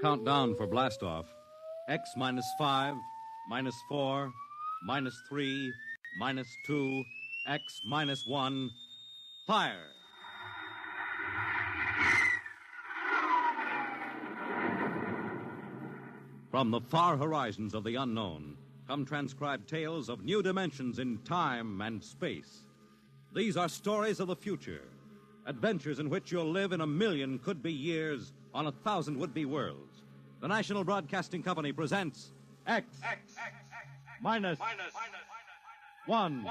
countdown for blastoff. X minus 5, minus 4, minus 3, minus 2, X minus 1. Fire! From the far horizons of the unknown come transcribed tales of new dimensions in time and space. These are stories of the future, adventures in which you'll live in 1,000,000 could-be years on 1,000 would-be worlds. The National Broadcasting Company presents X minus 1.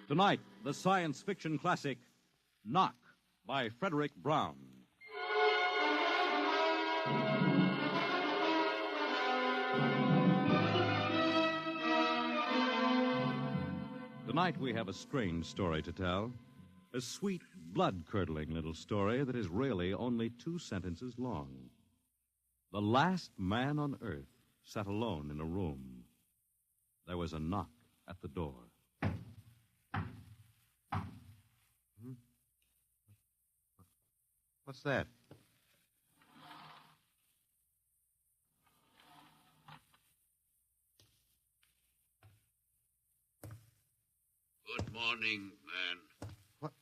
Tonight, the science fiction classic, Knock, by Frederick Brown. Tonight, we have a strange story to tell. A sweet, blood-curdling little story that is really only 2 sentences long. The last man on earth sat alone in a room. There was a knock at the door. What's that? Good morning, man. What?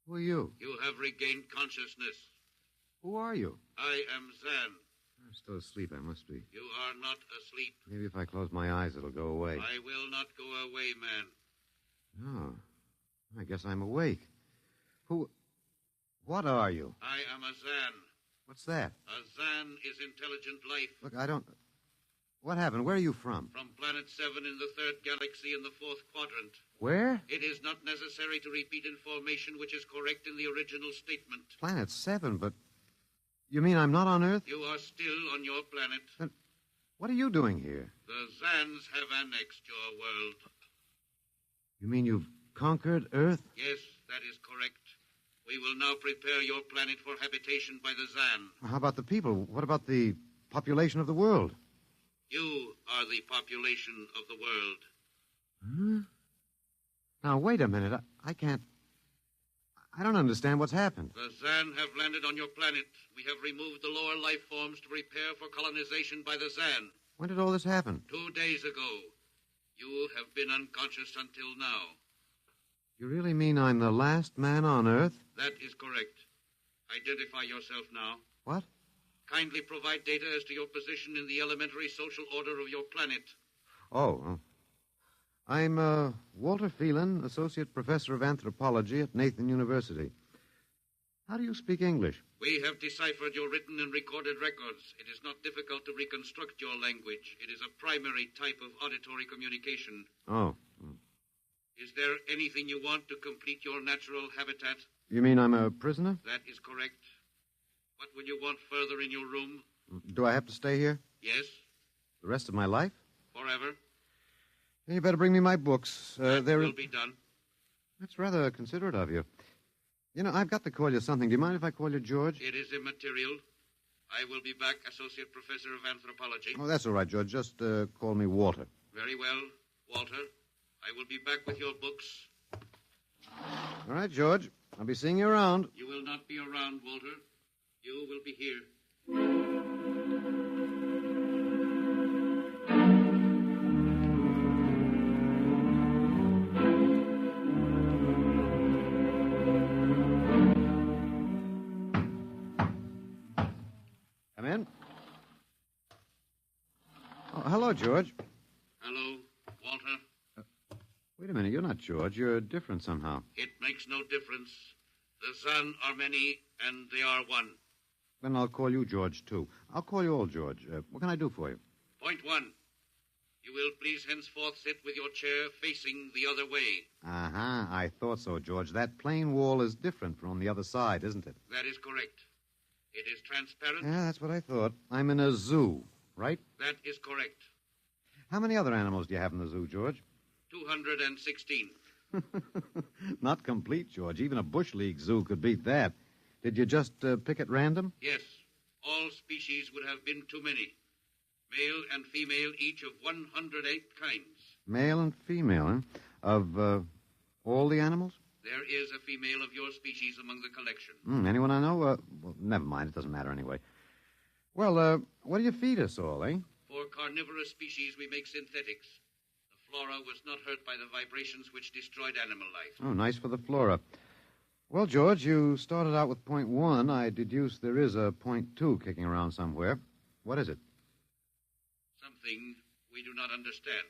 Who are you? You have regained consciousness. Who are you? I am Zan. I'm still asleep, I must be. You are not asleep. Maybe if I close my eyes, it'll go away. I will not go away, man. Oh, I guess I'm awake. What are you? I am a Zan. What's that? A Zan is intelligent life. Look, I don't... What happened? Where are you from? From Planet 7 in the 3rd galaxy in the 4th quadrant. Where? It is not necessary to repeat information which is correct in the original statement. Planet 7, but... You mean I'm not on Earth? You are still on your planet. Then what are you doing here? The Zans have annexed your world. You mean you've conquered Earth? Yes, that is correct. We will now prepare your planet for habitation by the Zan. How about the people? What about the population of the world? You are the population of the world. Huh? Now, wait a minute. I can't... I don't understand what's happened. The Zan have landed on your planet. We have removed the lower life forms to prepare for colonization by the Zan. When did all this happen? 2 days ago. You have been unconscious until now. You really mean I'm the last man on Earth? That is correct. Identify yourself now. What? Kindly provide data as to your position in the elementary social order of your planet. Oh. I'm Walter Phelan, Associate Professor of Anthropology at Nathan University. How do you speak English? We have deciphered your written and recorded records. It is not difficult to reconstruct your language. It is a primary type of auditory communication. Oh. Is there anything you want to complete your natural habitat? You mean I'm a prisoner? That is correct. What will you want further in your room? Do I have to stay here? Yes. The rest of my life? Forever. You better bring me my books. That will be done. That's rather considerate of you. You know, I've got to call you something. Do you mind if I call you George? It is immaterial. I will be back, Associate Professor of Anthropology. Oh, that's all right, George. Just call me Walter. Very well, Walter. I will be back with your books. All right, George. I'll be seeing you around. You will not be around, Walter. You will be here. Come in. Oh, hello, George. Hello, Walter. Wait a minute. You're not George. You're different somehow. It makes no difference. The Zan are many, and they are one. Then I'll call you George, too. I'll call you old George. What can I do for you? Point 1. You will please henceforth sit with your chair facing the other way. Uh-huh. I thought so, George. That plain wall is different from on the other side, isn't it? That is correct. It is transparent. Yeah, that's what I thought. I'm in a zoo, right? That is correct. How many other animals do you have in the zoo, George? 216. Not complete, George. Even a Bush League zoo could beat that. Did you just pick at random? Yes. All species would have been too many. Male and female, each of 108 kinds. Male and female, huh? Of all the animals? There is a female of your species among the collection. Anyone I know? Well, never mind. It doesn't matter anyway. Well, what do you feed us all, eh? For carnivorous species, we make synthetics. The flora was not hurt by the vibrations which destroyed animal life. Oh, nice for the flora. Well, George, you started out with point 1. I deduce there is a point 2 kicking around somewhere. What is it? Something we do not understand.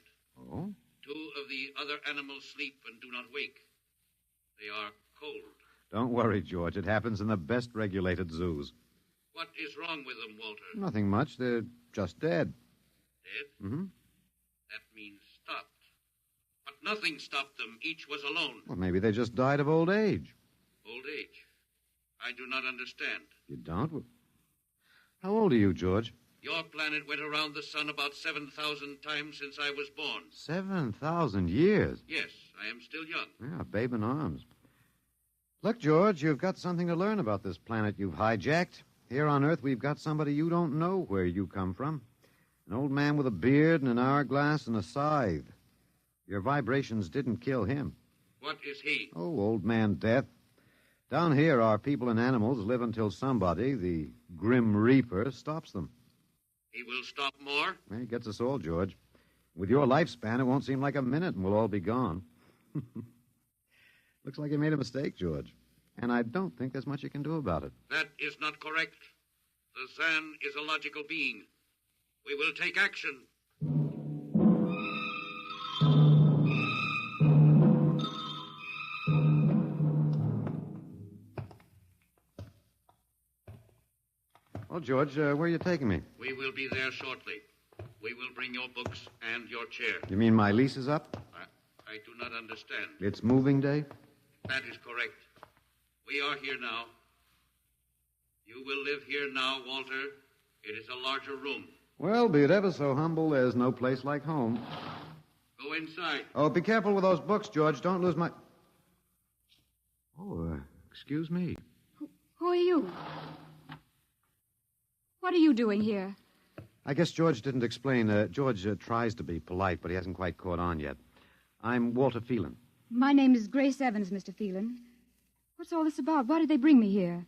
Oh? 2 of the other animals sleep and do not wake. They are cold. Don't worry, George. It happens in the best regulated zoos. What is wrong with them, Walter? Nothing much. They're just dead. Dead? Mm-hmm. That means stopped. But nothing stopped them. Each was alone. Well, maybe they just died of old age. Old age? I do not understand. You don't? Well, how old are you, George? Your planet went around the sun about 7,000 times since I was born. 7,000 years? Yes, I am still young. Yeah, babe in arms. Look, George, you've got something to learn about this planet you've hijacked. Here on Earth, we've got somebody you don't know where you come from. An old man with a beard and an hourglass and a scythe. Your vibrations didn't kill him. What is he? Oh, old man Death. Down here, our people and animals live until somebody, the Grim Reaper, stops them. He will stop more? Well, he gets us all, George. With your lifespan, it won't seem like a minute and we'll all be gone. Looks like you made a mistake, George. And I don't think there's much you can do about it. That is not correct. The Zan is a logical being. We will take action. Well, George, where are you taking me? We will be there shortly. We will bring your books and your chair. You mean my lease is up? I do not understand. It's moving day? That is correct. We are here now. You will live here now, Walter. It is a larger room. Well, be it ever so humble, there's no place like home. Go inside. Oh, be careful with those books, George. Don't lose my... Oh, excuse me. Who are you? What are you doing here? I guess George didn't explain. George tries to be polite, but he hasn't quite caught on yet. I'm Walter Phelan. My name is Grace Evans, Mr. Phelan. What's all this about? Why did they bring me here?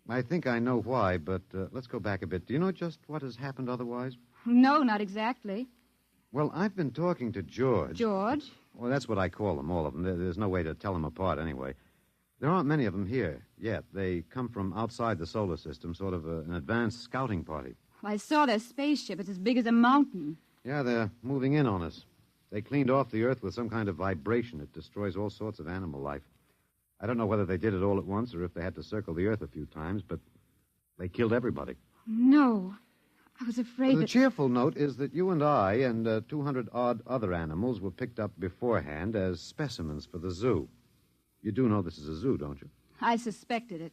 I think I know why, but let's go back a bit. Do you know just what has happened otherwise? No, not exactly. Well, I've been talking to George. George? Well, that's what I call them, all of them. There's no way to tell them apart anyway. There aren't many of them here yet. They come from outside the solar system, sort of an advanced scouting party. I saw their spaceship. It's as big as a mountain. Yeah, they're moving in on us. They cleaned off the Earth with some kind of vibration. It destroys all sorts of animal life. I don't know whether they did it all at once or if they had to circle the Earth a few times, but they killed everybody. No. I was afraid The cheerful note is that you and I and 200-odd other animals were picked up beforehand as specimens for the zoo. You do know this is a zoo, don't you? I suspected it.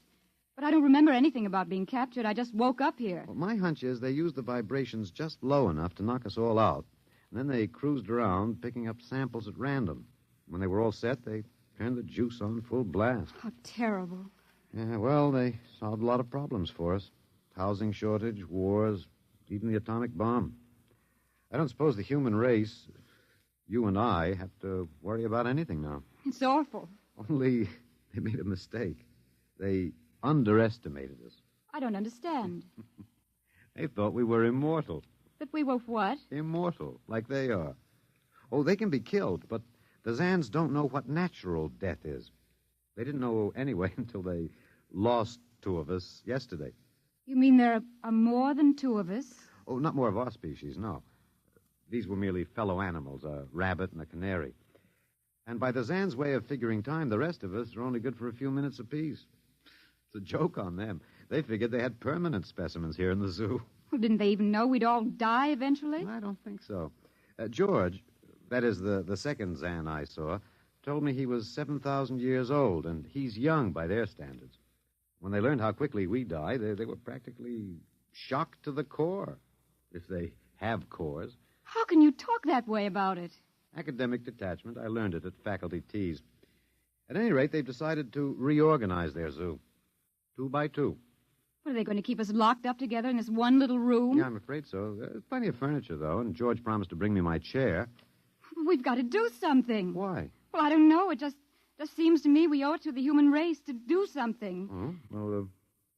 But I don't remember anything about being captured. I just woke up here. Well, my hunch is they used the vibrations just low enough to knock us all out. And then they cruised around, picking up samples at random. When they were all set, they turned the juice on full blast. How terrible. Yeah, well, they solved a lot of problems for us. Housing shortage, wars, even the atomic bomb. I don't suppose the human race, you and I, have to worry about anything now. It's awful. Only they made a mistake. They underestimated us. I don't understand. They thought we were immortal. That we were what? Immortal, like they are. Oh, they can be killed, but the Zans don't know what natural death is. They didn't know anyway until they lost 2 of us yesterday. You mean there are more than 2 of us? Oh, not more of our species, no. These were merely fellow animals, a rabbit and a canary. And by the Zans' way of figuring time, the rest of us are only good for a few minutes apiece. It's a joke on them. They figured they had permanent specimens here in the zoo. Well, didn't they even know we'd all die eventually? I don't think so. George, that is the second Zan I saw, told me he was 7,000 years old, and he's young by their standards. When they learned how quickly we die, they were practically shocked to the core, if they have cores. How can you talk that way about it? Academic detachment. I learned it at faculty teas. At any rate, they've decided to reorganize their zoo. 2 by 2. What, are they going to keep us locked up together in this one little room? Yeah, I'm afraid so. There's plenty of furniture, though, and George promised to bring me my chair. We've got to do something. Why? Well, I don't know. It just seems to me we owe it to the human race to do something. Oh, well,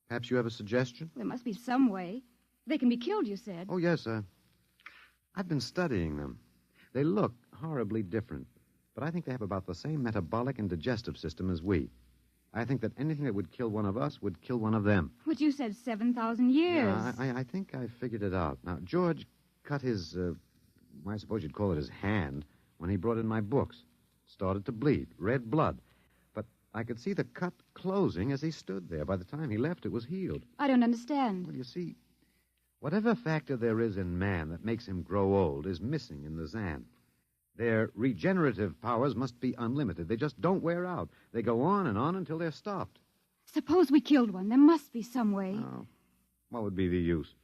perhaps you have a suggestion? There must be some way. They can be killed, you said. Oh, yes, I've been studying them. They look horribly different, but I think they have about the same metabolic and digestive system as we. I think that anything that would kill one of us would kill one of them. But you said 7,000 years. Yeah, I think I figured it out. Now, George cut his, I suppose you'd call it his hand, when he brought in my books. Started to bleed, red blood. But I could see the cut closing as he stood there. By the time he left, it was healed. I don't understand. Well, you see, whatever factor there is in man that makes him grow old is missing in the Zan. Their regenerative powers must be unlimited. They just don't wear out. They go on and on until they're stopped. Suppose we killed one. There must be some way. Oh, what would be the use?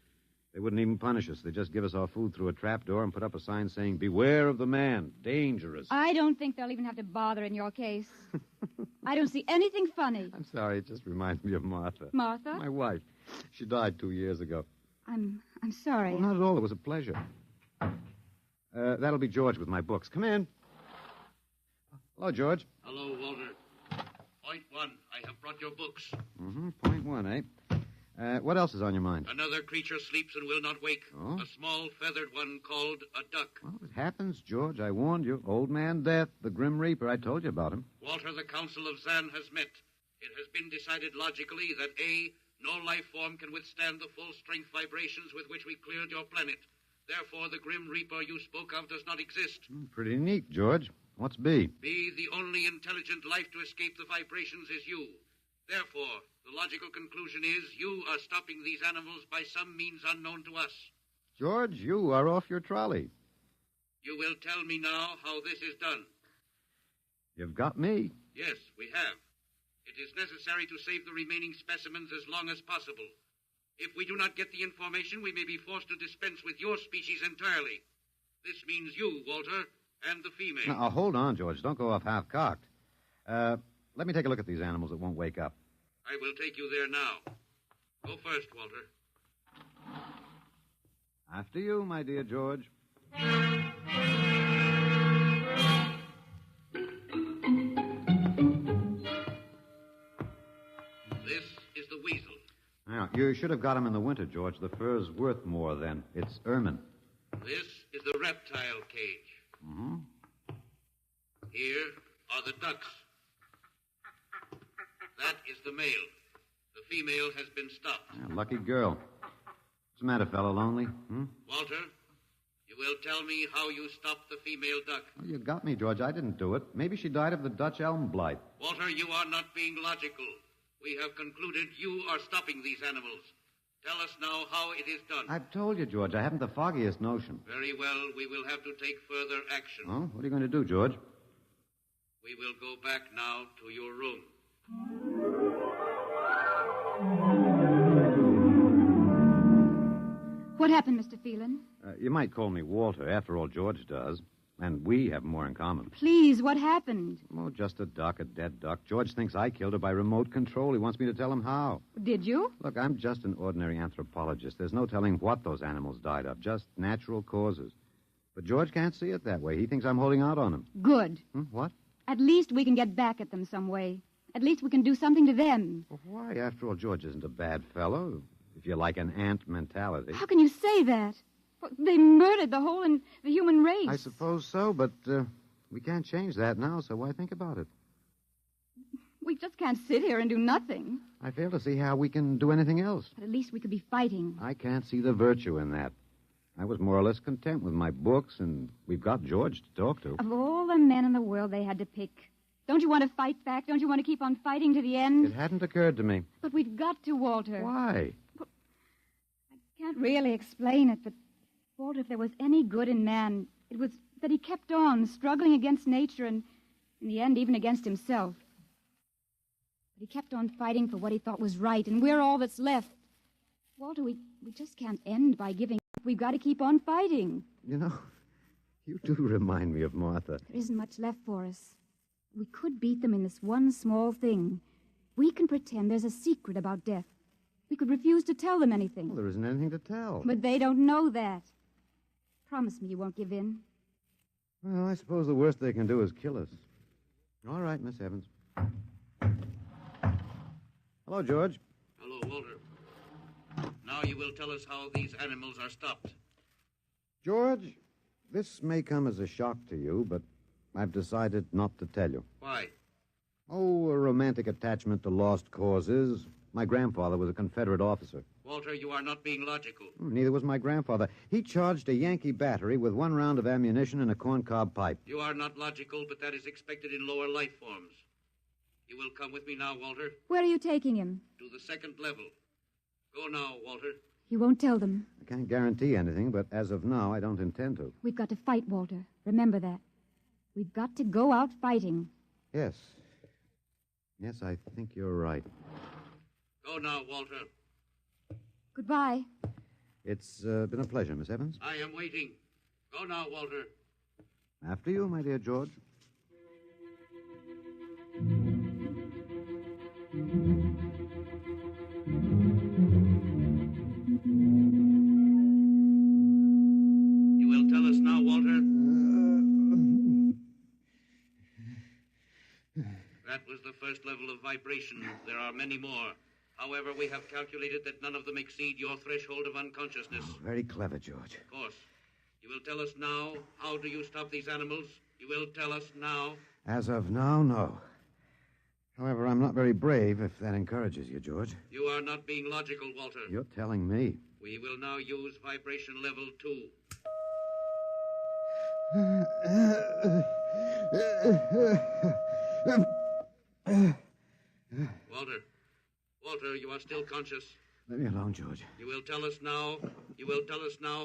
They wouldn't even punish us. They'd just give us our food through a trapdoor and put up a sign saying, "Beware of the man. Dangerous." I don't think they'll even have to bother in your case. I don't see anything funny. I'm sorry. It just reminds me of Martha. Martha? My wife. She died 2 years ago. I'm sorry. Well, not at all. It was a pleasure. That'll be George with my books. Come in. Hello, George. Hello, Walter. Point one, I have brought your books. Mm-hmm. Point one, eh? What else is on your mind? Another creature sleeps and will not wake. Oh? A small feathered one called a duck. Well, it happens, George. I warned you. Old Man Death, the Grim Reaper. I told you about him. Walter, the Council of Zan has met. It has been decided logically that A, no life form can withstand the full-strength vibrations with which we cleared your planet. Therefore, the Grim Reaper you spoke of does not exist. Pretty neat, George. What's B? B, the only intelligent life to escape the vibrations is you. Therefore, the logical conclusion is you are stopping these animals by some means unknown to us. George, you are off your trolley. You will tell me now how this is done. You've got me. Yes, we have. It is necessary to save the remaining specimens as long as possible. If we do not get the information, we may be forced to dispense with your species entirely. This means you, Walter, and the female. Now, hold on, George. Don't go off half-cocked. Let me take a look at these animals that won't wake up. I will take you there now. Go first, Walter. After you, my dear George. This is the weasel. Now, you should have got him in the winter, George. The fur's worth more then. It's ermine. This is the reptile cage. Mm-hmm. Here are the ducks. That is the male. The female has been stopped. Yeah, lucky girl. What's the matter, fellow? Lonely? Walter, you will tell me how you stopped the female duck. Oh, you got me, George. I didn't do it. Maybe she died of the Dutch elm blight. Walter, you are not being logical. We have concluded you are stopping these animals. Tell us now how it is done. I've told you, George. I haven't the foggiest notion. Very well. We will have to take further action. Oh, what are you going to do, George? We will go back now to your room. What happened, Mr. Phelan? You might call me Walter. After all, George does. And we have more in common. Please, what happened? Oh, just a duck, a dead duck. George thinks I killed her by remote control. He wants me to tell him how. Did you? Look, I'm just an ordinary anthropologist. There's no telling what those animals died of, just natural causes. But George can't see it that way. He thinks I'm holding out on him. Good. What? At least we can get back at them some way. At least we can do something to them. Well, why? After all, George isn't a bad fellow, if you like an ant mentality. How can you say that? Well, they murdered the human race. I suppose so, but we can't change that now, so why think about it? We just can't sit here and do nothing. I fail to see how we can do anything else. But at least we could be fighting. I can't see the virtue in that. I was more or less content with my books, and we've got George to talk to. Of all the men in the world they had to pick, don't you want to fight back? Don't you want to keep on fighting to the end? It hadn't occurred to me. But we've got to, Walter. Why? I can't really explain it, but, Walter, if there was any good in man, it was that he kept on struggling against nature and, in the end, even against himself. But he kept on fighting for what he thought was right, and we're all that's left. Walter, we just can't end by giving up. We've got to keep on fighting. You know, you do remind me of Martha. There isn't much left for us. We could beat them in this one small thing. We can pretend there's a secret about death. We could refuse to tell them anything. Well, there isn't anything to tell. But they don't know that. Promise me you won't give in. Well, I suppose the worst they can do is kill us. All right, Miss Evans. Hello, George. Hello, Walter. Now you will tell us how these animals are stopped. George, this may come as a shock to you, but I've decided not to tell you. Why? Oh, a romantic attachment to lost causes. My grandfather was a Confederate officer. Walter, you are not being logical. Neither was my grandfather. He charged a Yankee battery with 1 round of ammunition and a corncob pipe. You are not logical, but that is expected in lower life forms. You will come with me now, Walter. Where are you taking him? To the 2nd level. Go now, Walter. You won't tell them. I can't guarantee anything, but as of now, I don't intend to. We've got to fight, Walter. Remember that. We've got to go out fighting. Yes. Yes, I think you're right. Go now, Walter. Goodbye. It's been a pleasure, Miss Evans. I am waiting. Go now, Walter. After you, my dear George. You will tell us now, Walter? That was the first level of vibration. There are many more. However, we have calculated that none of them exceed your threshold of unconsciousness. Oh, very clever, George. Of course. You will tell us now, how do you stop these animals? You will tell us now? As of now, no. However, I'm not very brave, if that encourages you, George. You are not being logical, Walter. You're telling me. We will now use vibration level 2. Walter, you are still conscious. Let me alone, George. You will tell us now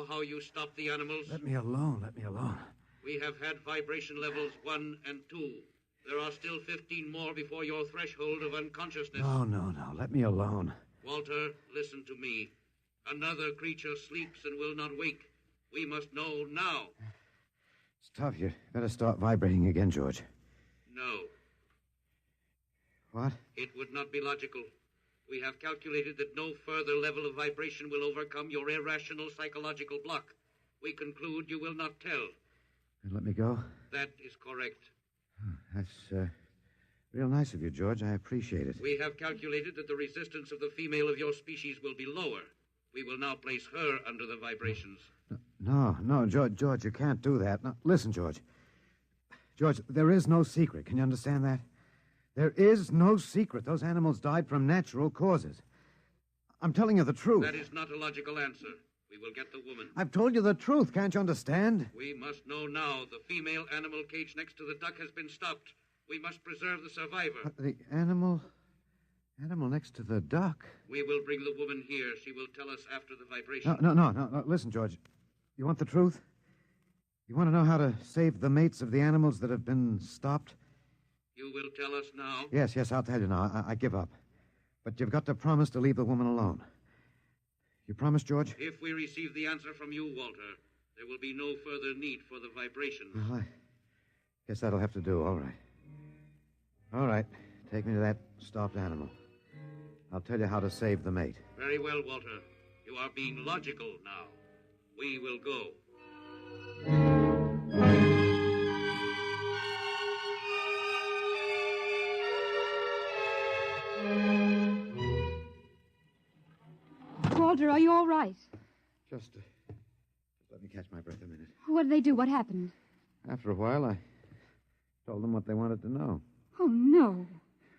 how you stop the animals? Let me alone. We have had vibration levels 1 and 2. There are still 15 more before your threshold of unconsciousness. No. Let me alone. Walter, listen to me. Another creature sleeps and will not wake. We must know now. It's tough. You better start vibrating again, George. No. What? It would not be logical. We have calculated that no further level of vibration will overcome your irrational psychological block. We conclude you will not tell. And let me go? That is correct. That's real nice of you, George. I appreciate it. We have calculated that the resistance of the female of your species will be lower. We will now place her under the vibrations. No, George, you can't do that. No, listen, George. George, there is no secret. Can you understand that? There is no secret. Those animals died from natural causes. I'm telling you the truth. That is not a logical answer. We will get the woman. I've told you the truth. Can't you understand? We must know now. The female animal cage next to the duck has been stopped. We must preserve the survivor. The animal next to the duck? We will bring the woman here. She will tell us after the vibration. No. Listen, George. You want the truth? You want to know how to save the mates of the animals that have been stopped? You will tell us now? Yes, I'll tell you now. I give up. But you've got to promise to leave the woman alone. You promise, George? If we receive the answer from you, Walter, there will be no further need for the vibrations. Well, I guess that'll have to do. All right. All right. Take me to that stopped animal. I'll tell you how to save the mate. Very well, Walter. You are being logical now. We will go. Walter, are you all right? Just let me catch my breath a minute. What did they do? What happened? After a while, I told them what they wanted to know. Oh, no.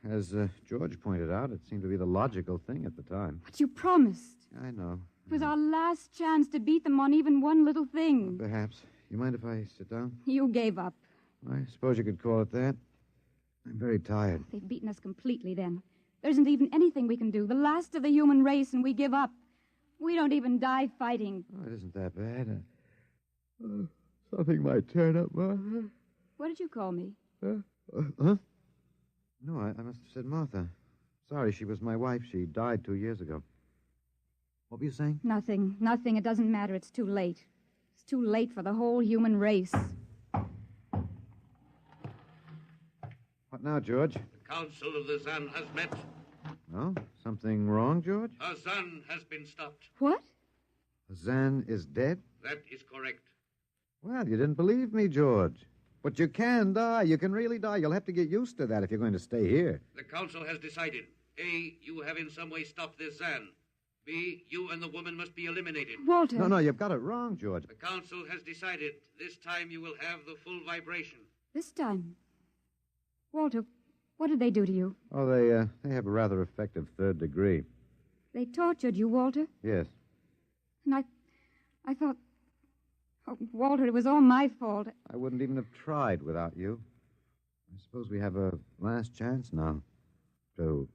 As George pointed out, it seemed to be the logical thing at the time. But you promised. I know. It was our last chance to beat them on even one little thing. Perhaps. You mind if I sit down? You gave up. I suppose you could call it that. I'm very tired. They've beaten us completely then. There isn't even anything we can do. The last of the human race, and we give up. We don't even die fighting. Oh, it isn't that bad. Something might turn up, Martha. What did you call me? Huh? No, I must have said Martha. Sorry, she was my wife. She died 2 years ago. What were you saying? Nothing. It doesn't matter. It's too late. It's too late for the whole human race. What now, George? The Council of the Zan has met. Oh, something wrong, George? Zan has been stopped. What? Zan is dead? That is correct. Well, you didn't believe me, George. But you can die. You can really die. You'll have to get used to that if you're going to stay here. The council has decided. A, you have in some way stopped this Zan. B, you and the woman must be eliminated. Walter. No, you've got it wrong, George. The council has decided this time you will have the full vibration. This time. Walter, what did they do to you? Oh, they have a rather effective third degree. They tortured you, Walter? Yes. And I thought... Oh, Walter, it was all my fault. I wouldn't even have tried without you. I suppose we have a last chance now to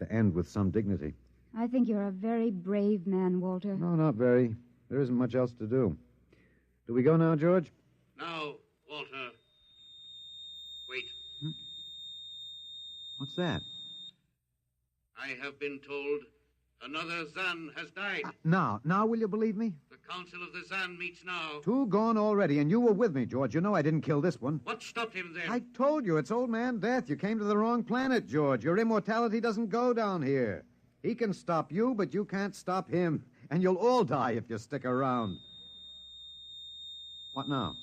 end with some dignity. I think you're a very brave man, Walter. No, not very. There isn't much else to do. Do we go now, George? Now, Walter. Wait. What's that? I have been told another Zan has died. Now will you believe me? The council of the Zan meets now. 2 gone already, and you were with me, George. You know I didn't kill this one. What stopped him then? I told you, it's old man Death. You came to the wrong planet, George. Your immortality doesn't go down here. He can stop you, but you can't stop him. And you'll all die if you stick around. What now?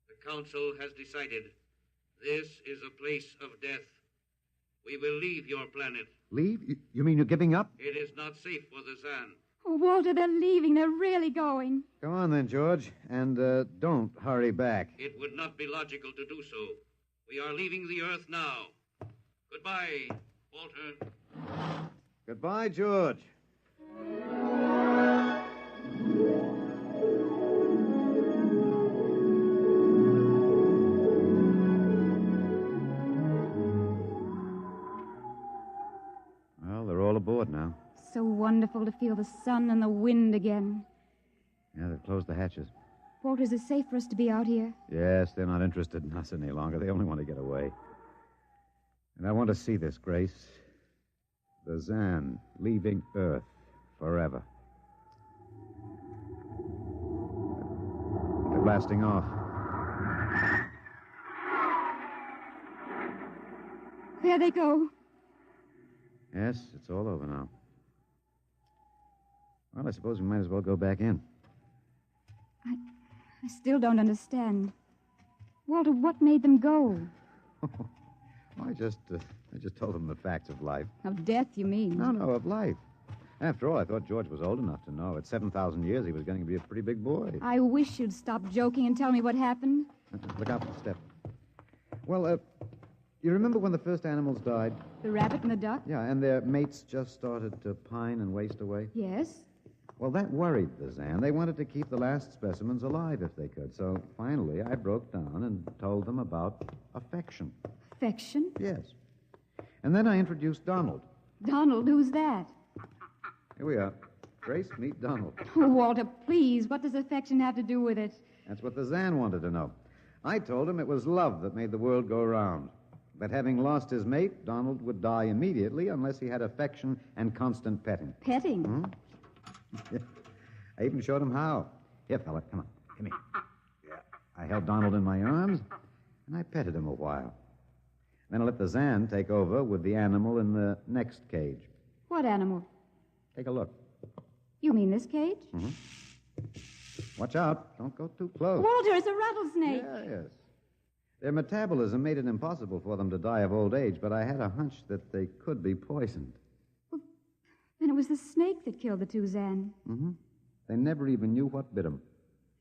The council has decided this is a place of death. We will leave your planet. Leave? You mean you're giving up? It is not safe for the Zan. Oh, Walter, they're leaving. They're really going. Go on then, George. And don't hurry back. It would not be logical to do so. We are leaving the Earth now. Goodbye, Walter. Goodbye, George. Well, they're all aboard now. So wonderful to feel the sun and the wind again. Yeah, they've closed the hatches. Walter, is it safe for us to be out here? Yes, they're not interested in us any longer. They only want to get away. And I want to see this, Grace. The Zan leaving Earth forever. They're blasting off. There they go. Yes, it's all over now. Well, I suppose we might as well go back in. I still don't understand. Walter, what made them go? I just told them the facts of life. Of death, you mean? No, of life. After all, I thought George was old enough to know. At 7,000 years, he was going to be a pretty big boy. I wish you'd stop joking and tell me what happened. Look out for the step. Well, you remember when the first animals died? The rabbit and the duck? Yeah, and their mates just started to pine and waste away? Yes. Well, that worried the Zan. They wanted to keep the last specimens alive if they could. So finally, I broke down and told them about affection. Affection? Yes. And then I introduced Donald. Donald, who's that? Here we are. Grace, meet Donald. Oh, Walter, please, what does affection have to do with it? That's what the Zan wanted to know. I told him it was love that made the world go round. That having lost his mate, Donald would die immediately unless he had affection and constant petting. Petting? Hmm? I even showed him how. Here, fella, come on. Come here. Yeah. I held Donald in my arms, and I petted him a while. Then I let the Zan take over with the animal in the next cage. What animal? Take a look. You mean this cage? Mm-hmm. Watch out. Don't go too close. Walter, it's a rattlesnake. Yes. Their metabolism made it impossible for them to die of old age, but I had a hunch that they could be poisoned. Well, then it was the snake that killed the two Zan. Mm-hmm. They never even knew what bit them.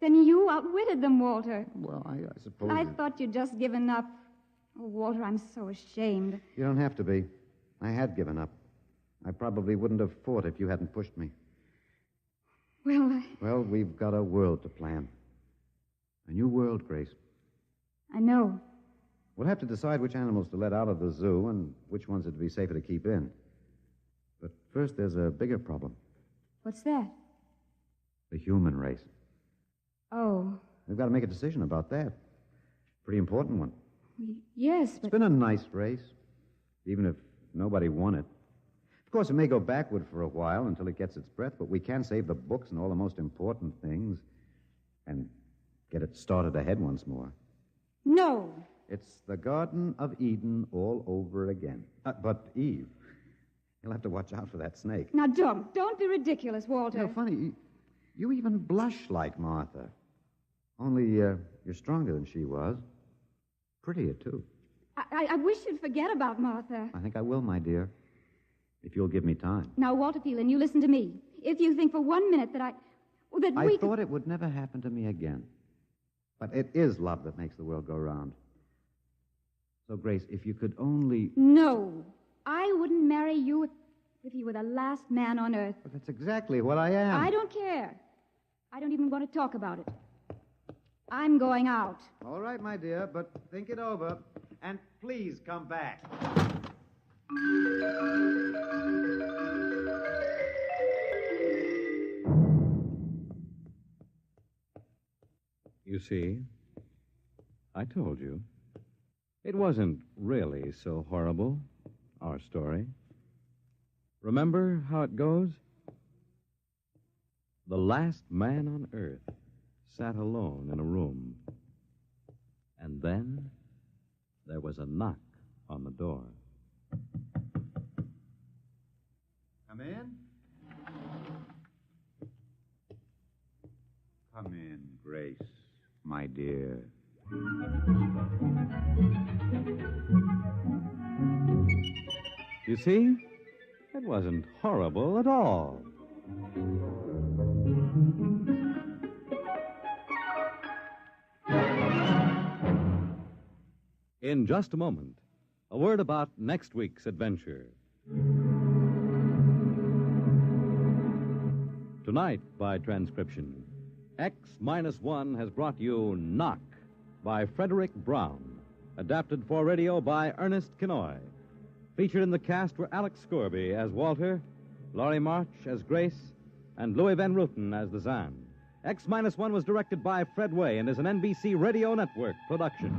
Then you outwitted them, Walter. Well, I suppose... I thought you'd just given up. Oh, Walter, I'm so ashamed. You don't have to be. I had given up. I probably wouldn't have fought if you hadn't pushed me. Well, we've got a world to plan. A new world, Grace. I know. We'll have to decide which animals to let out of the zoo and which ones it'd be safer to keep in. But first, there's a bigger problem. What's that? The human race. Oh. We've got to make a decision about that. Pretty important one. Yes, but... It's been a nice race, even if nobody won it. Of course, it may go backward for a while until it gets its breath, but we can save the books and all the most important things and get it started ahead once more. No. It's the Garden of Eden all over again. But, Eve, you'll have to watch out for that snake. Now, don't be ridiculous, Walter. You know, funny, you even blush like Martha. Only you're stronger than she was. Prettier, too. I wish you'd forget about Martha. I think I will, my dear, if you'll give me time. Now, Walter Phelan, you listen to me. If you think for 1 minute that I thought it would never happen to me again. But it is love that makes the world go round. So, Grace, if you could only... No, I wouldn't marry you if you were the last man on earth. But that's exactly what I am. I don't care. I don't even want to talk about it. I'm going out. All right, my dear, but think it over. And please come back. You see, I told you. It wasn't really so horrible, our story. Remember how it goes? The last man on earth sat alone in a room. And then there was a knock on the door. Come in. Come in, Grace, my dear. You see, it wasn't horrible at all. In just a moment, a word about next week's adventure. Tonight, by transcription, X-1 has brought you Knock by Frederick Brown, adapted for radio by Ernest Kinoy. Featured in the cast were Alex Scorby as Walter, Laurie March as Grace, and Louis Van Ruten as the Zan. X-1 was directed by Fred Way and is an NBC Radio Network production.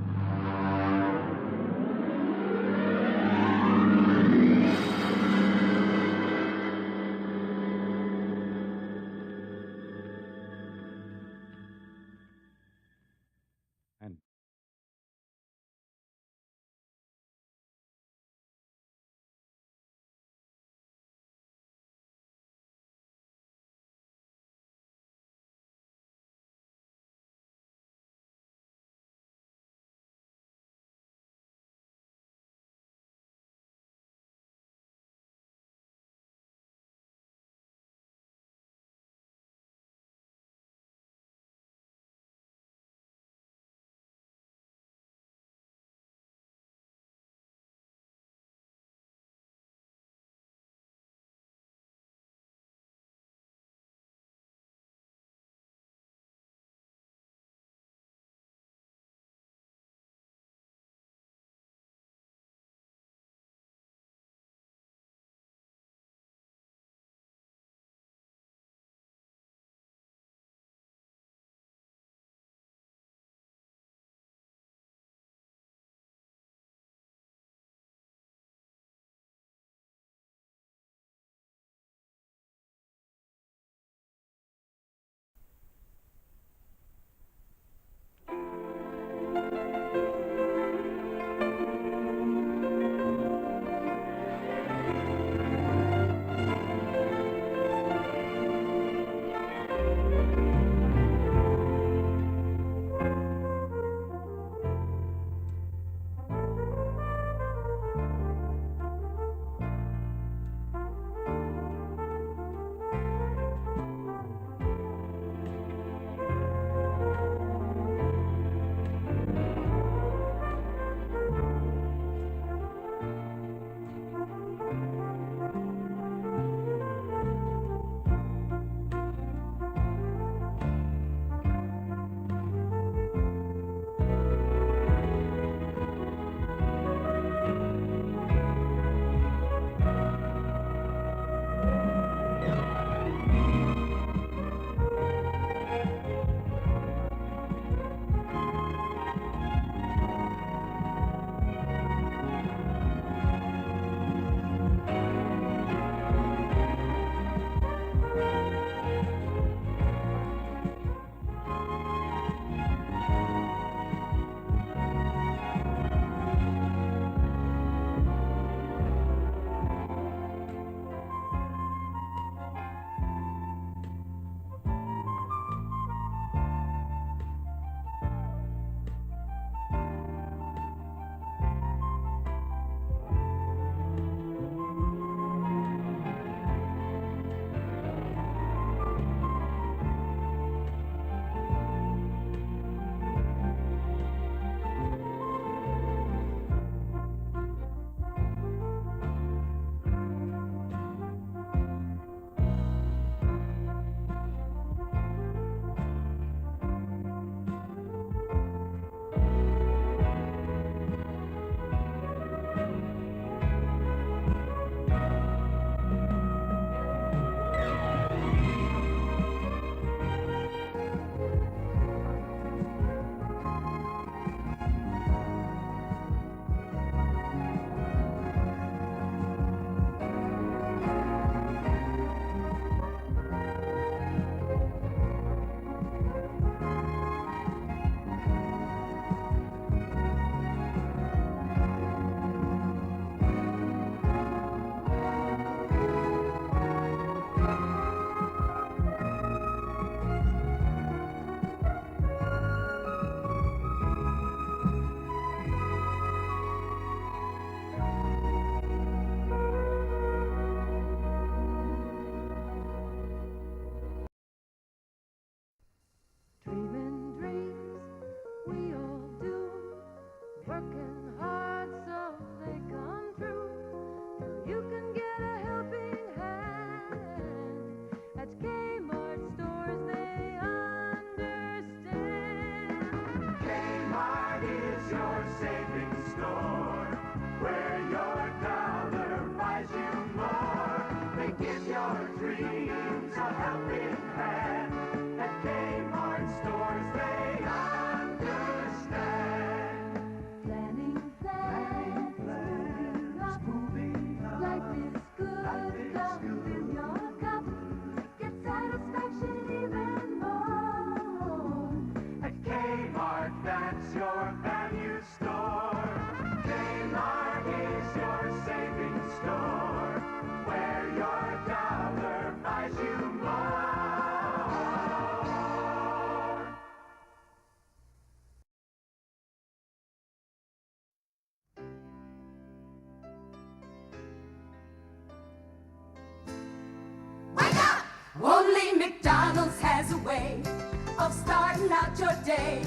brighten out your day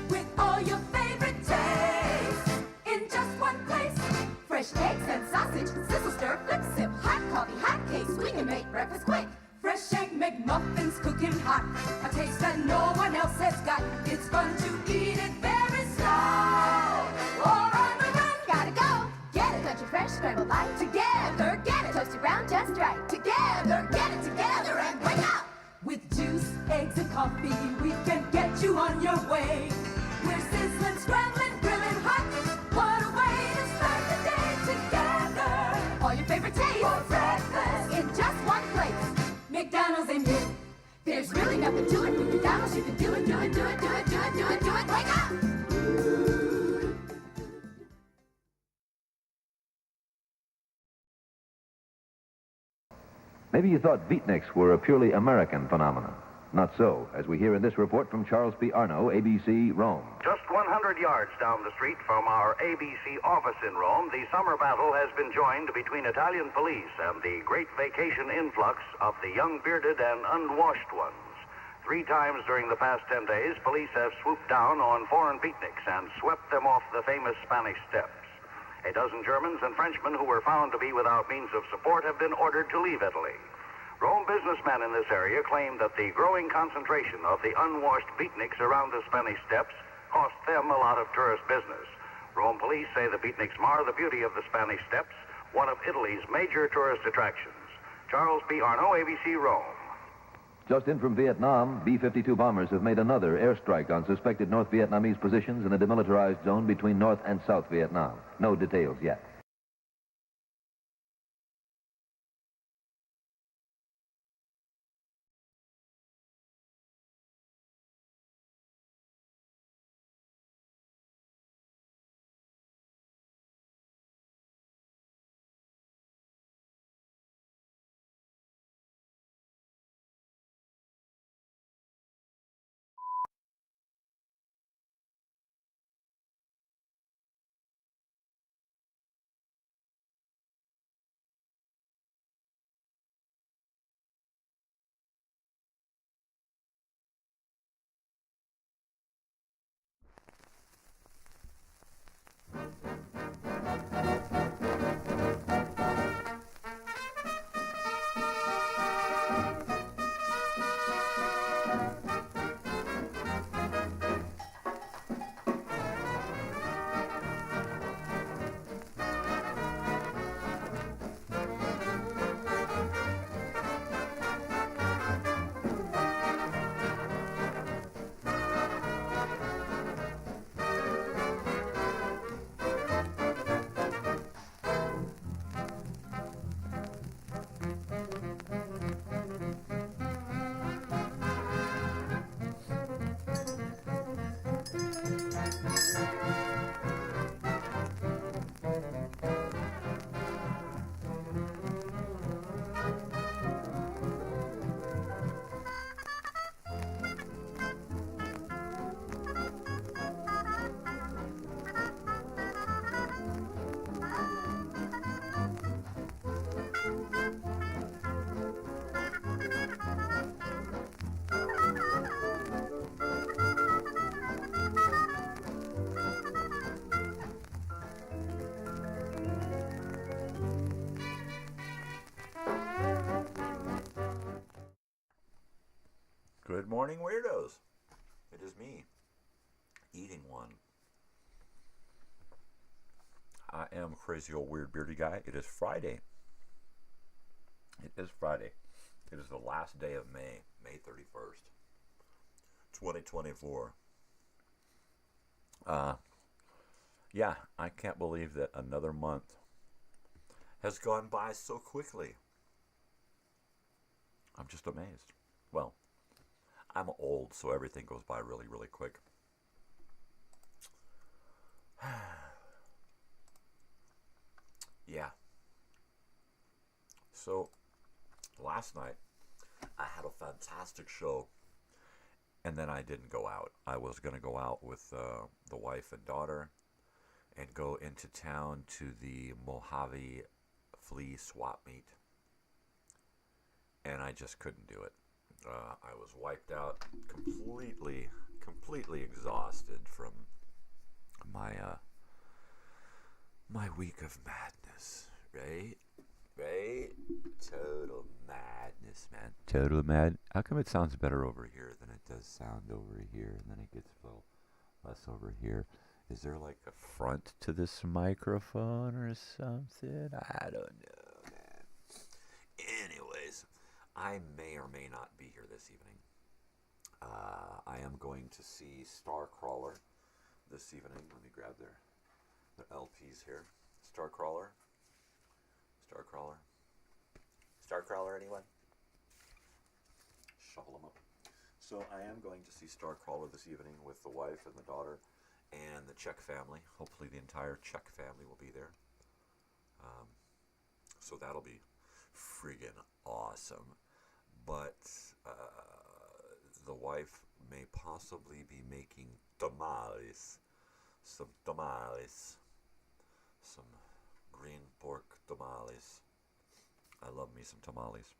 with all your favorite tastes in just one place. Fresh eggs and sausage, sizzle, stir, flip, sip, hot coffee, hot cakes. We can make breakfast quick. Fresh egg McMuffins cooking hot, a taste that no one else has got. It's fun to eat it very slow or on the run. Gotta go get it, country fresh scrambled light. Together, get it, toasted brown just right. Together, get it together and wake up. With juice, eggs, and coffee, we can get you on your way. We're sizzling, scrambling, grilling hot. What a way to start the day together. All your favorite tastes for breakfast in just one place. McDonald's and you. There's really nothing to it. With McDonald's, you can do it, do it, do it, do it, do it, do it, do it. Wake up! Maybe you thought beatniks were a purely American phenomenon. Not so, as we hear in this report from Charles P. Arno, ABC, Rome. Just 100 yards down the street from our ABC office in Rome, the summer battle has been joined between Italian police and the great vacation influx of the young bearded and unwashed ones. 3 times during the past 10 days, police have swooped down on foreign beatniks and swept them off the famous Spanish Steps. A dozen Germans and Frenchmen who were found to be without means of support have been ordered to leave Italy. Rome businessmen in this area claim that the growing concentration of the unwashed beatniks around the Spanish Steps cost them a lot of tourist business. Rome police say the beatniks mar the beauty of the Spanish Steps, one of Italy's major tourist attractions. Charles P. Arno, ABC, Rome. Just in from Vietnam, B-52 bombers have made another airstrike on suspected North Vietnamese positions in a demilitarized zone between North and South Vietnam. No details yet. Good morning, weirdos. It is me, eating one. I am Crazy Old Weird Bearded Guy. It is Friday. It is Friday. It is the last day of May, May 31st, 2024. Yeah, I can't believe that another month has gone by so quickly. I'm just amazed. Well, I'm old, so everything goes by really, really quick. Yeah. So, last night, I had a fantastic show, and then I didn't go out. I was going to go out with the wife and daughter and go into town to the Mojave flea swap meet, and I just couldn't do it. I was wiped out, exhausted from my my week of madness, right? Right? Total madness, man. Total mad. How come it sounds better over here than it does sound over here, and then it gets a little less over here? Is there like a front to this microphone or something? I don't know, man. Anyways, I may or may not be here this evening. I am going to see Starcrawler this evening. Let me grab their LPs here. Starcrawler. Starcrawler, anyone? Shuffle them up. So I am going to see Starcrawler this evening with the wife and the daughter and the Czech family. Hopefully the entire Czech family will be there. So that'll be friggin' awesome. But the wife may possibly be making tamales. Some tamales. Some green pork tamales. I love me some tamales.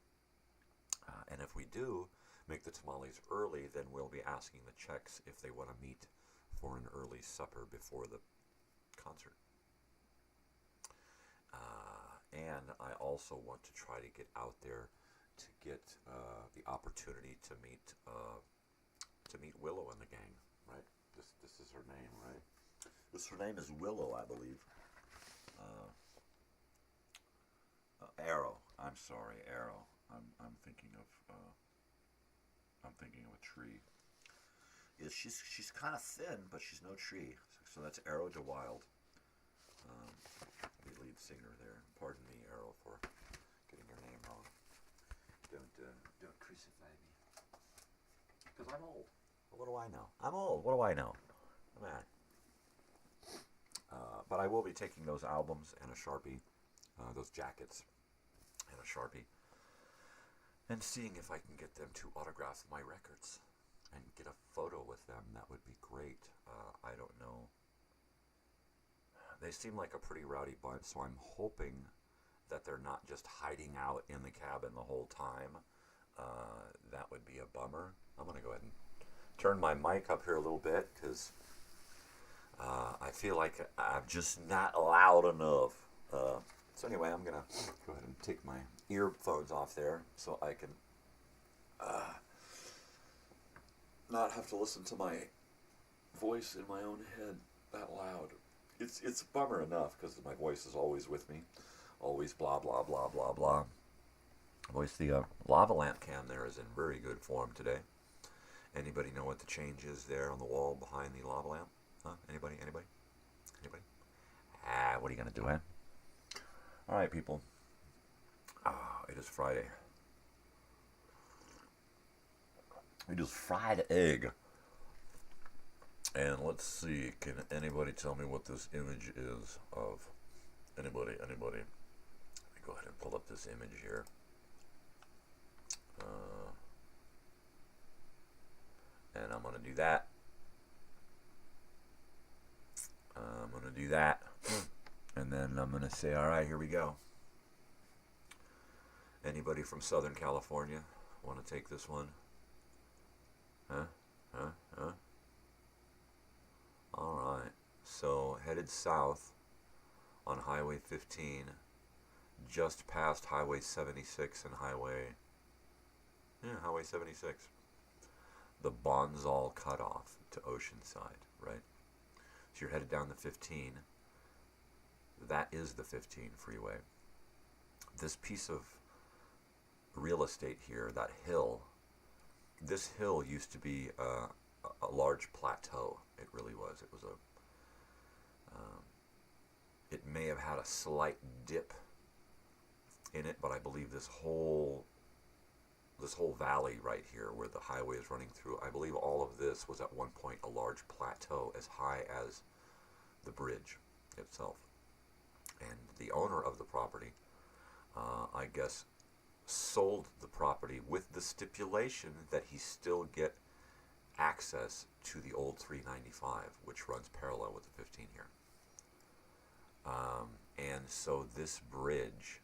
And if we do make the tamales early, then we'll be asking the Czechs if they want to meet for an early supper before the concert. And I also want to try to get out there to get the opportunity to meet Willow and the gang, right? This is her name, right? Her name is Willow, I believe. Arrow. I'm sorry, Arrow. I'm thinking of a tree. Yeah, she's kind of thin, but she's no tree. So that's Arrow DeWild, the lead singer there. Pardon me, Arrow, for getting your name wrong. Don't crucify me. Because I'm old. What do I know? I'm old. What do I know? Man. But I will be taking those albums and a Sharpie, those jackets and a Sharpie, and seeing if I can get them to autograph my records and get a photo with them. That would be great. I don't know. They seem like a pretty rowdy bunch, so I'm hoping that they're not just hiding out in the cabin the whole time. That would be a bummer. I'm going to go ahead and turn my mic up here a little bit because I feel like I'm just not loud enough. So anyway, I'm going to go ahead and take my earphones off there so I can not have to listen to my voice in my own head that loud. It's a bummer enough because my voice is always with me. Always blah, blah, blah, blah, blah. Voice, the lava lamp cam there is in very good form today. Anybody know what the change is there on the wall behind the lava lamp? Huh? Anybody? What are you going to do, eh? All right, people. It is Friday. We just fried egg. And let's see, can anybody tell me what this image is of? Anybody? Let me go ahead and pull up this image here. And I'm going to do that. I'm going to do that. And then I'm going to say, all right, here we go. Anybody from Southern California want to take this one? Huh? All right. So headed south on Highway 15, just past Highway 76 and Highway 76. The Bonsall cutoff to Oceanside, right? So you're headed down the 15. That is the 15 freeway. This piece of real estate here, that hill, this hill used to be a large plateau. It really was. It was it may have had a slight dip in it, but I believe this whole valley right here where the highway is running through, I believe all of this was at one point a large plateau as high as the bridge itself. And the owner of the property, I guess, sold the property with the stipulation that he still get access to the old 395, which runs parallel with the 15 here. And so this bridge,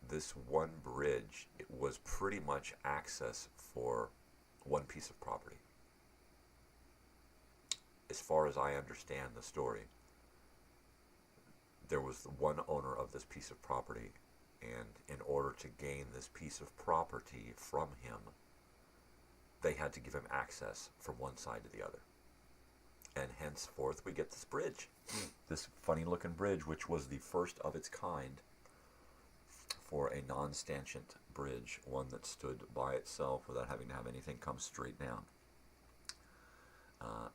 this one bridge, it was pretty much access for one piece of property. as far as I understand the story, there was one owner of this piece of property, and in order to gain this piece of property from him, they had to give him access from one side to the other. And henceforth we get this bridge, this funny looking bridge, which was the first of its kind for a non-stanchion bridge, one that stood by itself without having to have anything come straight down.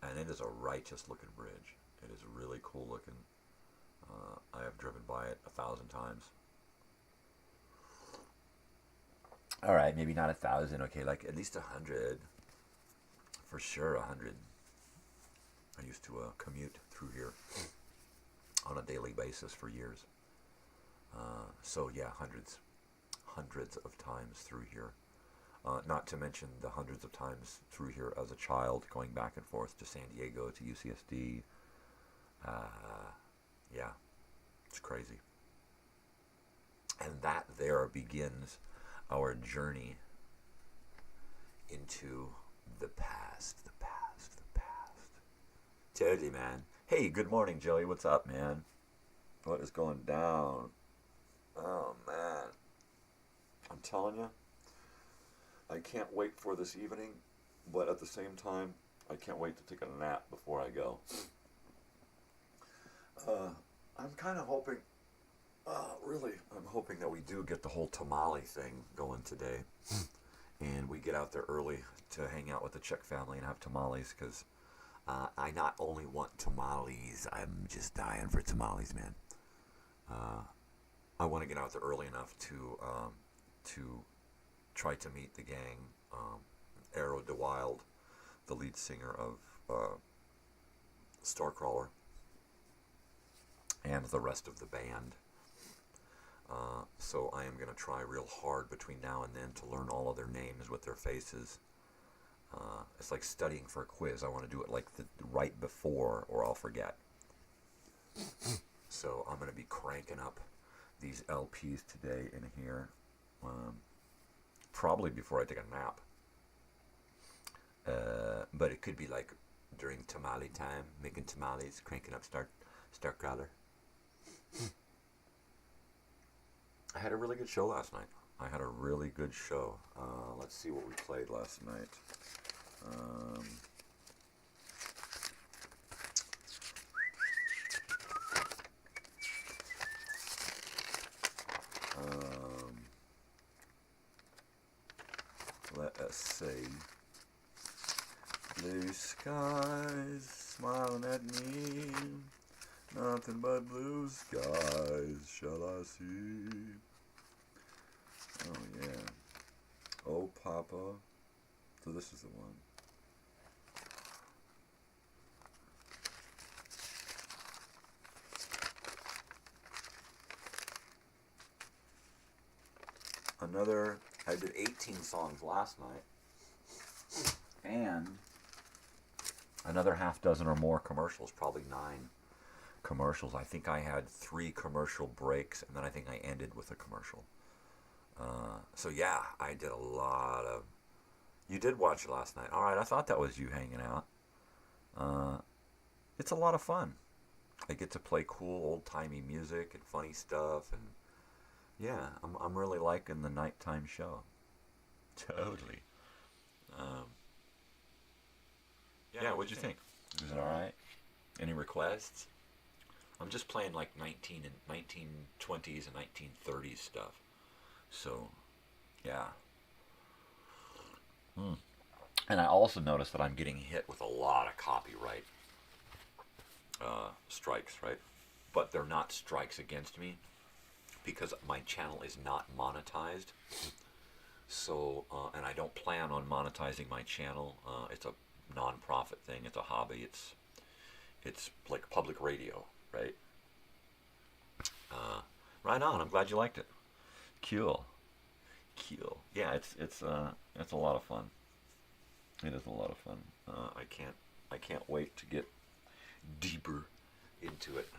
And it is a righteous looking bridge. It is really cool looking. I have driven by it 1,000 times. All right, maybe not 1,000. Okay, like at least 100. For sure, 100. I used to commute through here on a daily basis for years. So yeah, hundreds of times through here. Not to mention the hundreds of times through here as a child, going back and forth to San Diego, to UCSD. Yeah, it's crazy. And that there begins our journey into the past. Totally, man. Hey, good morning, Joey. What's up, man? What is going down? Oh, man. I'm telling you, I can't wait for this evening, but at the same time, I can't wait to take a nap before I go. I'm kind of hoping, I'm hoping that we do get the whole tamale thing going today. And we get out there early to hang out with the Czech family and have tamales, because I not only want tamales, I'm just dying for tamales, man. I want to get out there early enough to try to meet the gang, Arrow DeWild, the lead singer of Starcrawler, and the rest of the band. So I am going to try real hard between now and then to learn all of their names with their faces. It's like studying for a quiz. I want to do it like right before, or I'll forget. So I'm going to be cranking up these LPs today in here, probably before I take a nap. But it could be like during tamale time, making tamales, cranking up Starcrawler. I had a really good show last night. Let's see what we played last night. Let us see. Blue skies smiling at me. Nothing but blue skies shall I see. Oh, yeah. Oh, Papa. So this is the one. I did 18 songs last night. And another half dozen or more commercials, probably 9 commercials. I think I had 3 commercial breaks, and then I think I ended with a commercial. So yeah, I did a lot of... You did watch it last night. All right, I thought that was you hanging out. It's a lot of fun. I get to play cool old-timey music and funny stuff, and yeah, I'm really liking the nighttime show. Totally. Yeah, what'd you think? Was it all right? Any requests? I'm just playing like 1920s and 1930s stuff. So, yeah. And I also noticed that I'm getting hit with a lot of copyright strikes, right? But they're not strikes against me because my channel is not monetized. So, and I don't plan on monetizing my channel. It's a non-profit thing. It's a hobby. It's like public radio, right? Right on. I'm glad you liked it. Cool. Yeah, it's a lot of fun. It is a lot of fun. I can't wait to get deeper into it.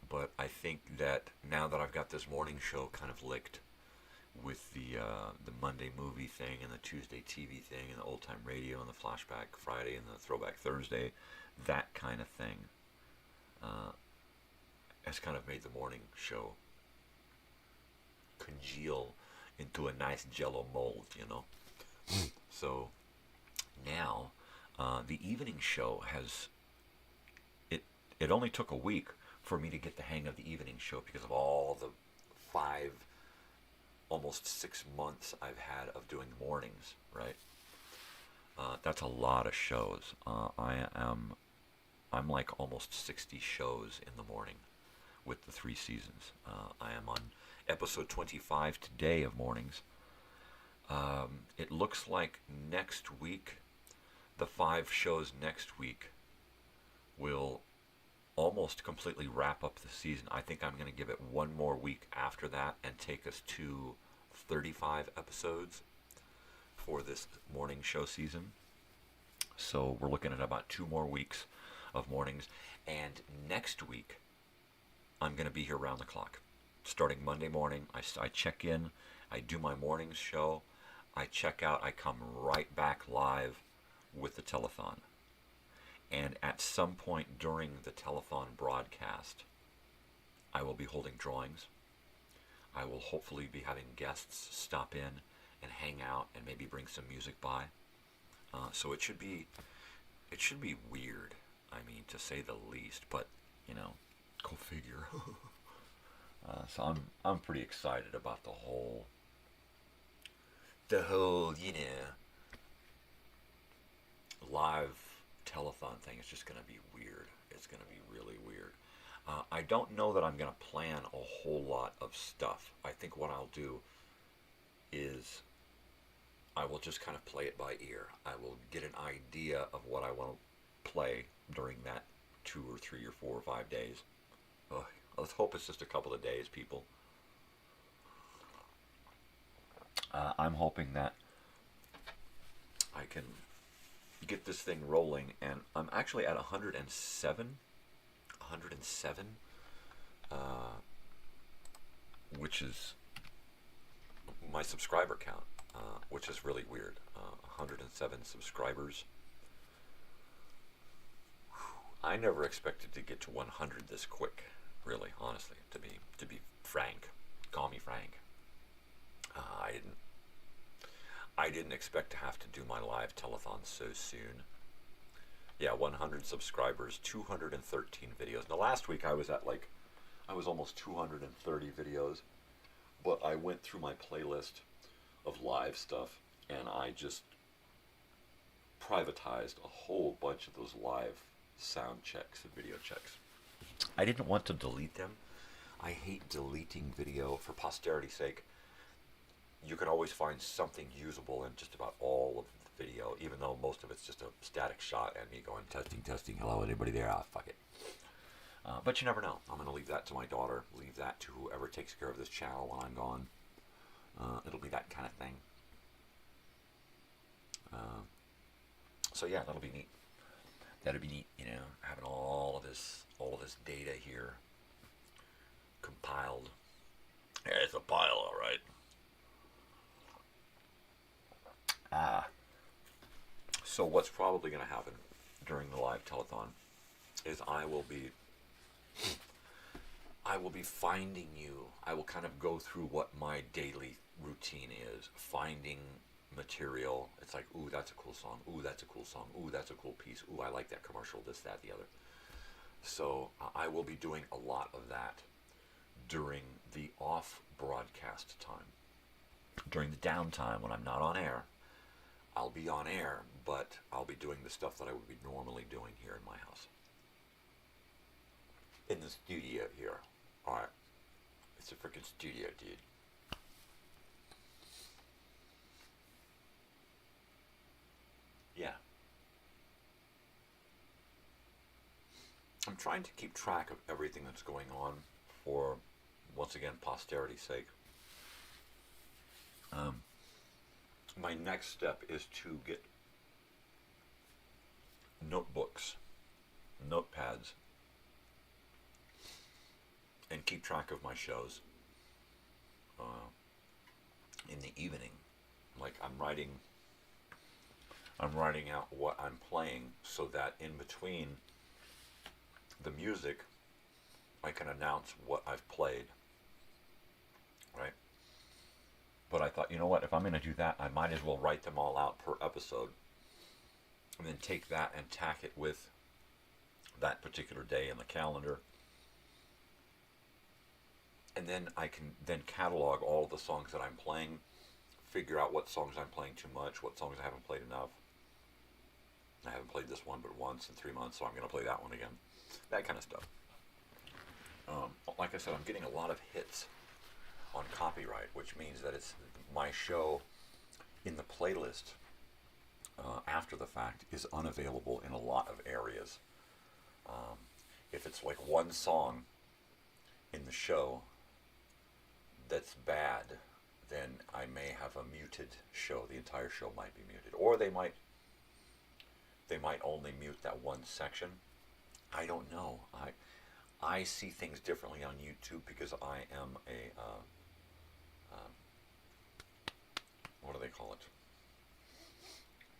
But I think that now that I've got this morning show kind of licked with the Monday movie thing and the Tuesday TV thing and the old time radio and the flashback Friday and the throwback Thursday, that kind of thing has kind of made the morning show congeal into a nice jello mold, you know. So now the evening show has, it only took a week for me to get the hang of the evening show because of all the 5, almost 6 months I've had of doing mornings, right? That's a lot of shows. I'm like almost 60 shows in the morning with the 3 seasons. I am on episode 25 today of mornings. It looks like next week, the 5 shows next week will almost completely wrap up the season. I think I'm going to give it one more week after that and take us to 35 episodes for this morning show season. So we're looking at about 2 more weeks of mornings. And next week, I'm going to be here around the clock. Starting Monday morning, I check in, I do my morning show, I check out, I come right back live with the telethon. And at some point during the telethon broadcast, I will be holding drawings. I will hopefully be having guests stop in and hang out and maybe bring some music by. So it should be weird, I mean, to say the least, but, you know, go figure. So I'm pretty excited about the whole, you know, live telethon thing. Is just going to be weird. It's going to be really weird. I don't know that I'm going to plan a whole lot of stuff. I think what I'll do is I will just kind of play it by ear. I will get an idea of what I want to play during that 2 or 3 or 4 or 5 days. Let's hope it's just a couple of days, people. I'm hoping that I can get this thing rolling, and I'm actually at 107, which is my subscriber count, which is really weird. 107 subscribers. I never expected to get to 100 this quick, really, honestly, to be frank. Call me frank. I didn't expect to have to do my live telethon so soon. Yeah, 100 subscribers, 213 videos. Now, last week I was almost 230 videos, but I went through my playlist of live stuff, and I just privatized a whole bunch of those live sound checks and video checks. I didn't want to delete them. I hate deleting video for posterity's sake. You can always find something usable in just about all of the video, even though most of it's just a static shot and me going, testing, hello, anybody there? Fuck it. But you never know. I'm going to leave that to my daughter, leave that to whoever takes care of this channel when I'm gone. It'll be that kind of thing. So yeah, that'll be neat. That'd be neat, you know, having all of this data here compiled. Yeah, it's a pile, all right. So what's probably going to happen during the live telethon is I will be finding you. I will kind of go through what my daily routine is, finding material. It's like, ooh, that's a cool song. Ooh, that's a cool song. Ooh, that's a cool piece. Ooh, I like that commercial, this, that, the other. So I will be doing a lot of that during the off broadcast time. During the downtime when I'm not on air, I'll be on air, but I'll be doing the stuff that I would be normally doing here in my house. In the studio here. Alright. It's a freaking studio, dude. Yeah. I'm trying to keep track of everything that's going on for, once again, posterity's sake. My next step is to get notebooks, notepads, and keep track of my shows. in the evening. Like I'm writing out what I'm playing so that in between the music, I can announce what I've played, right? But I thought, you know what, if I'm going to do that, I might as well write them all out per episode and then take that and tack it with that particular day in the calendar. And then I can then catalog all the songs that I'm playing, figure out what songs I'm playing too much, what songs I haven't played enough. I haven't played this one but once in 3 months, so I'm going to play that one again. That kind of stuff. Like I said, I'm getting a lot of hits on copyright, which means that it's my show in the playlist after the fact is unavailable in a lot of areas. If it's like one song in the show that's bad, then I may have a muted show. The entire show might be muted, or they might only mute that one section. I don't know. I see things differently on YouTube because I am a what do they call it?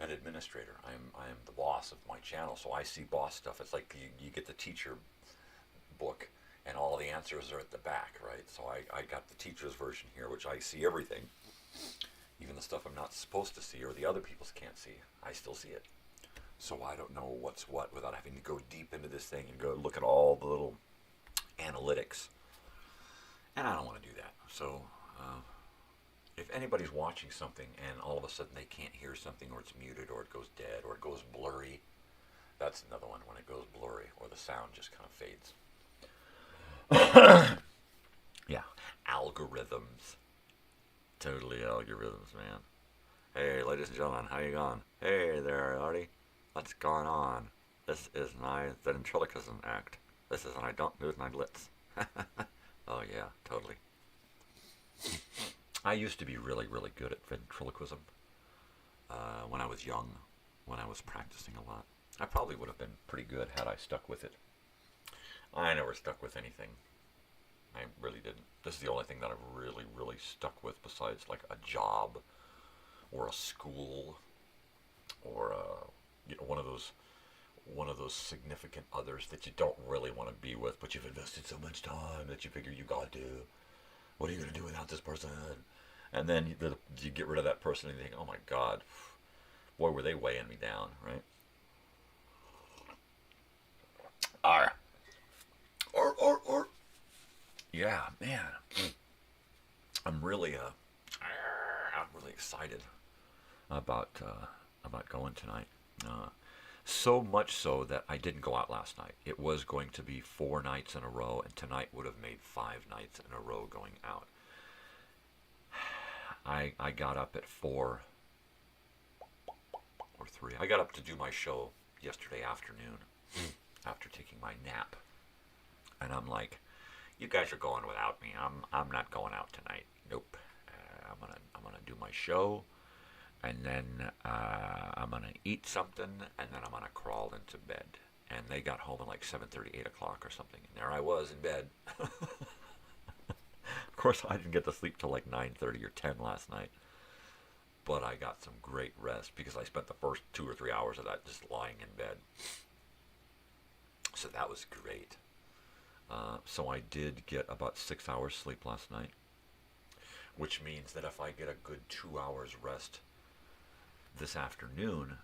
An administrator. I am the boss of my channel, so I see boss stuff. It's like you get the teacher book, and all the answers are at the back, right? So I got the teacher's version here, which I see everything, even the stuff I'm not supposed to see or the other people's can't see. I still see it. So I don't know what's what without having to go deep into this thing and go look at all the little analytics. And I don't want to do that. So if anybody's watching something and all of a sudden they can't hear something, or it's muted, or it goes dead, or it goes blurry, that's another one, when it goes blurry or the sound just kind of fades. Yeah, algorithms. Totally algorithms, man. Hey, ladies and gentlemen, how you going? Hey there, Artie. What's going on? This is my ventriloquism act. This is when I don't move my lips. Oh yeah, totally. I used to be really, really good at ventriloquism when I was young, when I was practicing a lot. I probably would have been pretty good had I stuck with it. I never stuck with anything. I really didn't. This is the only thing that I've really, really stuck with besides like a job or a school or one of those significant others that you don't really want to be with, but you've invested so much time that you figure you gotta do. What are you gonna do without this person? And then you get rid of that person and you think, oh my God, boy, were they weighing me down, right? Yeah, man. I'm really excited about going tonight. So much so that I didn't go out last night. It was going to be 4 nights in a row, and tonight would have made 5 nights in a row going out. I got up at 4 or 3. I got up to do my show yesterday afternoon after taking my nap, and I'm like, you guys are going without me. I'm not going out tonight. Nope. I'm gonna do my show, and then I'm gonna eat something, and then I'm gonna crawl into bed. And they got home at like 7:30, 8 o'clock or something, and there I was in bed. Of course, I didn't get to sleep till like 9:30 or 10 last night, but I got some great rest because I spent the first 2 or 3 hours of that just lying in bed. So that was great. So I did get about 6 hours sleep last night, which means that if I get a good 2 hours rest this afternoon,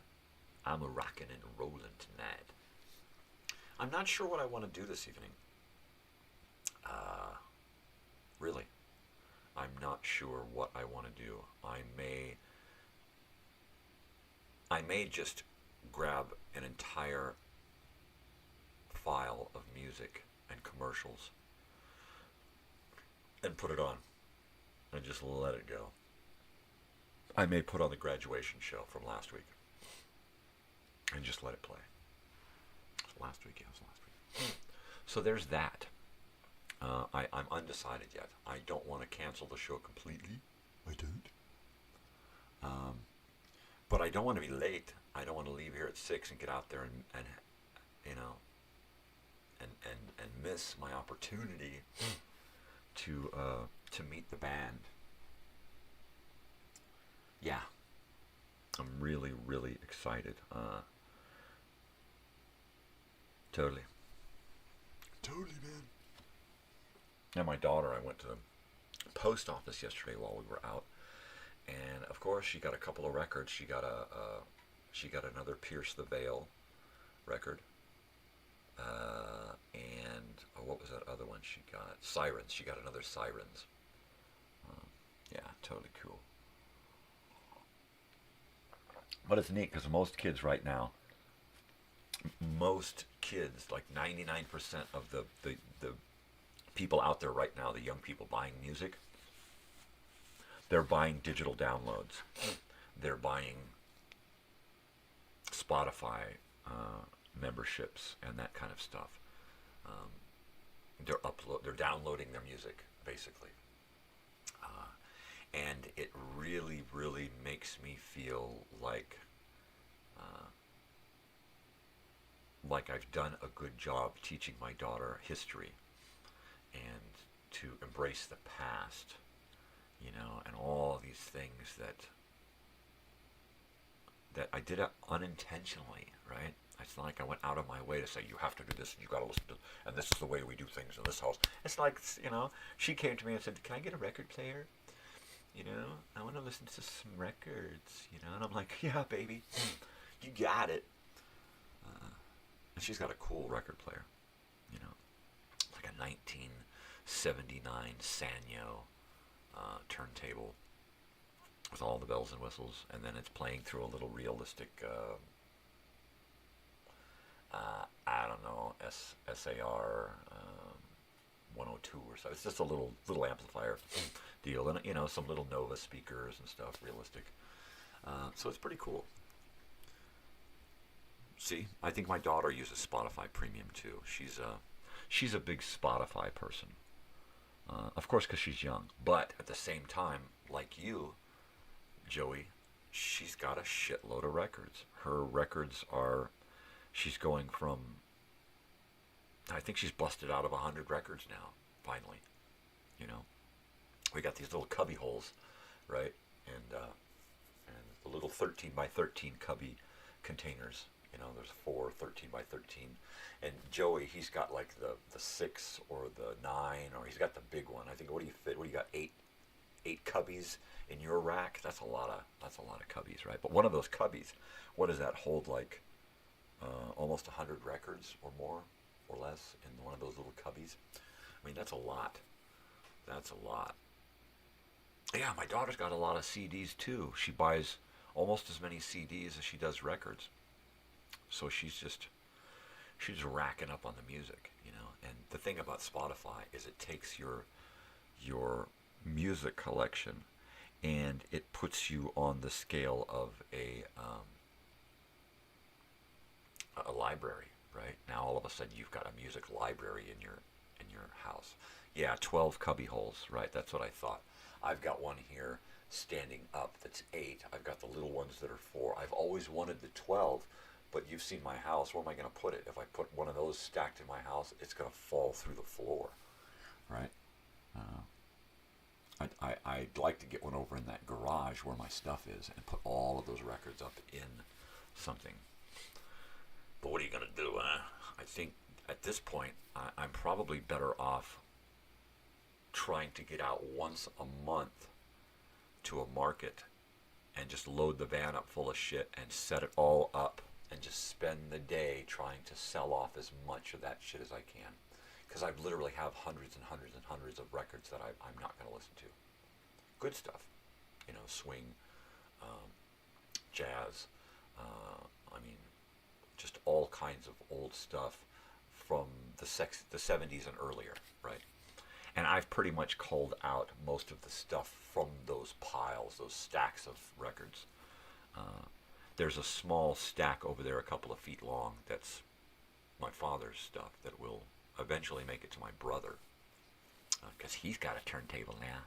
I'm a rockin' and rollin' tonight. I'm not sure what I want to do this evening. Really. I'm not sure what I want to do. I may just grab an entire file of music and commercials and put it on and just let it go. I may put on the graduation show from last week and just let it play. Last week, yeah, it was last week. So there's that. I'm undecided yet. I don't want to cancel the show completely. I don't. But I don't want to be late. I don't want to leave here at 6 and get out there and miss my opportunity to meet the band. yeah, I'm really, really excited. Totally. Totally, man. And my daughter, I went to the post office yesterday while we were out, and of course she got a couple of records. She got another Pierce the Veil record, and what was that other one she got? Sirens. She got another Sirens. Yeah, totally cool. But it's neat because most kids right now, like 99% of the people out there right now, the young people buying music, they're buying digital downloads. They're buying Spotify memberships and that kind of stuff. They're downloading their music, basically. And it really, really makes me feel like I've done a good job teaching my daughter history and to embrace the past, you know, and all these things that I did unintentionally, right? It's not like I went out of my way to say, you have to do this, and you got to listen to, and this is the way we do things in this house. It's like, you know, she came to me and said, can I get a record player? You know, I want to listen to some records, you know, and I'm like, yeah, baby, you got it. And she's got a cool record player, you know, like a 1979 Sanyo turntable with all the bells and whistles, and then it's playing through a little realistic, I don't know, SAR 102 or so. It's just a little amplifier deal, and you know, some little Nova speakers and stuff, realistic. So it's pretty cool. See, I think my daughter uses Spotify Premium too. She's a big Spotify person. Of course, because she's young, but at the same time, like you, Joey, she's got a shitload of records. Her records are, she's going from, I think she's busted out of 100 records now, finally. You know, we got these little cubby holes, right? And the little 13 by 13 cubby containers. You know, there's 4 13 by 13. And Joey, he's got like the 6 or the 9, or he's got the big one. I think, what do you fit? What do you got? 8 cubbies in your rack? That's a lot of cubbies, right? But one of those cubbies, what does that hold? Like almost 100 records or more or less in one of those little cubbies. I mean, that's a lot. That's a lot. Yeah, my daughter's got a lot of CDs too. She buys almost as many CDs as she does records. So she's racking up on the music, you know. And the thing about Spotify is it takes your music collection and it puts you on the scale of a library, right? Now all of a sudden you've got a music library in your house. Yeah, 12 cubby holes, right? That's what I thought. I've got one here standing up that's 8. I've got the little ones that are 4. I've always wanted the 12. But you've seen my house. Where am I going to put it? If I put one of those stacked in my house, it's going to fall through the floor, right? I'd like to get one over in that garage where my stuff is and put all of those records up in something. But what are you going to do? I think at this point, I'm probably better off trying to get out once a month to a market and just load the van up full of shit and set it all up and just spend the day trying to sell off as much of that shit as I can. Because I literally have hundreds and hundreds and hundreds of records that I'm not going to listen to. Good stuff. You know, swing, jazz, I mean, just all kinds of old stuff from the 70s and earlier, right? And I've pretty much culled out most of the stuff from those piles, those stacks of records. There's a small stack over there a couple of feet long that's my father's stuff that will eventually make it to my brother because he's got a turntable now.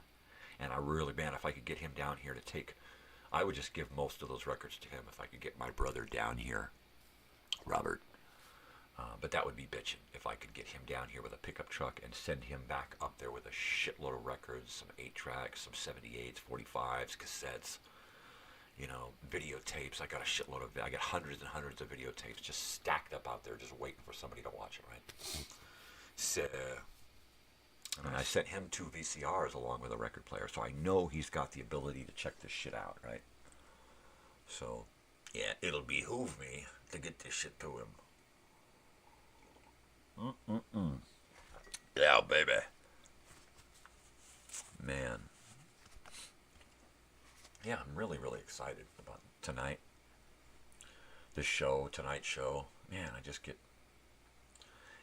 And I really, man, if I could get him down here to take, I would just give most of those records to him if I could get my brother down here, Robert. But that would be bitching if I could get him down here with a pickup truck and send him back up there with a shitload of records, some 8-tracks, some 78s, 45s, cassettes. videotapes. I got a shitload of, I got hundreds and hundreds of videotapes just stacked up out there, just waiting for somebody to watch it, right? So, and I sent him 2 VCRs along with a record player, so I know he's got the ability to check this shit out, right? So, yeah, it'll behoove me to get this shit to him. Yeah, baby. Man. Yeah, I'm really, really excited about tonight. This show, tonight's show. Man, I just get...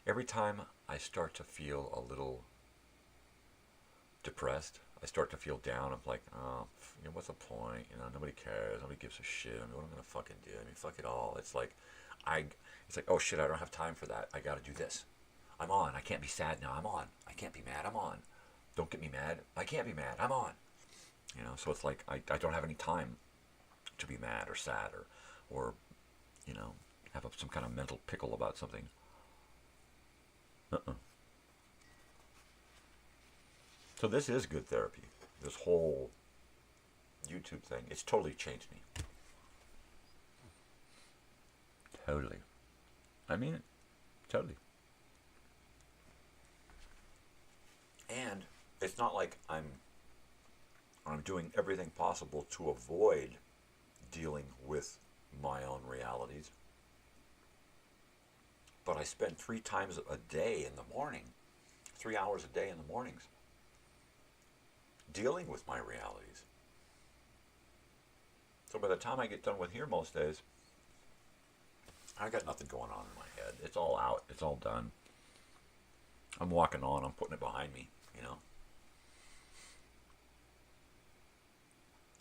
Every time I start to feel a little depressed, I start to feel down. I'm like, oh, what's the point? Nobody cares. Nobody gives a shit. I mean, what am I going to fucking do? I mean, fuck it all. It's like, oh shit, I don't have time for that. I got to do this. I'm on. I can't be sad now. I'm on. I can't be mad. I'm on. Don't get me mad. I can't be mad. I'm on. So it's like I don't have any time to be mad or sad or have some kind of mental pickle about something. So this is good therapy. This whole YouTube thing, it's totally changed me. Totally. I mean it. Totally. And it's not like I'm doing everything possible to avoid dealing with my own realities. But I spend 3 times a day in the morning, 3 hours a day in the mornings, dealing with my realities. So by the time I get done with here most days, I got nothing going on in my head. It's all out. It's all done. I'm walking on. I'm putting it behind me,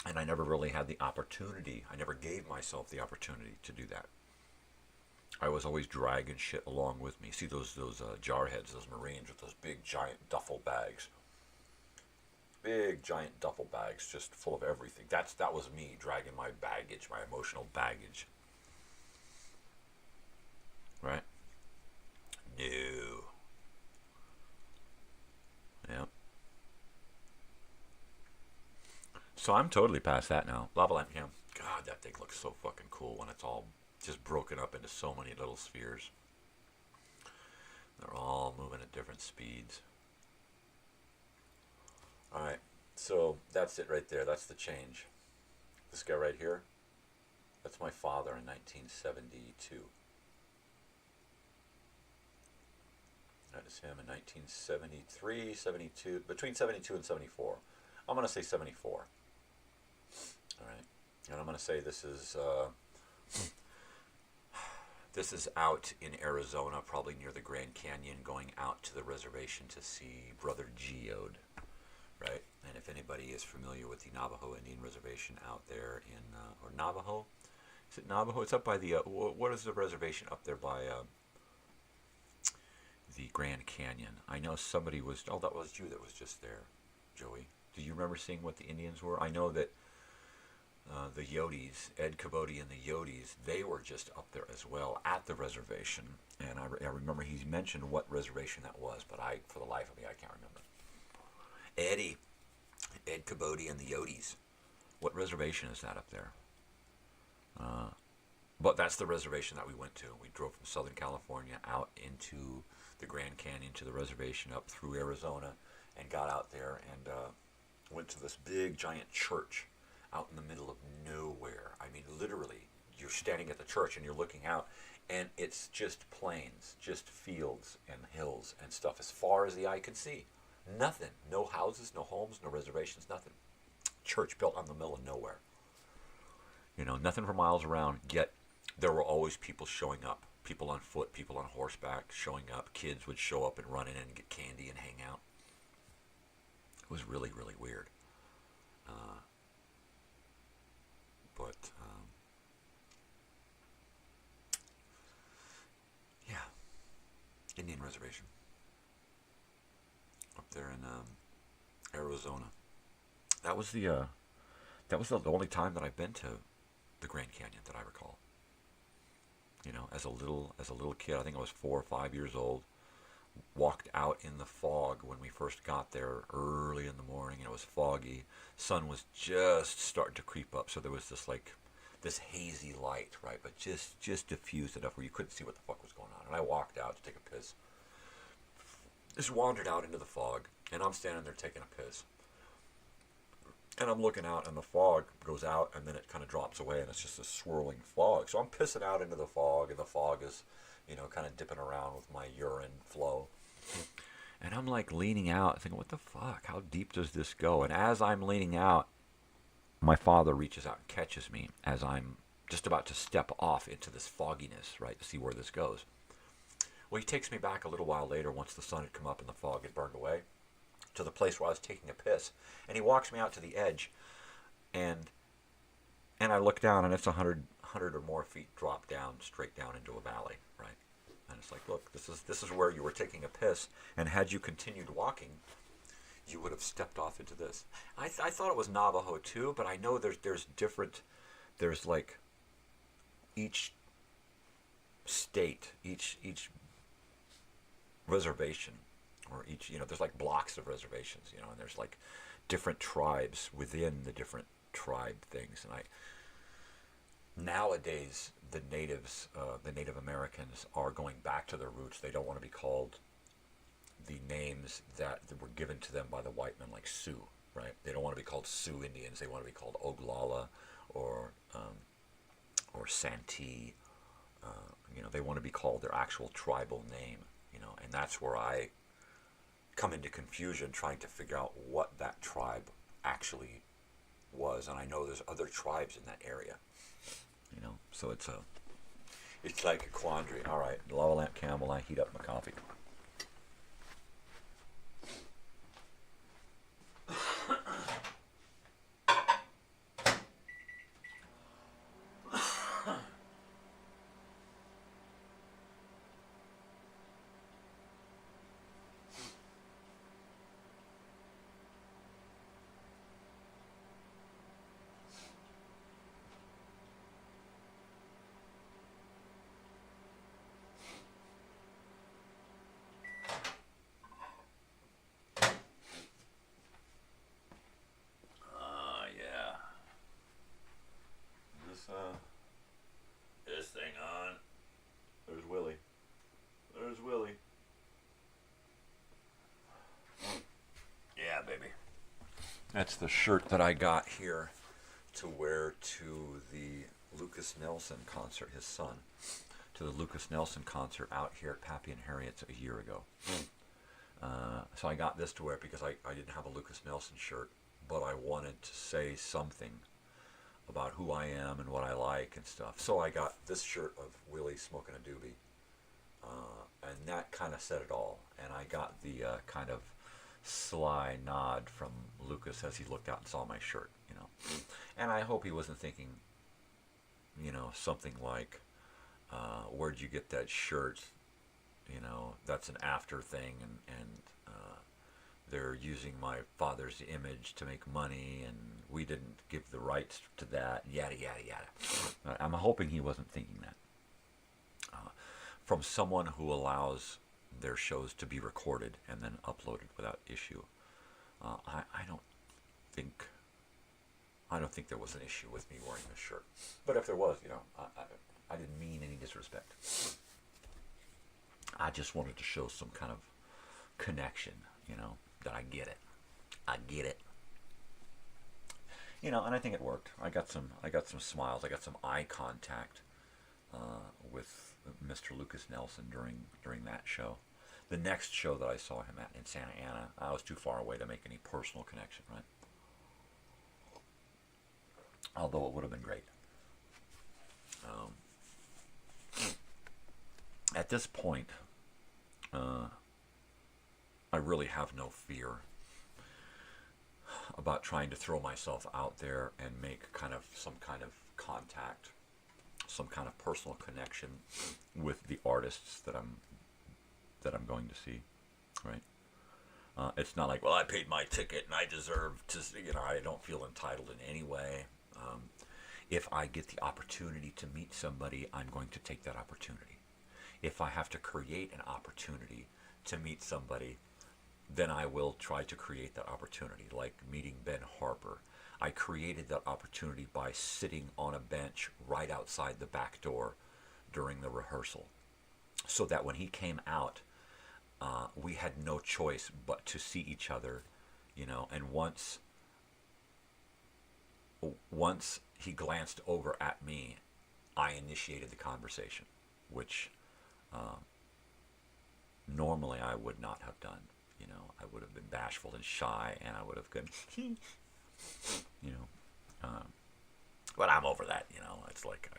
And I never really had the opportunity. I never gave myself the opportunity to do that. I was always dragging shit along with me. See those jarheads, those Marines with those big giant duffel bags. Big giant duffel bags just full of everything. That was me dragging my baggage, my emotional baggage. Right? No. Yep. So I'm totally past that now. Lava lamp cam. God, that thing looks so fucking cool when it's all just broken up into so many little spheres. They're all moving at different speeds. Alright, so that's it right there. That's the change. This guy right here, that's my father in 1972. That is him in 1973, 72, between 72 and 74. I'm going to say 74. Alright, and I'm going to say this is out in Arizona, probably near the Grand Canyon, going out to the reservation to see Brother Geode, right? And if anybody is familiar with the Navajo Indian Reservation out there in, or Navajo, is it Navajo? It's up by the, what is the reservation up there by the Grand Canyon? I know somebody was, oh, that was you that was just there, Joey. Do you remember seeing what the Indians were? I know that the Yodis, Ed Caboti and the Yodis, they were just up there as well at the reservation. And I remember he mentioned what reservation that was, but for the life of me, I can't remember. Ed Caboti and the Yodis. What reservation is that up there? But that's the reservation that we went to. We drove from Southern California out into the Grand Canyon to the reservation up through Arizona and got out there and went to this big giant church out in the middle of nowhere. I mean, literally, you're standing at the church and you're looking out, and it's just plains, just fields and hills and stuff as far as the eye can see. Nothing. No houses, no homes, no reservations, nothing. Church built on the middle of nowhere. Nothing for miles around, yet there were always people showing up. People on foot, people on horseback showing up. Kids would show up and run in and get candy and hang out. It was really, really weird. Yeah. Indian reservation. Up there in Arizona. That was the only time that I've been to the Grand Canyon that I recall. As a little kid, I think I was 4 or 5 years old. walked out in the fog when we first got there early in the morning, and it was foggy. Sun was just starting to creep up, so there was this hazy light, right? But just diffused enough where you couldn't see what the fuck was going on. And I walked out to take a piss. Just wandered out into the fog, and I'm standing there taking a piss. And I'm looking out, and the fog goes out, and then it kind of drops away, and it's just a swirling fog. So I'm pissing out into the fog, and the fog is, kind of dipping around with my urine flow. And I'm like leaning out, thinking, what the fuck? How deep does this go? And as I'm leaning out, my father reaches out and catches me as I'm just about to step off into this fogginess, right, to see where this goes. Well, he takes me back a little while later, once the sun had come up and the fog had burned away, to the place where I was taking a piss. And he walks me out to the edge, and I look down, and it's 100 or more feet drop down, straight down into a valley, right? And it's like, look, this is where you were taking a piss, and had you continued walking, you would have stepped off into this. I thought it was Navajo too, but I know there's different, there's like each state, each reservation, or each, there's like blocks of reservations, and there's like different tribes within the different tribe things. And nowadays, the natives, the Native Americans are going back to their roots. They don't want to be called the names that were given to them by the white men, like Sioux, right? They don't want to be called Sioux Indians. They want to be called Oglala or Santee. They want to be called their actual tribal name, and that's where I come into confusion trying to figure out what that tribe actually was. And I know there's other tribes in that area, so it's like a quandary. All right, lava lamp Campbell, I heat up my coffee. This thing on. There's Willie. There's Willie. Yeah, baby. That's the shirt that I got here to wear to the Lucas Nelson concert, his son, to the Lucas Nelson concert out here at Pappy and Harriet's a year ago. So I got this to wear because I didn't have a Lucas Nelson shirt, but I wanted to say something about who I am and what I like and stuff. So I got this shirt of Willie smoking a doobie, and that kind of said it all. And I got the kind of sly nod from Lucas as he looked out and saw my shirt, And I hope he wasn't thinking, something like, where'd you get that shirt? That's an after thing, and they're using my father's image to make money, and we didn't give the rights to that, yada, yada, yada. I'm hoping he wasn't thinking that. From someone who allows their shows to be recorded and then uploaded without issue, I don't think there was an issue with me wearing this shirt. But if there was, I didn't mean any disrespect. I just wanted to show some kind of connection, that I get it. I get it. And I think it worked. I got some smiles. I got some eye contact with Mr. Lucas Nelson during that show. The next show that I saw him at in Santa Ana, I was too far away to make any personal connection, right? Although it would have been great. At this point, I really have no fear about trying to throw myself out there and make some kind of contact, some kind of personal connection with the artists that I'm going to see, right? It's not like, well, I paid my ticket and I deserve to, I don't feel entitled in any way. If I get the opportunity to meet somebody, I'm going to take that opportunity. If I have to create an opportunity to meet somebody, then I will try to create that opportunity, like meeting Ben Harper. I created that opportunity by sitting on a bench right outside the back door during the rehearsal, so that when he came out, we had no choice but to see each other, you know. And once he glanced over at me, I initiated the conversation, which normally I would not have done. You know, I would have been bashful and shy, and I would have gone, you know. But I'm over that, you know. It's like,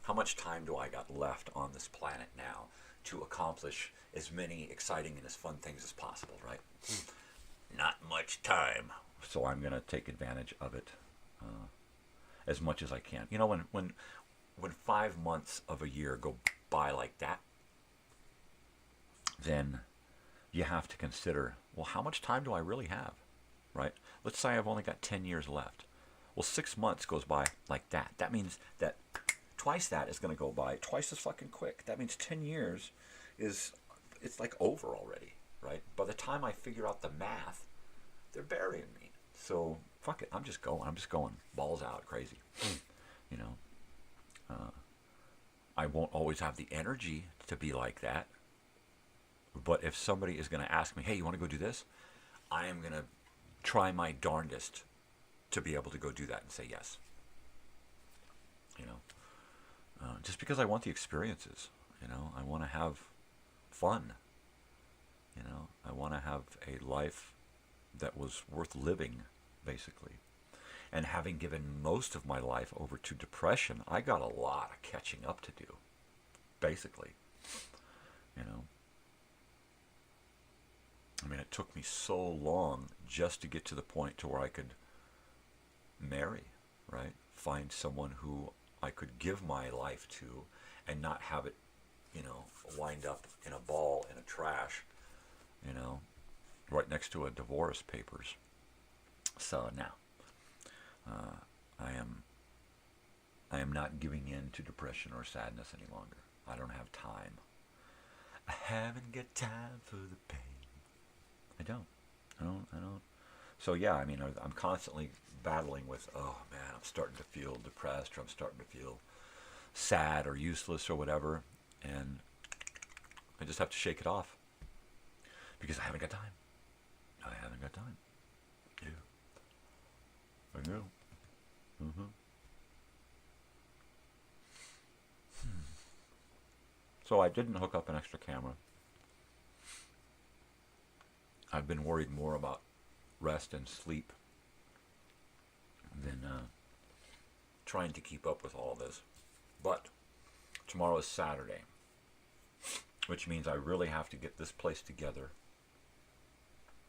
how much time do I got left on this planet now to accomplish as many exciting and as fun things as possible, right? Not much time. So I'm going to take advantage of it as much as I can. You know, when 5 months of a year go by like that, then you have to consider, well, how much time do I really have, right? Let's say I've only got 10 years left. Well, 6 months goes by like that. That means that twice that is going to go by twice as fucking quick. That means 10 years it's like over already, right? By the time I figure out the math, they're burying me. So, fuck it. I'm just going. Balls out, crazy. You know? I won't always have the energy to be like that. But if somebody is going to ask me, hey, you want to go do this? I am going to try my darndest to be able to go do that and say yes. You know, just because I want the experiences. You know, I want to have fun. You know, I want to have a life that was worth living, basically. And having given most of my life over to depression, I got a lot of catching up to do, basically. You know, I mean, it took me so long just to get to the point to where I could marry, right? Find someone who I could give my life to and not have it, you know, wind up in a ball in a trash, you know, right next to a divorce papers. So now, I am not giving in to depression or sadness any longer. I don't have time. I haven't got time for the pain. I don't. So yeah, I mean, I'm constantly battling with, oh man, I'm starting to feel depressed, or I'm starting to feel sad or useless or whatever, and I just have to shake it off because I haven't got time. I haven't got time. Yeah. I know. Mm-hmm. So I didn't hook up an extra camera. I've been worried more about rest and sleep than trying to keep up with all this. But tomorrow is Saturday, which means I really have to get this place together.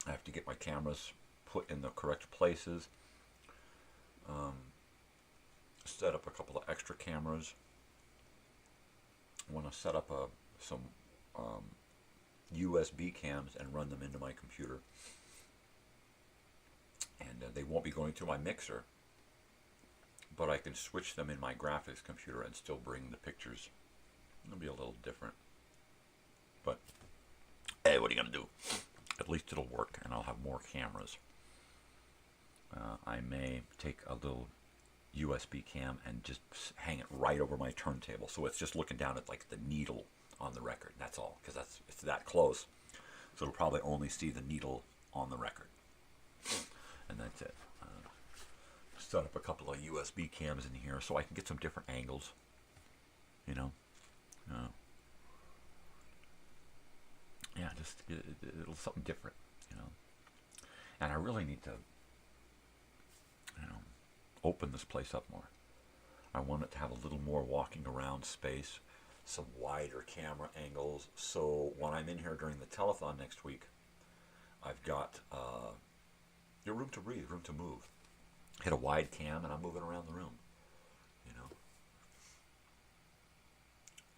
I have to get my cameras put in the correct places, set up a couple of extra cameras. I want to set up some USB cams and run them into my computer. And they won't be going through my mixer, but I can switch them in my graphics computer and still bring the pictures. It'll be a little different. But, hey, what are you going to do? At least it'll work, and I'll have more cameras. I may take a little USB cam and just hang it right over my turntable, so it's just looking down at like the needle on the record. That's all, because it's that close. So it'll probably only see the needle on the record. And that's it. Set up a couple of USB cams in here so I can get some different angles. You know? Yeah, just it'll something different, you know. And I really need to, you know, open this place up more. I want it to have a little more walking around space, some wider camera angles, so when I'm in here during the telethon next week, I've got room to breathe, room to move. Hit a wide cam and I'm moving around the room, you know.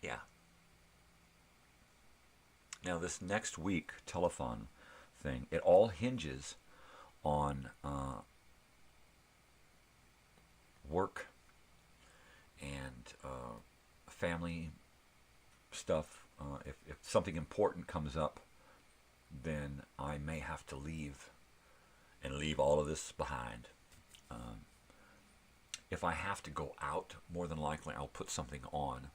Yeah. Now this next week telethon thing, it all hinges on work and family stuff. If something important comes up, then I may have to leave all of this behind. If I have to go out, more than likely I'll put something on.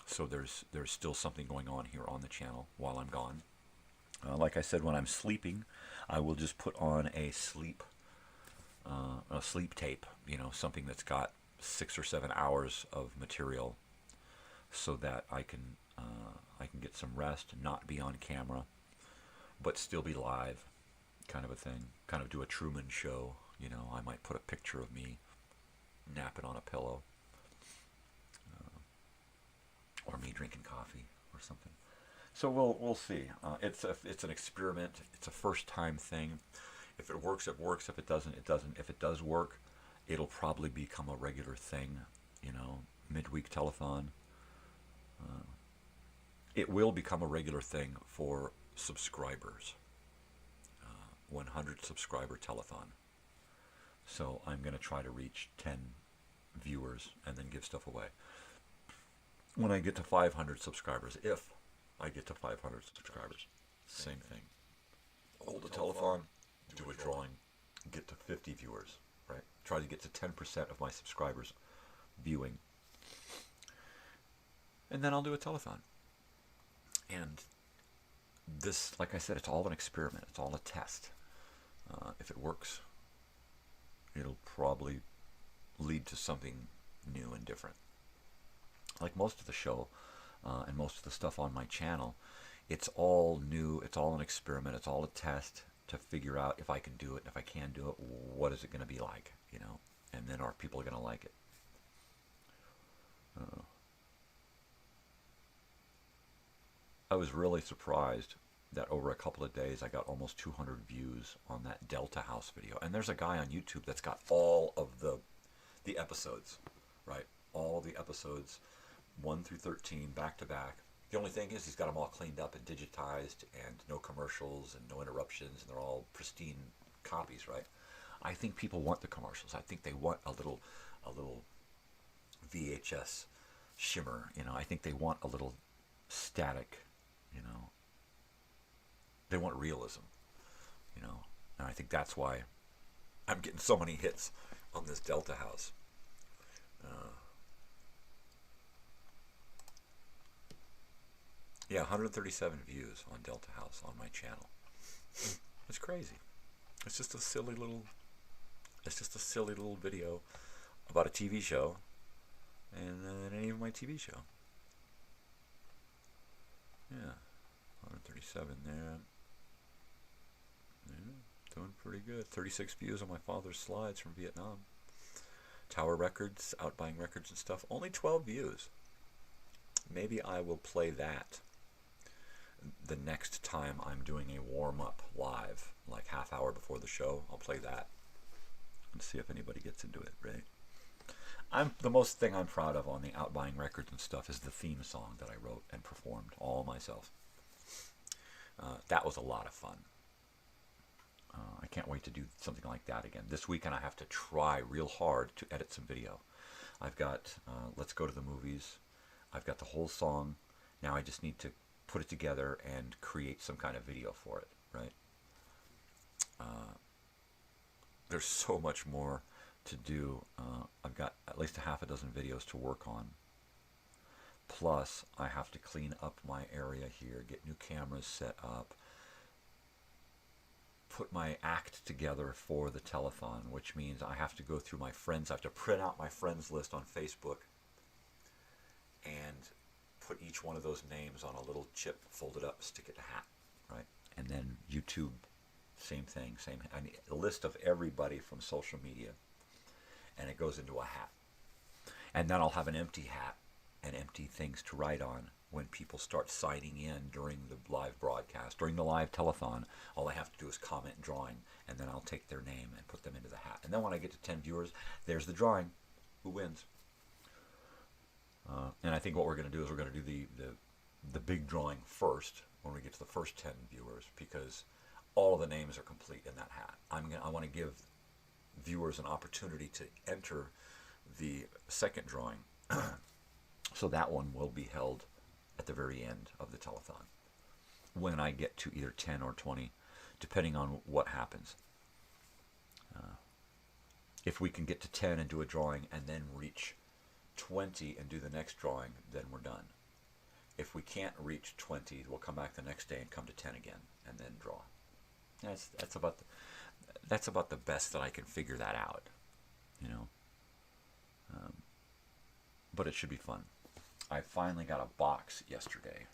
So there's still something going on here on the channel while I'm gone. Like I said, when I'm sleeping, I will just put on a sleep tape, something that's got 6 or 7 hours of material, so that I can get some rest, not be on camera, but still be live, kind of a thing. Kind of do a Truman Show, I might put a picture of me napping on a pillow, or me drinking coffee or something. So we'll see. It's an experiment. It's a first time thing. If it works, it works. If it doesn't, it doesn't. If it does work, it'll probably become a regular thing. Midweek telethon. It will become a regular thing for subscribers. 100 subscriber telethon. So I'm going to try to reach 10 viewers and then give stuff away. When I get to 500 subscribers, if I get to 500 subscribers, same thing. Hold a telethon, do a drawing, get to 50 viewers, right? Try to get to 10% of my subscribers viewing. And then I'll do a telethon. And this, like I said, it's all an experiment. It's all a test. If it works, it'll probably lead to something new and different. Like most of the show and most of the stuff on my channel, it's all new, it's all an experiment, it's all a test to figure out if I can do it, and if I can do it, what is it going to be like, and then are people going to like it. I was really surprised that over a couple of days I got almost 200 views on that Delta House video. And there's a guy on YouTube that's got all of the episodes, right? All the episodes, 1 through 13, back to back. The only thing is he's got them all cleaned up and digitized, and no commercials and no interruptions, and they're all pristine copies, right? I think people want the commercials. I think they want a little VHS shimmer, I think they want a little static, They want realism, and I think that's why I'm getting so many hits on this Delta House. Yeah, 137 views on Delta House on my channel. It's crazy. It's just a silly little video about a TV show, and it ain't even my TV show. Yeah, 137 there. Yeah, doing pretty good. 36 views on my father's slides from Vietnam. Tower Records, out buying records and stuff. Only 12 views. Maybe I will play that the next time I'm doing a warm-up live, like half hour before the show. I'll play that and see if anybody gets into it, right? The most thing I'm proud of on the out buying records and stuff is the theme song that I wrote and performed all myself. That was a lot of fun. I can't wait to do something like that again. This weekend I have to try real hard to edit some video. I've got Let's Go to the Movies. I've got the whole song. Now I just need to put it together and create some kind of video for it, right? There's so much more to do. I've got at least a half a dozen videos to work on. Plus, I have to clean up my area here, get new cameras set up, put my act together for the telethon, which means I have to go through my friends. I have to print out my friends list on Facebook and put each one of those names on a little chip, fold it up, stick it in a hat, right? And then YouTube, same thing, I need a list of everybody from social media, and it goes into a hat. And then I'll have an empty hat and empty things to write on when people start signing in during the live broadcast, during the live telethon. All I have to do is comment drawing, and then I'll take their name and put them into the hat. And then when I get to 10 viewers, there's the drawing. Who wins? And I think what we're going to do is we're going to do the big drawing first when we get to the first 10 viewers, because all of the names are complete in that hat. I want to give viewers an opportunity to enter the second drawing. So that one will be held at the very end of the telethon. when I get to either 10 or 20, depending on what happens. If we can get to 10 and do a drawing and then reach 20 and do the next drawing, then we're done. If we can't reach 20, we'll come back the next day and come to 10 again and then draw. That's about the best that I can figure that out, you know. But it should be fun. I finally got a box yesterday.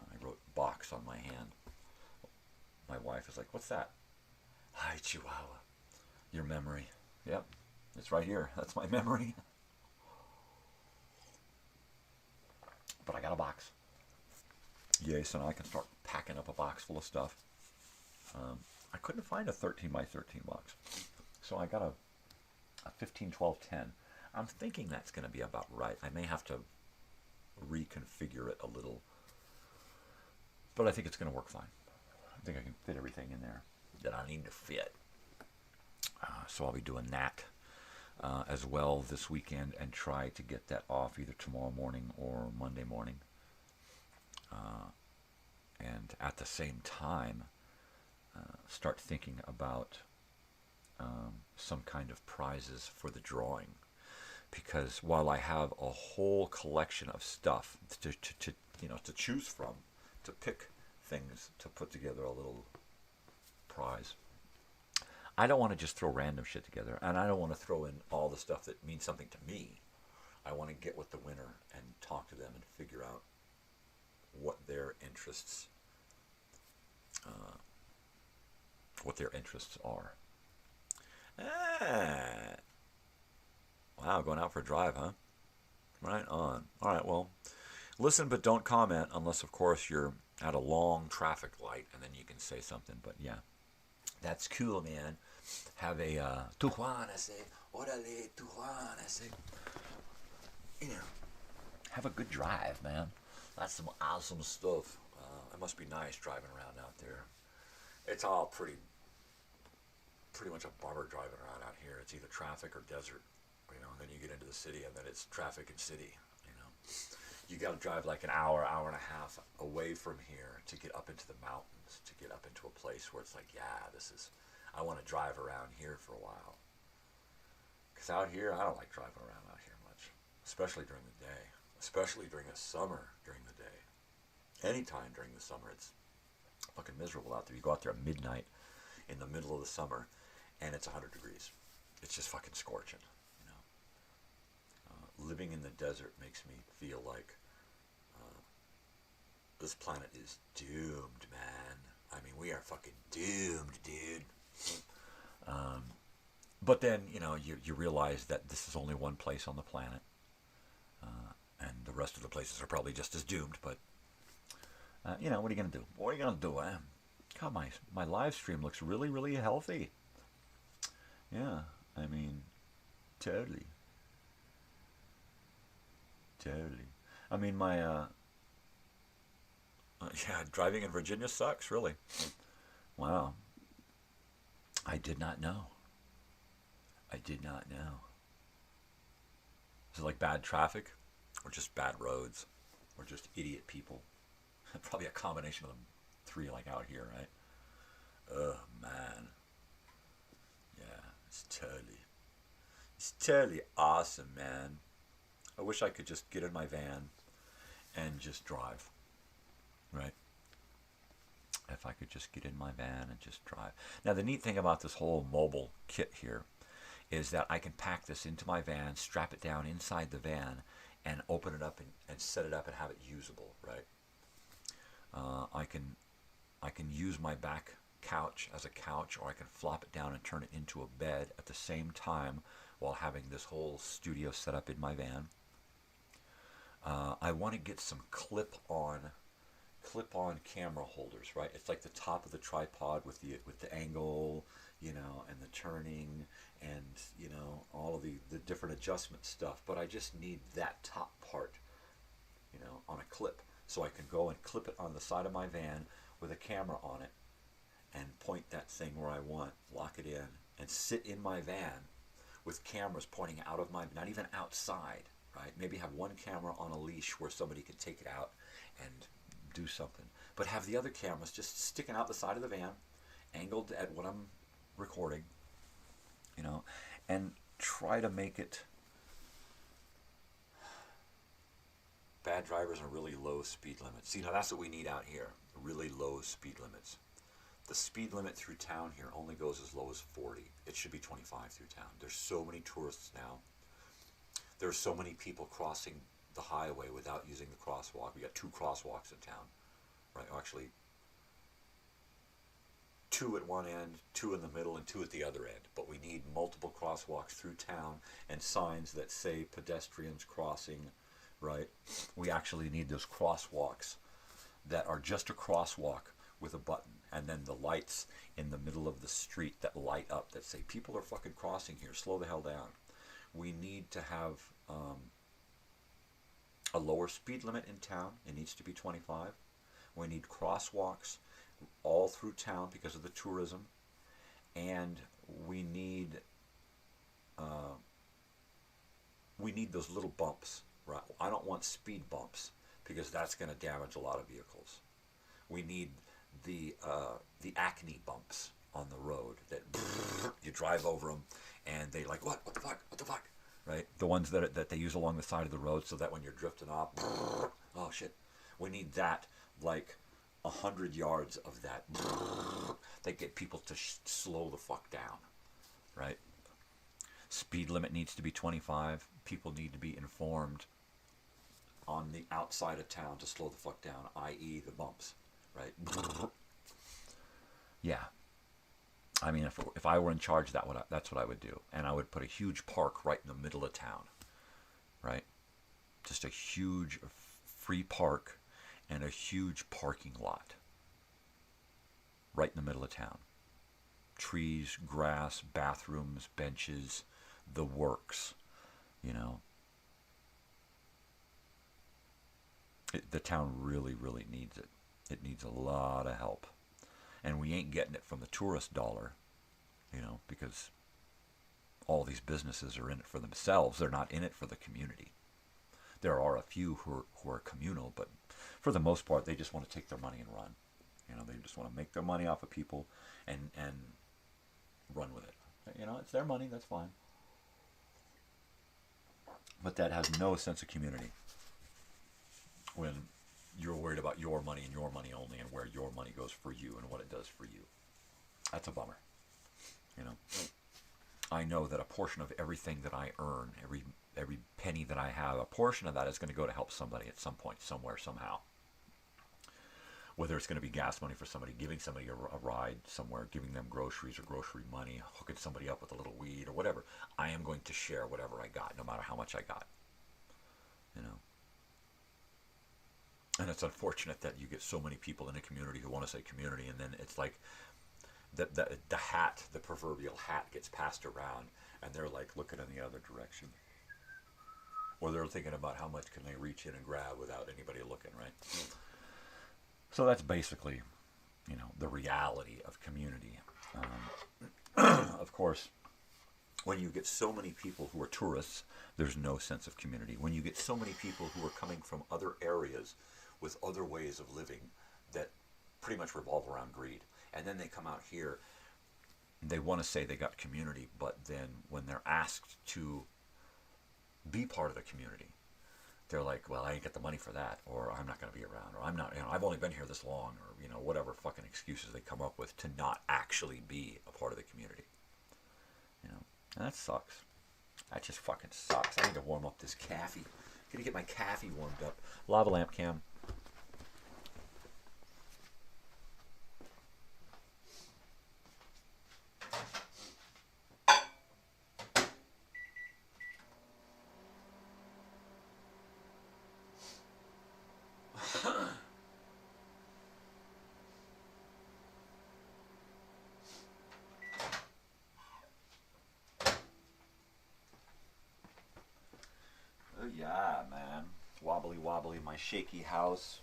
I wrote box on my hand. My wife is like, "What's that?" "Hi, Chihuahua. Your memory." Yep, it's right here. That's my memory. But I got a box. Yay, so now I can start packing up a box full of stuff. I couldn't find a 13 by 13 box. So I got a 15, 12, 10. I'm thinking that's going to be about right. I may have to reconfigure it a little. But I think it's going to work fine. I think I can fit everything in there that I need to fit. So I'll be doing that as well this weekend and try to get that off either tomorrow morning or Monday morning. And at the same time, start thinking about some kind of prizes for the drawing. Because while I have a whole collection of stuff to choose from, to pick things to put together a little prize, I don't want to just throw random shit together, and I don't want to throw in all the stuff that means something to me. I want to get with the winner and talk to them and figure out what their interests are. Wow, going out for a drive, huh? Right on. All right, well, listen but don't comment unless, of course, you're at a long traffic light, and then you can say something. But yeah, that's cool, man. Have a Tijuana, say, orale, Tijuana, say. You know, have a good drive, man. That's some awesome stuff. It must be nice driving around out there. It's all pretty much a bummer driving around out here. It's either traffic or desert, you know, and then you get into the city, and then it's traffic and city, you know. You got to drive like an hour, hour and a half away from here to get up into the mountains, to get up into a place where it's like, yeah, I want to drive around here for a while. Because out here, I don't like driving around out here much, especially during the day, especially during the summer during the day. Anytime during the summer, it's fucking miserable out there. You go out there at midnight in the middle of the summer, and it's 100 degrees. It's just fucking scorching, you know. Living in the desert makes me feel like this planet is doomed, man. I mean, we are fucking doomed, dude. But then, you know, you realize that this is only one place on the planet, and the rest of the places are probably just as doomed. But you know, what are you gonna do? What are you gonna do? God, my live stream looks really, really healthy. Yeah, I mean, totally. I mean, my yeah, driving in Virginia sucks, really. Wow. I did not know. Is it like bad traffic? Or just bad roads? Or just idiot people? Probably a combination of them three, like out here, right? Oh, man. Yeah, it's totally awesome, man. I wish I could just get in my van and just drive, right? If I could just get in my van and just drive. Now, the neat thing about this whole mobile kit here is that I can pack this into my van, strap it down inside the van, and open it up and set it up and have it usable, right? I can use my back couch as a couch, or I can flop it down and turn it into a bed at the same time while having this whole studio set up in my van. I want to get some clip-on camera holders, right? It's like the top of the tripod with the angle, you know, and the turning, and you know, all of the different adjustment stuff. But I just need that top part, you know, on a clip, so I can go and clip it on the side of my van with a camera on it, and point that thing where I want, lock it in, and sit in my van with cameras pointing out of my, not even outside, right? Maybe have one camera on a leash where somebody could take it out and do something. But have the other cameras just sticking out the side of the van, angled at what I'm recording, you know, and try to make it bad drivers and really low speed limits. See, now that's what we need out here, really low speed limits. The speed limit through town here only goes as low as 40. It should be 25 through town. There's so many tourists now. There's so many people crossing the highway without using the crosswalk. We got 2 crosswalks in town, right? Actually, 2 at one end, 2 in the middle, and 2 at the other end. But we need multiple crosswalks through town and signs that say pedestrians crossing, right? We actually need those crosswalks that are just a crosswalk with a button, and then the lights in the middle of the street that light up that say people are fucking crossing here, slow the hell down. We need to have a lower speed limit in town. It needs to be 25. We need crosswalks all through town because of the tourism, and we need those little bumps. Right? I don't want speed bumps because that's going to damage a lot of vehicles. We need the acne bumps on the road that you drive over them and they like, what the fuck, right? The ones that they use along the side of the road so that when you're drifting off, oh shit, we need that, like 100 yards of that that get people to slow the fuck down, right? Speed limit needs to be 25. People need to be informed on the outside of town to slow the fuck down, i.e. the bumps, right? Yeah. I mean, if I were in charge, that's what I would do. And I would put a huge park right in the middle of town, right? Just a huge free park and a huge parking lot right in the middle of town. Trees, grass, bathrooms, benches, the works, you know. The town really, really needs it. It needs a lot of help. And we ain't getting it from the tourist dollar, you know, because all these businesses are in it for themselves. They're not in it for the community. There are a few who are communal, but for the most part, they just want to take their money and run. You know, they just want to make their money off of people and run with it. You know, it's their money, that's fine. But that has no sense of community when you're worried about your money and your money only and where your money goes for you and what it does for you. That's a bummer. You know, I know that a portion of everything that I earn, every penny that I have, a portion of that is going to go to help somebody at some point, somewhere, somehow. Whether it's going to be gas money for somebody, giving somebody a ride somewhere, giving them groceries or grocery money, hooking somebody up with a little weed or whatever. I am going to share whatever I got, no matter how much I got. You know. And it's unfortunate that you get so many people in a community who want to say community, and then it's like the hat, the proverbial hat gets passed around, and they're like looking in the other direction. Or they're thinking about how much can they reach in and grab without anybody looking, right? So that's basically, you know, the reality of community. Of course, when you get so many people who are tourists, there's no sense of community. When you get so many people who are coming from other areas with other ways of living that pretty much revolve around greed, and then they come out here, they want to say they got community, but then when they're asked to be part of the community, they're like, well, I ain't got the money for that, or I'm not going to be around, or I'm not, you know, I've only been here this long, or, you know, whatever fucking excuses they come up with to not actually be a part of the community. You know, and that sucks. That just fucking sucks. I need to warm up this coffee. Gotta get my coffee warmed up. Lava lamp cam. Yeah, man. Wobbly wobbly my shaky house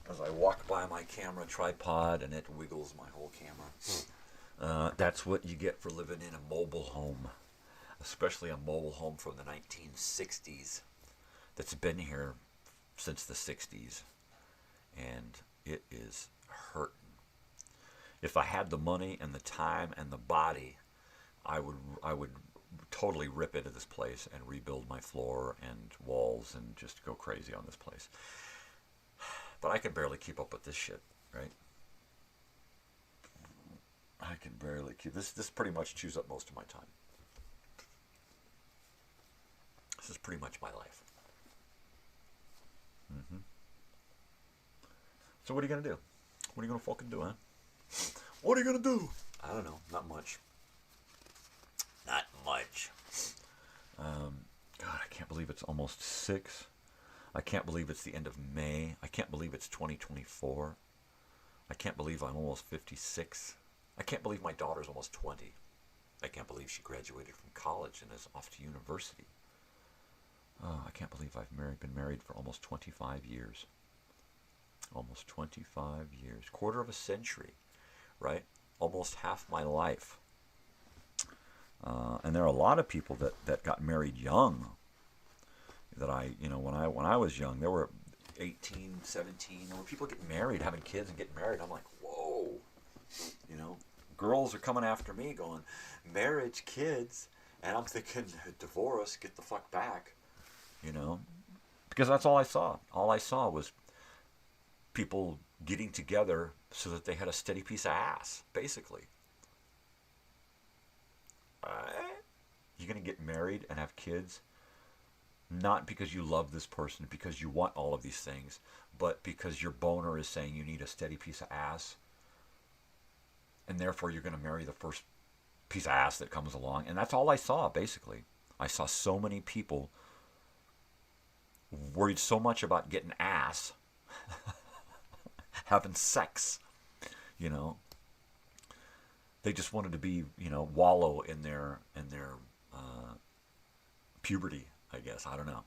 as I walk by my camera tripod and it wiggles my whole camera. That's what you get for living in a mobile home, especially a mobile home from the 1960s that's been here since the 60s. and it is hurting. If I had the money and the time and the body, I would totally rip into this place and rebuild my floor and walls and just go crazy on this place. But I can barely keep up with this shit, right? I can barely keep this. This pretty much chews up most of my time. This is pretty much my life. So what are you gonna do? What are you gonna fucking do, huh? What are you gonna do? I don't know. Not much. Not much. God, I can't believe it's almost 6. I can't believe it's the end of May. I can't believe it's 2024. I can't believe I'm almost 56. I can't believe my daughter's almost 20. I can't believe she graduated from college and is off to university. Oh, I can't believe I've been married for almost 25 years. Almost 25 years. Quarter of a century, right? Almost half my life. And there are a lot of people that got married young. That when I was young, there were 18, 17. There were people getting married, having kids and getting married. I'm like, whoa. Girls are coming after me going, marriage, kids. And I'm thinking, divorce, get the fuck back. Because that's all I saw. All I saw was people getting together so that they had a steady piece of ass, basically. You're going to get married and have kids, not because you love this person, because you want all of these things, but because your boner is saying you need a steady piece of ass, and therefore you're going to marry the first piece of ass that comes along. And that's all I saw, basically. I saw so many people worried so much about getting ass, having sex, They just wanted to be, wallow in their puberty, I guess. I don't know.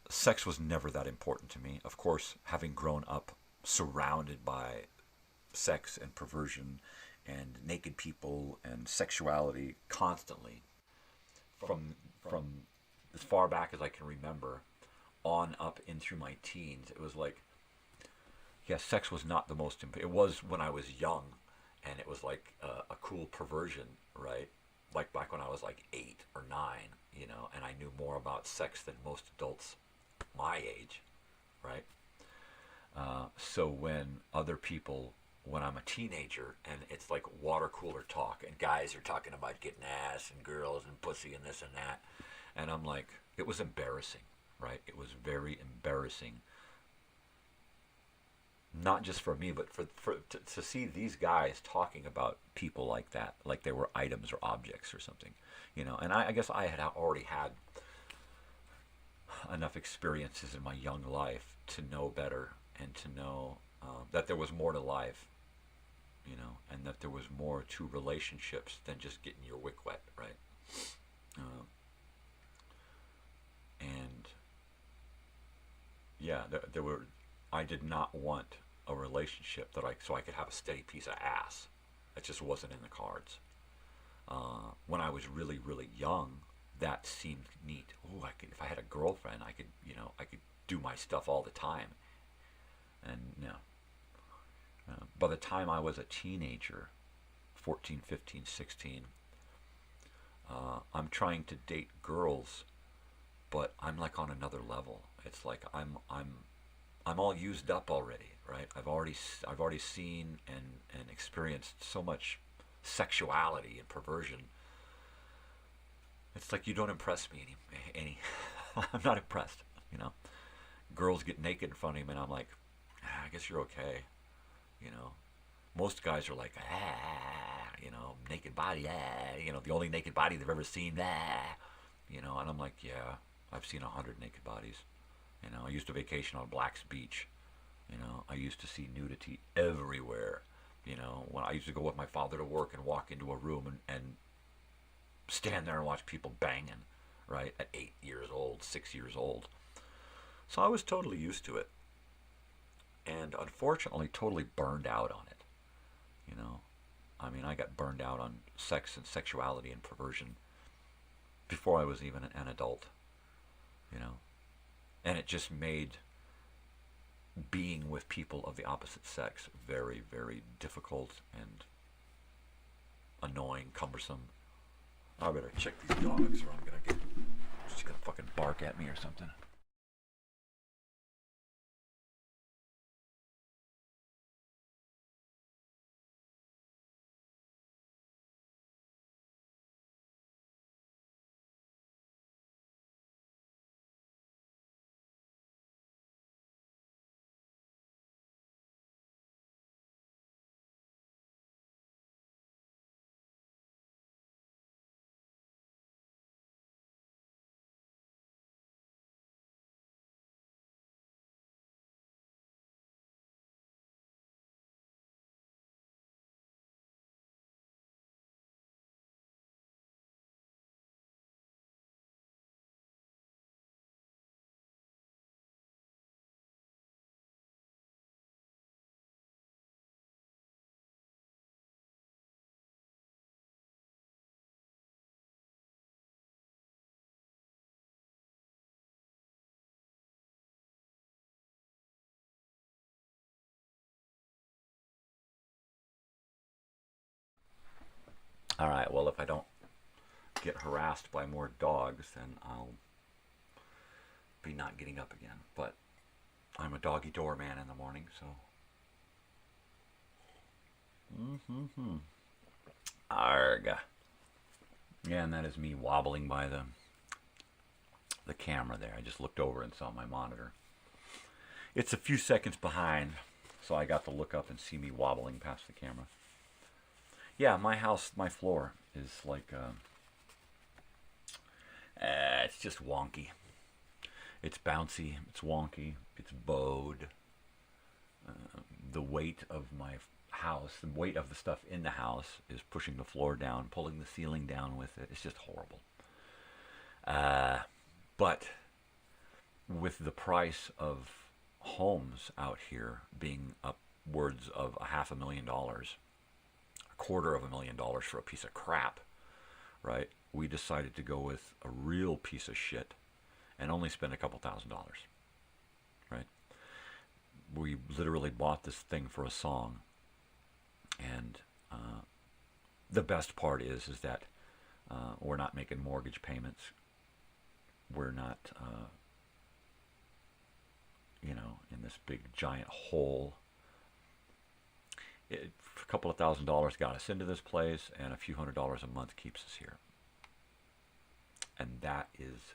Sex was never that important to me. Of course, having grown up surrounded by sex and perversion and naked people and sexuality constantly, from as far back as I can remember, on up in through my teens, it was like, yeah, sex was not the most important. It was when I was young, and it was like a cool perversion, right? Like back when I was like 8 or 9, and I knew more about sex than most adults my age, right? So when other people, when I'm a teenager, and it's like water cooler talk, and guys are talking about getting ass and girls and pussy and this and that, and I'm like, it was embarrassing, right? It was very embarrassing. Not just for me, but to see these guys talking about people like that, like they were items or objects or something, And I guess I had already had enough experiences in my young life to know better and to know that there was more to life, and that there was more to relationships than just getting your wick wet, right? And yeah, there were. I did not want a relationship so I could have a steady piece of ass. That just wasn't in the cards. When I was really, really young, that seemed neat. Oh, if I had a girlfriend, I could do my stuff all the time. And no. By the time I was a teenager, 14, 15, 16, I'm trying to date girls, but I'm like on another level. It's like I'm all used up already, right? I've already seen and experienced so much sexuality and perversion. It's like you don't impress me any. I'm not impressed, Girls get naked in front of me, and I'm like, I guess you're okay, Most guys are like, naked body, the only naked body they've ever seen, and I'm like, yeah, I've seen 100 naked bodies. I used to vacation on Black's Beach. I used to see nudity everywhere. When I used to go with my father to work and walk into a room and stand there and watch people banging, right, at 8 years old, 6 years old. So I was totally used to it. And unfortunately, totally burned out on it. I got burned out on sex and sexuality and perversion before I was even an adult. And it just made being with people of the opposite sex very, very difficult and annoying, cumbersome. I better check these dogs or I'm gonna get, she's gonna fucking bark at me or something. All right, well, if I don't get harassed by more dogs, then I'll be not getting up again. But I'm a doggy door man in the morning, so. Arg. Yeah, and that is me wobbling by the camera there. I just looked over and saw my monitor. It's a few seconds behind, so I got to look up and see me wobbling past the camera. Yeah, my house, my floor is like, it's just wonky. It's bouncy, it's wonky, it's bowed. The weight of my house, the weight of the stuff in the house is pushing the floor down, pulling the ceiling down with it. It's just horrible. But with the price of homes out here being upwards of $500,000, $250,000 for a piece of crap, right? We decided to go with a real piece of shit and only spend a couple $1,000s, right? We literally bought this thing for a song, and the best part is that we're not making mortgage payments. We're not, in this big giant hole. A couple of $1,000s got us into this place, and a few $100s a month keeps us here. And that is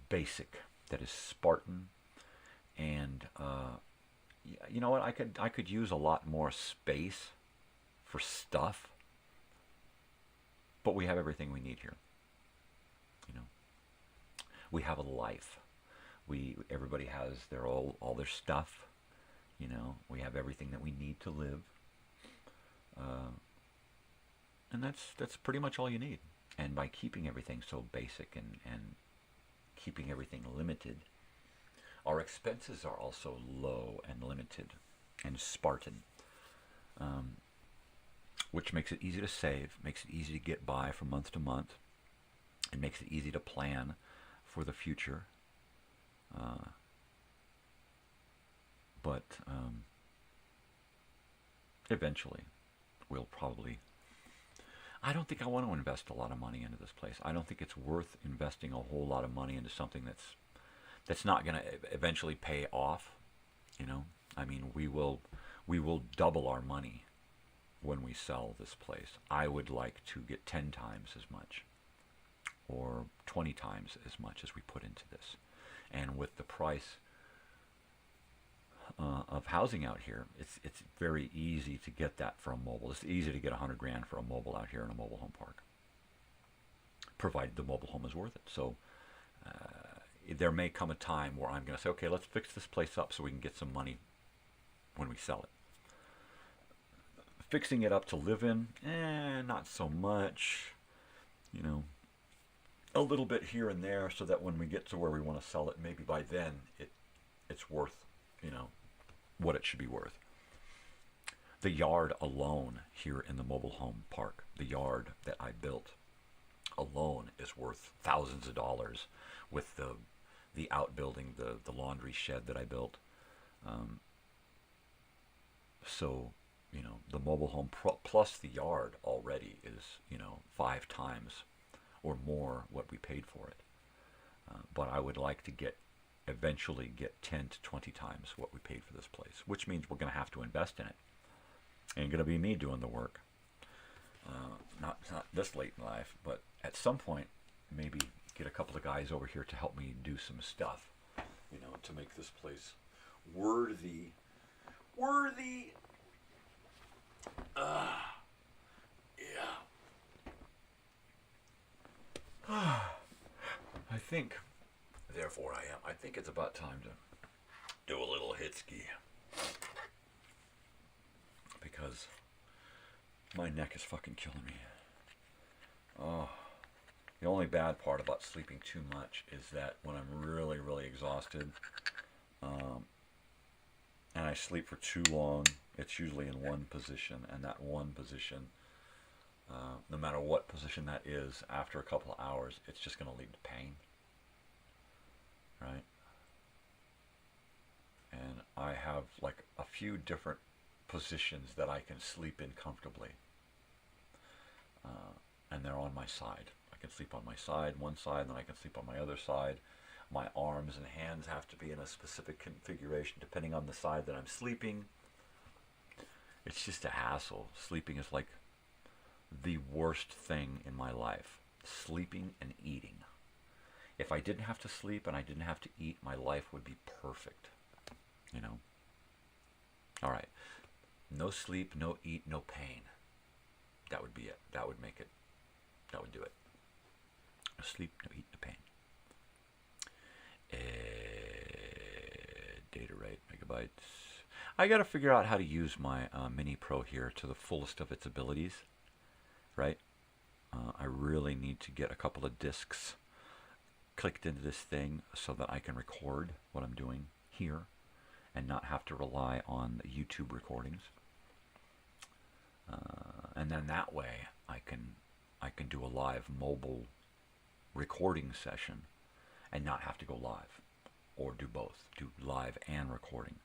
basic. That is Spartan. And you know what? I could use a lot more space for stuff, but we have everything we need here. We have a life. Everybody has all their stuff. We have everything that we need to live. And that's pretty much all you need. And by keeping everything so basic and keeping everything limited, our expenses are also low and limited and Spartan, which makes it easy to save, makes it easy to get by from month to month, and makes it easy to plan for the future. But eventually we'll probably, I don't think I want to invest a lot of money into this place. I don't think it's worth investing a whole lot of money into something that's not going to eventually pay off. I mean, we will double our money when we sell this place. I would like to get 10 times as much or 20 times as much as we put into this. And with the price of housing out here, it's very easy to get that for a mobile. It's easy to get $100,000 for a mobile out here in a mobile home park, provided the mobile home is worth it. So there may come a time where I'm going to say, okay, let's fix this place up so we can get some money when we sell it. Fixing it up to live in, not so much. A little bit here and there, so that when we get to where we want to sell it, maybe by then it's worth, what it should be worth. The yard alone here in the mobile home park, the yard that I built alone, is worth thousands of dollars with the the outbuilding, the laundry shed that I built. So, the mobile home plus the yard already is, 5 times or more what we paid for it. But I would like to eventually get 10 to 20 times what we paid for this place, which means we're going to have to invest in it. Ain't going to be me doing the work. Not this late in life, but at some point, maybe get a couple of guys over here to help me do some stuff, to make this place worthy. Yeah. I think, therefore I think it's about time to do a little hit ski. Because my neck is fucking killing me. Oh. The only bad part about sleeping too much is that when I'm really, really exhausted, and I sleep for too long, it's usually in one position, and that one position, no matter what position that is, after a couple of hours, it's just going to lead to pain. Right? And I have like a few different positions that I can sleep in comfortably. And they're on my side. I can sleep on my side, one side, and then I can sleep on my other side. My arms and hands have to be in a specific configuration depending on the side that I'm sleeping. It's just a hassle. Sleeping is like the worst thing in my life. Sleeping and eating. If I didn't have to sleep and I didn't have to eat, my life would be perfect. All right. No sleep, no eat, no pain. That would be it. That would make it. That would do it. No sleep, no eat, no pain. Data rate, megabytes. I got to figure out how to use my Mini Pro here to the fullest of its abilities. Right? I really need to get a couple of discs clicked into this thing so that I can record what I'm doing here and not have to rely on the YouTube recordings. And then that way I can do a live mobile recording session and not have to go live, or do both, do live and recording,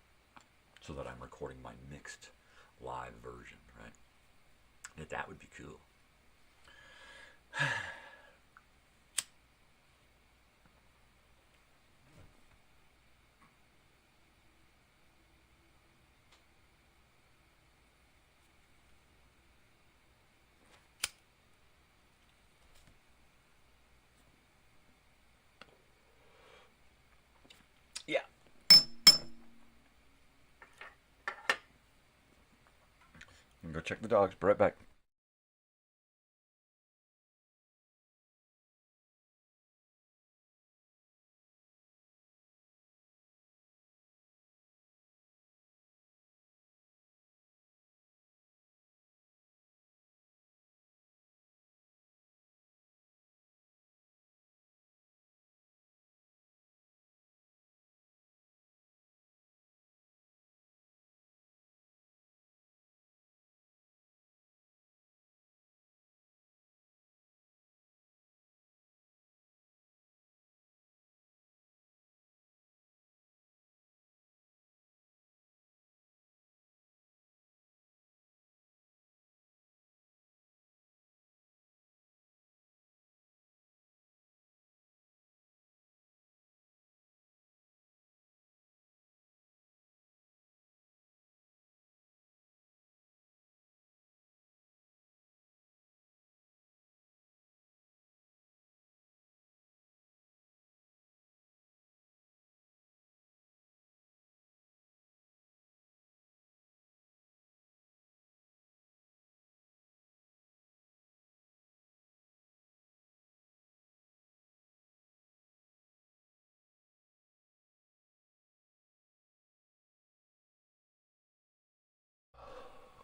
so that I'm recording my mixed live version, right? That would be cool. Yeah. I'm gonna go check the dogs. Be right back.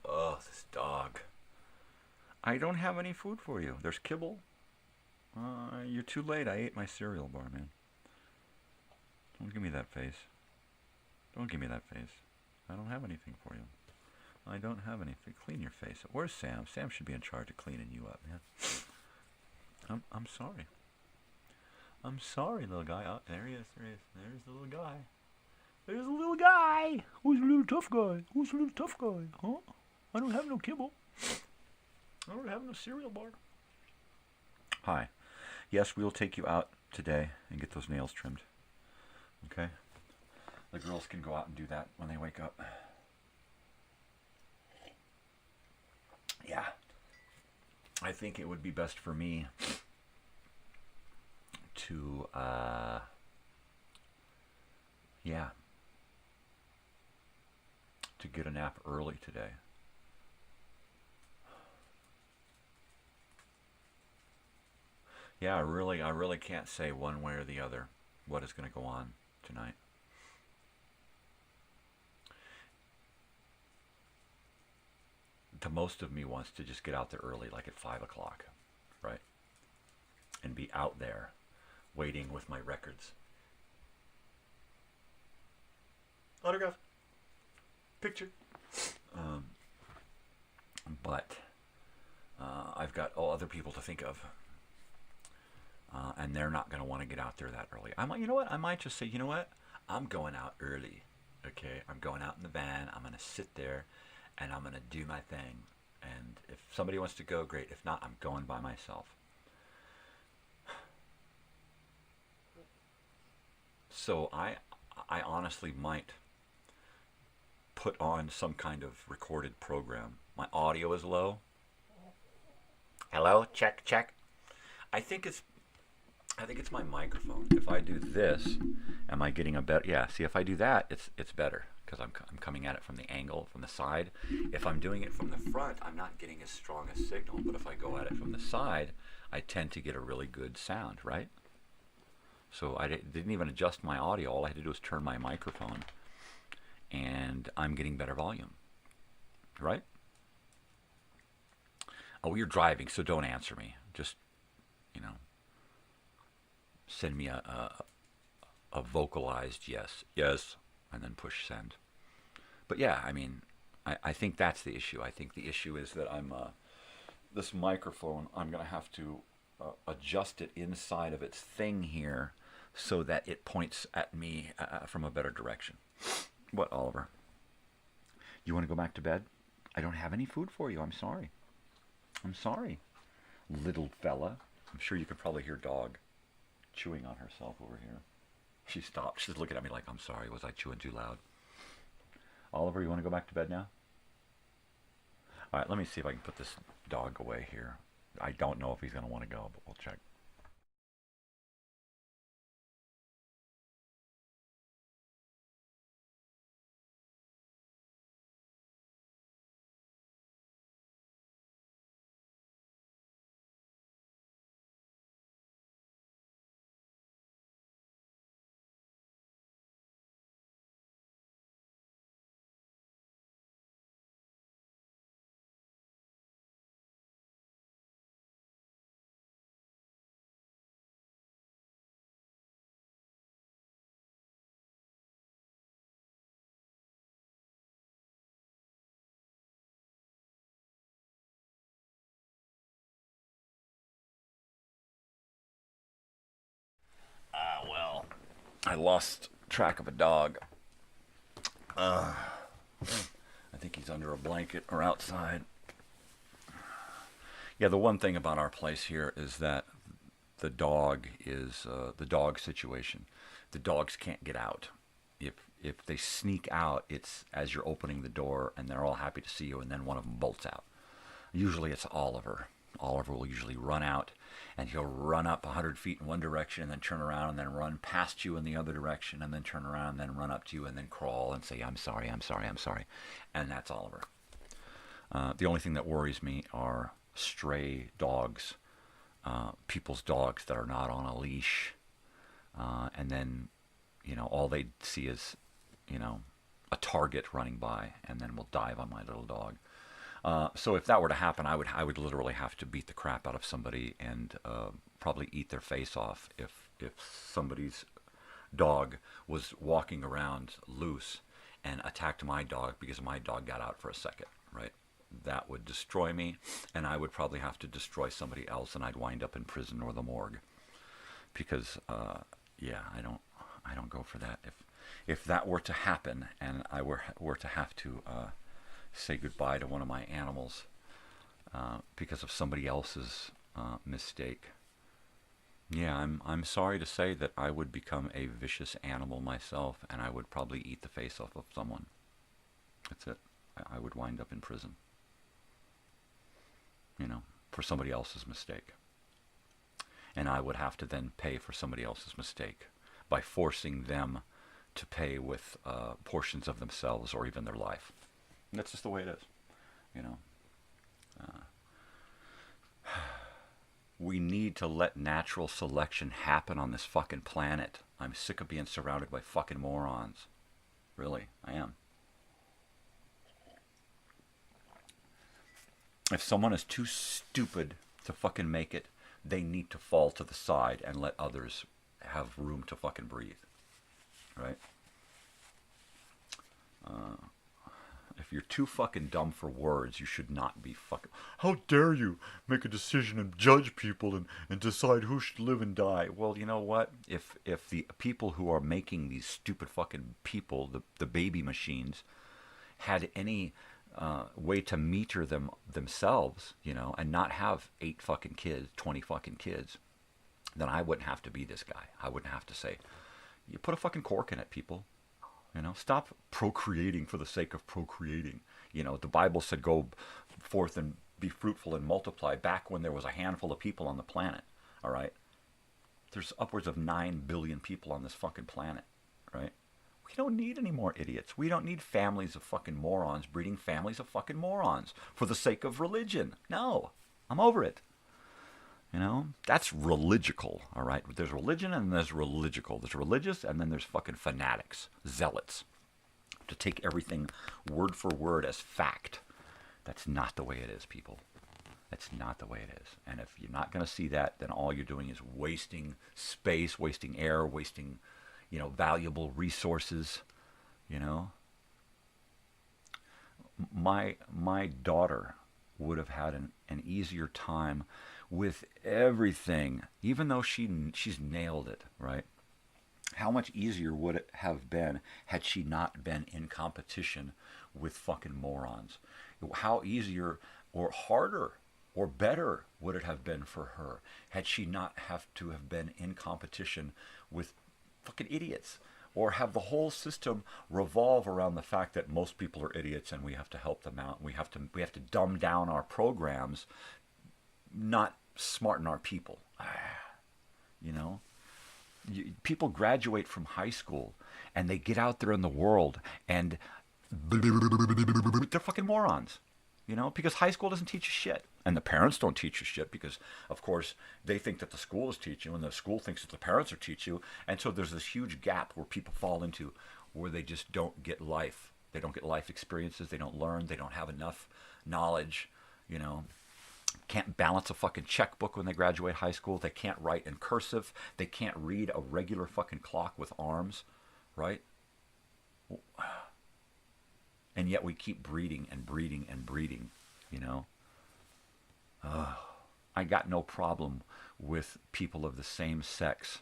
Oh, this dog. I don't have any food for you. There's kibble. You're too late. I ate my cereal bar, man. Don't give me that face. Don't give me that face. I don't have anything for you. I don't have anything. Clean your face. Where's Sam? Sam should be in charge of cleaning you up, man. I'm sorry. I'm sorry, little guy. Oh, there he is. There's the little guy. There's a little guy. Who's a little tough guy? Who's a little tough guy? Huh? I don't have no kibble. I don't have no cereal bar. Hi. Yes, we'll take you out today and get those nails trimmed. Okay? The girls can go out and do that when they wake up. Yeah. I think it would be best for me to, to get a nap early today. Yeah, I really can't say one way or the other what is going to go on tonight. The most of me wants to just get out there early, like at 5 o'clock, right? And be out there waiting with my records. Autograph. Picture. But I've got all other people to think of. And they're not going to want to get out there that early. You know what? I might just say, you know what? I'm going out early. Okay? I'm going out in the van. I'm going to sit there and I'm going to do my thing. And if somebody wants to go, great. If not, I'm going by myself. So I honestly might put on some kind of recorded program. My audio is low. Hello? Check, check. I think it's my microphone. If I do this, am I getting a better? Yeah, see, if I do that, it's better because I'm coming at it from the angle, from the side. If I'm doing it from the front, I'm not getting as strong a signal. But if I go at it from the side, I tend to get a really good sound, right? So I didn't even adjust my audio. All I had to do was turn my microphone, and I'm getting better volume, right? Oh, you're driving, so don't answer me. Just, send me a vocalized yes, and then push send. But yeah, I think that's the issue. I think the issue is that this microphone, I'm going to have to adjust it inside of its thing here so that it points at me from a better direction. What, Oliver? You want to go back to bed? I don't have any food for you. I'm sorry. Little fella. I'm sure you could probably hear dog chewing on herself over here. She stopped. She's looking at me like, I'm sorry, was I chewing too loud? Oliver, you want to go back to bed now? All right, let me see if I can put this dog away here. I don't know if he's going to want to go, but we'll check. Well, I lost track of a dog. I think he's under a blanket or outside. Yeah, the one thing about our place here is that the dog is the dog situation. The dogs can't get out. If they sneak out, it's as you're opening the door and they're all happy to see you, and then one of them bolts out. Usually it's Oliver. Oliver will usually run out, and he'll run up 100 feet in one direction and then turn around and then run past you in the other direction and then turn around and then run up to you and then crawl and say, I'm sorry. And that's Oliver. The only thing that worries me are stray dogs, people's dogs that are not on a leash. And then, all they see is, a target running by, and then will dive on my little dog. So if that were to happen, I would literally have to beat the crap out of somebody and probably eat their face off if somebody's dog was walking around loose and attacked my dog because my dog got out for a second, right? That would destroy me, and I would probably have to destroy somebody else, and I'd wind up in prison or the morgue. because yeah, I don't go for that. If that were to happen and I were to have to say goodbye to one of my animals because of somebody else's mistake, yeah, I'm sorry to say that I would become a vicious animal myself, and I would probably eat the face off of someone. That's it. I would wind up in prison, for somebody else's mistake. And I would have to then pay for somebody else's mistake by forcing them to pay with portions of themselves or even their life. And that's just the way it is, We need to let natural selection happen on this fucking planet. I'm sick of being surrounded by fucking morons. Really, I am. If someone is too stupid to fucking make it, they need to fall to the side and let others have room to fucking breathe. Right? If you're too fucking dumb for words, you should not be fucking... How dare you make a decision and judge people and decide who should live and die? Well, you know what? If the people who are making these stupid fucking people, the baby machines, had any way to meter themselves, and not have 8 fucking kids, 20 fucking kids, then I wouldn't have to be this guy. I wouldn't have to say, you put a fucking cork in it, people. Stop procreating for the sake of procreating. The Bible said go forth and be fruitful and multiply back when there was a handful of people on the planet, all right? There's upwards of 9 billion people on this fucking planet, right? We don't need any more idiots. We don't need families of fucking morons breeding families of fucking morons for the sake of religion. No, I'm over it. That's religical, all right? There's religion and there's religical. There's religious and then there's fucking fanatics, zealots, to take everything word for word as fact. That's not the way it is, people. That's not the way it is. And if you're not going to see that, then all you're doing is wasting space, wasting air, wasting, valuable resources, My daughter would have had an easier time with everything, even though she's nailed it, right? How much easier would it have been had she not been in competition with fucking morons? How easier or harder or better would it have been for her had she not have to have been in competition with fucking idiots? Or have the whole system revolve around the fact that most people are idiots and we have to help them out. We have to dumb down our programs, not smarten our people. People graduate from high school and they get out there in the world and they're fucking morons. Because high school doesn't teach you shit. And the parents don't teach you shit because, of course, they think that the school is teaching you and the school thinks that the parents are teaching you. And so there's this huge gap where people fall into where they just don't get life. They don't get life experiences. They don't learn. They don't have enough knowledge, Can't balance a fucking checkbook when they graduate high school. They can't write in cursive. They can't read a regular fucking clock with arms, right? And yet we keep breeding and breeding and breeding, I got no problem with people of the same sex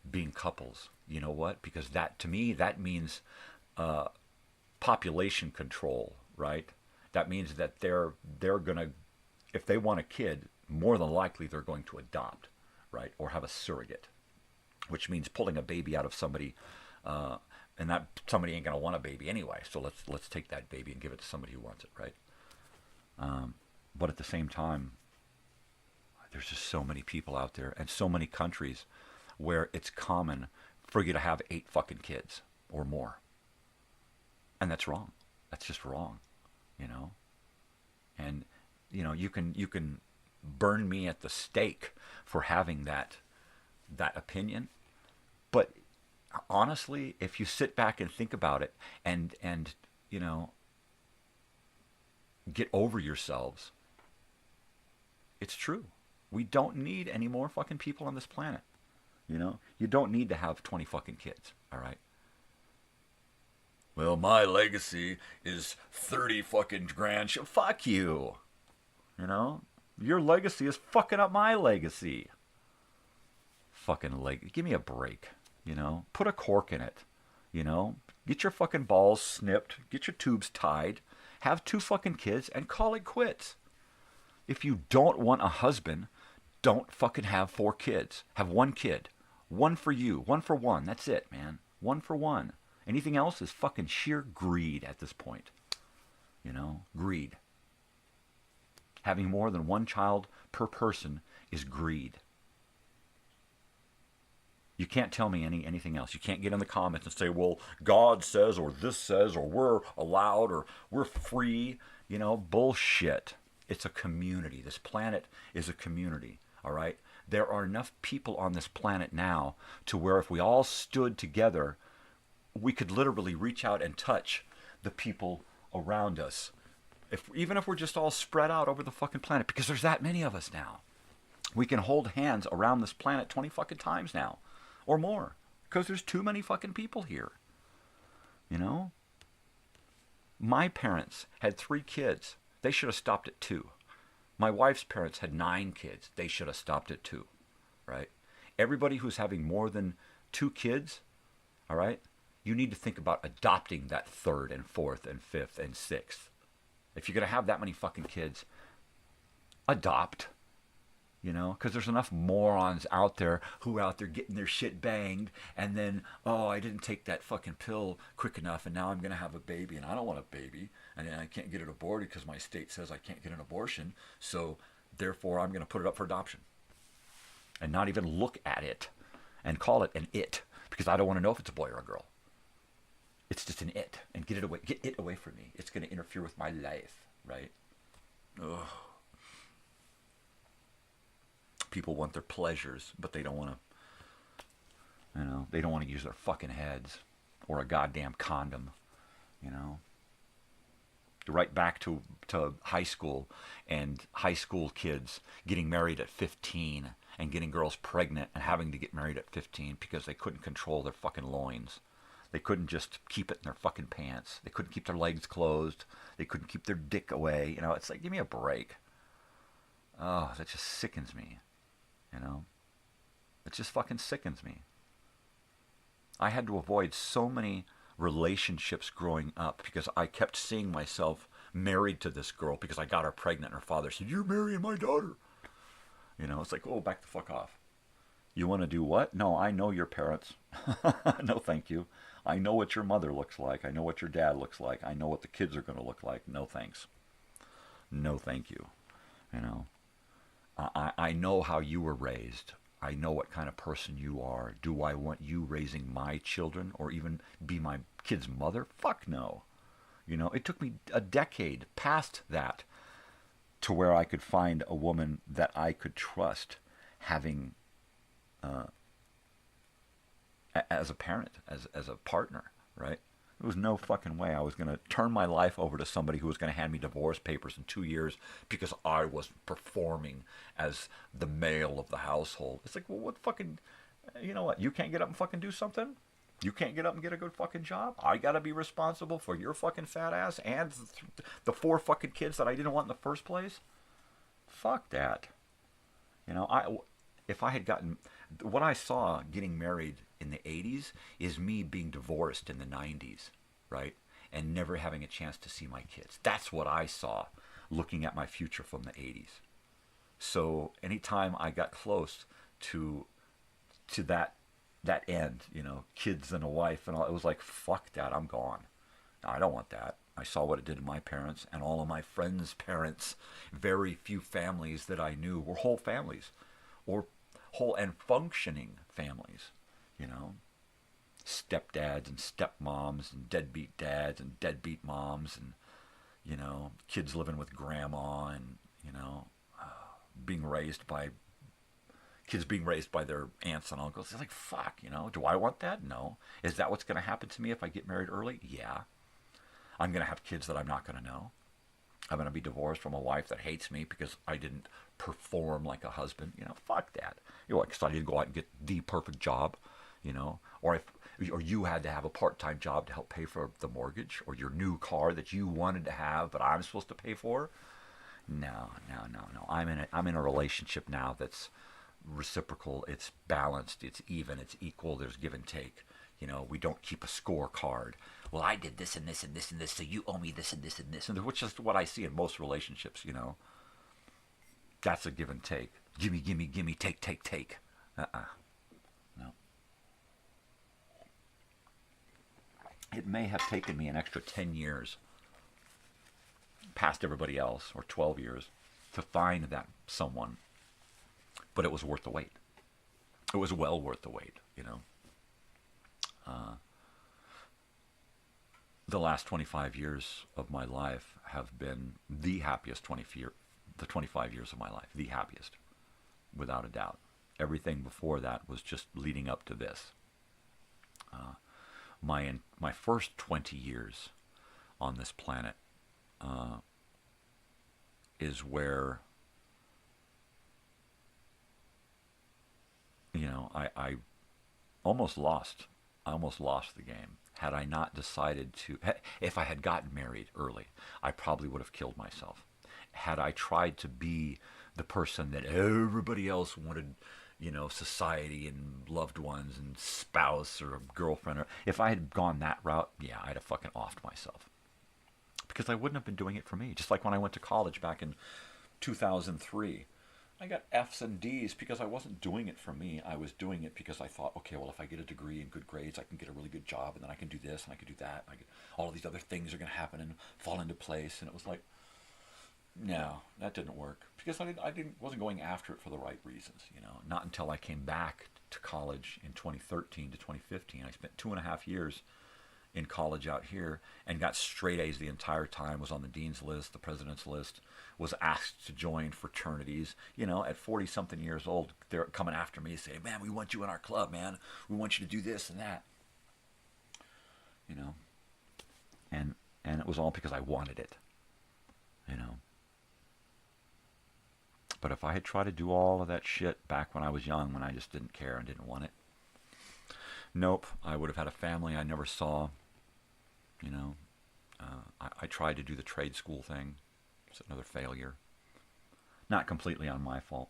being couples. You know what? Because that, to me, that means population control, right? That means that they're going to, if they want a kid, more than likely they're going to adopt, right? Or have a surrogate, which means pulling a baby out of somebody, and that somebody ain't going to want a baby anyway. So let's take that baby and give it to somebody who wants it, right? But at the same time, there's just so many people out there and so many countries where it's common for you to have 8 fucking kids or more. And that's wrong. That's just wrong, And, you can burn me at the stake for having that opinion. But honestly, if you sit back and think about it and get over yourselves, it's true. We don't need any more fucking people on this planet. You don't need to have 20 fucking kids, all right? Well, my legacy is 30 fucking grandchildren. Fuck you. Your legacy is fucking up my legacy. fucking leg. Give me a break, you know? Put a cork in it, you know? Get your fucking balls snipped. Get your tubes tied. Have 2 fucking kids and call it quits. If you don't want a husband, don't fucking have 4 kids. Have 1 kid. 1 for you. 1 for 1. That's it, man. 1 for 1. Anything else is fucking sheer greed at this point. You know? Greed. Having more than 1 child per person is greed. You can't tell me anything else. You can't get in the comments and say, well, God says, or this says, or we're allowed, or we're free. You know, bullshit. It's a community. This planet is a community, all right? There are enough people on this planet now to where if we all stood together, we could literally reach out and touch the people around us. Even if we're just all spread out over the fucking planet, because there's that many of us now. We can hold hands around this planet 20 fucking times now. Or more, because there's too many fucking people here. You know? My parents had 3 kids. They should have stopped at 2. My wife's parents had 9 kids. They should have stopped at 2. Right? Everybody who's having more than 2 kids, all right, you need to think about adopting that 3rd and 4th and 5th and 6th. If you're going to have that many fucking kids, adopt. You know, because there's enough morons out there who are out there getting their shit banged, and then, oh, I didn't take that fucking pill quick enough, and now I'm going to have a baby, and I don't want a baby, and I can't get it aborted because my state says I can't get an abortion, so therefore I'm going to put it up for adoption. And not even look at it and call it an it, because I don't want to know if it's a boy or a girl. It's just an it, and get it away from me. It's going to interfere with my life, right? Ugh. People want their pleasures, but they don't want to, you know, they don't want to use their fucking heads or a goddamn condom, you know. Right back to high school and high school kids getting married at 15 and getting girls pregnant and having to get married at 15 because they couldn't control their fucking loins. They couldn't just keep it in their fucking pants. They couldn't keep their legs closed. They couldn't keep their dick away. You know, it's like, give me a break. Oh, that just sickens me. You know, it just fucking sickens me. I had to avoid so many relationships growing up because I kept seeing myself married to this girl because I got her pregnant and her father said, you're marrying my daughter. You know, it's like, oh, back the fuck off. You want to do what? No, I know your parents. No, thank you. I know what your mother looks like. I know what your dad looks like. I know what the kids are going to look like. No thanks. No, thank you. You know. I know how you were raised. I know what kind of person you are. Do I want you raising my children or even be my kid's mother? Fuck no. You know, it took me a decade past that to where I could find a woman that I could trust having as a parent, as a partner, right? There was no fucking way I was going to turn my life over to somebody who was going to hand me divorce papers in 2 years because I was performing as the male of the household. It's like, well, what fucking, you know what? You can't get up and fucking do something? You can't get up and get a good fucking job? I got to be responsible for your fucking fat ass and the 4 fucking kids that I didn't want in the first place? Fuck that. You know, if I had gotten, what I saw getting married in the 80s is me being divorced in the 90s, right? And never having a chance to see my kids. That's what I saw looking at my future from the 80s. So anytime I got close to that end, you know, kids and a wife and all, it was like, fuck that, I'm gone. I don't want that. I saw what it did to my parents and all of my friends' parents. Very few families that I knew were whole families or whole and functioning families. You know, stepdads and stepmoms and deadbeat dads and deadbeat moms and, you know, kids living with grandma and, you know, kids being raised by their aunts and uncles. It's like, fuck, you know, do I want that? No. Is that what's going to happen to me if I get married early? Yeah. I'm going to have kids that I'm not going to know. I'm going to be divorced from a wife that hates me because I didn't perform like a husband. You know, fuck that. You know, because I didn't go out and get the perfect job. You know, or you had to have a part-time job to help pay for the mortgage, or your new car that you wanted to have, but I'm supposed to pay for. No. I'm in a relationship now that's reciprocal, it's balanced, it's even, it's equal, there's give and take. You know, we don't keep a scorecard. Well, I did this and this and this and this, so you owe me this and this and this, and which is what I see in most relationships, you know. That's a give and take. Gimme, gimme, gimme, take, take, take. No. It may have taken me an extra 10 years past everybody else, or 12 years, to find that someone, but it was worth the wait. It was well worth the wait, you know. The last 25 years of my life have been the happiest 25 years of my life, the happiest, without a doubt. Everything before that was just leading up to this. My first 20 years on this planet is where, you know, I almost lost the game. Had I not decided to, if I had gotten married early, I probably would have killed myself. Had I tried to be the person that everybody else wanted, you know, society and loved ones and spouse or girlfriend, or if I had gone that route, yeah, I'd have fucking offed myself. Because I wouldn't have been doing it for me. Just like when I went to college back in 2003. I got F's and D's because I wasn't doing it for me. I was doing it because I thought, okay, well, if I get a degree and good grades, I can get a really good job, and then I can do this, and I can do that. And all of these other things are going to happen and fall into place. And it was like, no, that didn't work. Because wasn't going after it for the right reasons, you know. Not until I came back to college in 2013 to 2015. I spent 2.5 years in college out here and got straight A's the entire time, was on the dean's list, the president's list, was asked to join fraternities. You know, at 40-something years old, they're coming after me saying, man, we want you in our club, man. We want you to do this and that. You know, and it was all because I wanted it, you know. But if I had tried to do all of that shit back when I was young, when I just didn't care and didn't want it, nope, I would have had a family I never saw. You know, I tried to do the trade school thing. It's another failure. Not completely on my fault.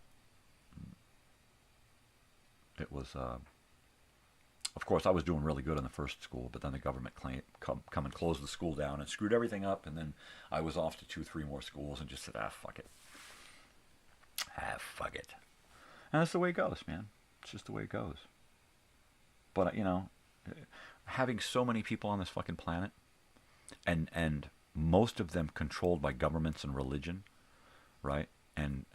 It was, of course, I was doing really good in the first school, but then the government come and closed the school down and screwed everything up, and then I was off to 2-3 more schools and just said, fuck it. Fuck it. And that's the way it goes, man. It's just the way it goes. But, you know, having so many people on this fucking planet, and most of them controlled by governments and religion, right? And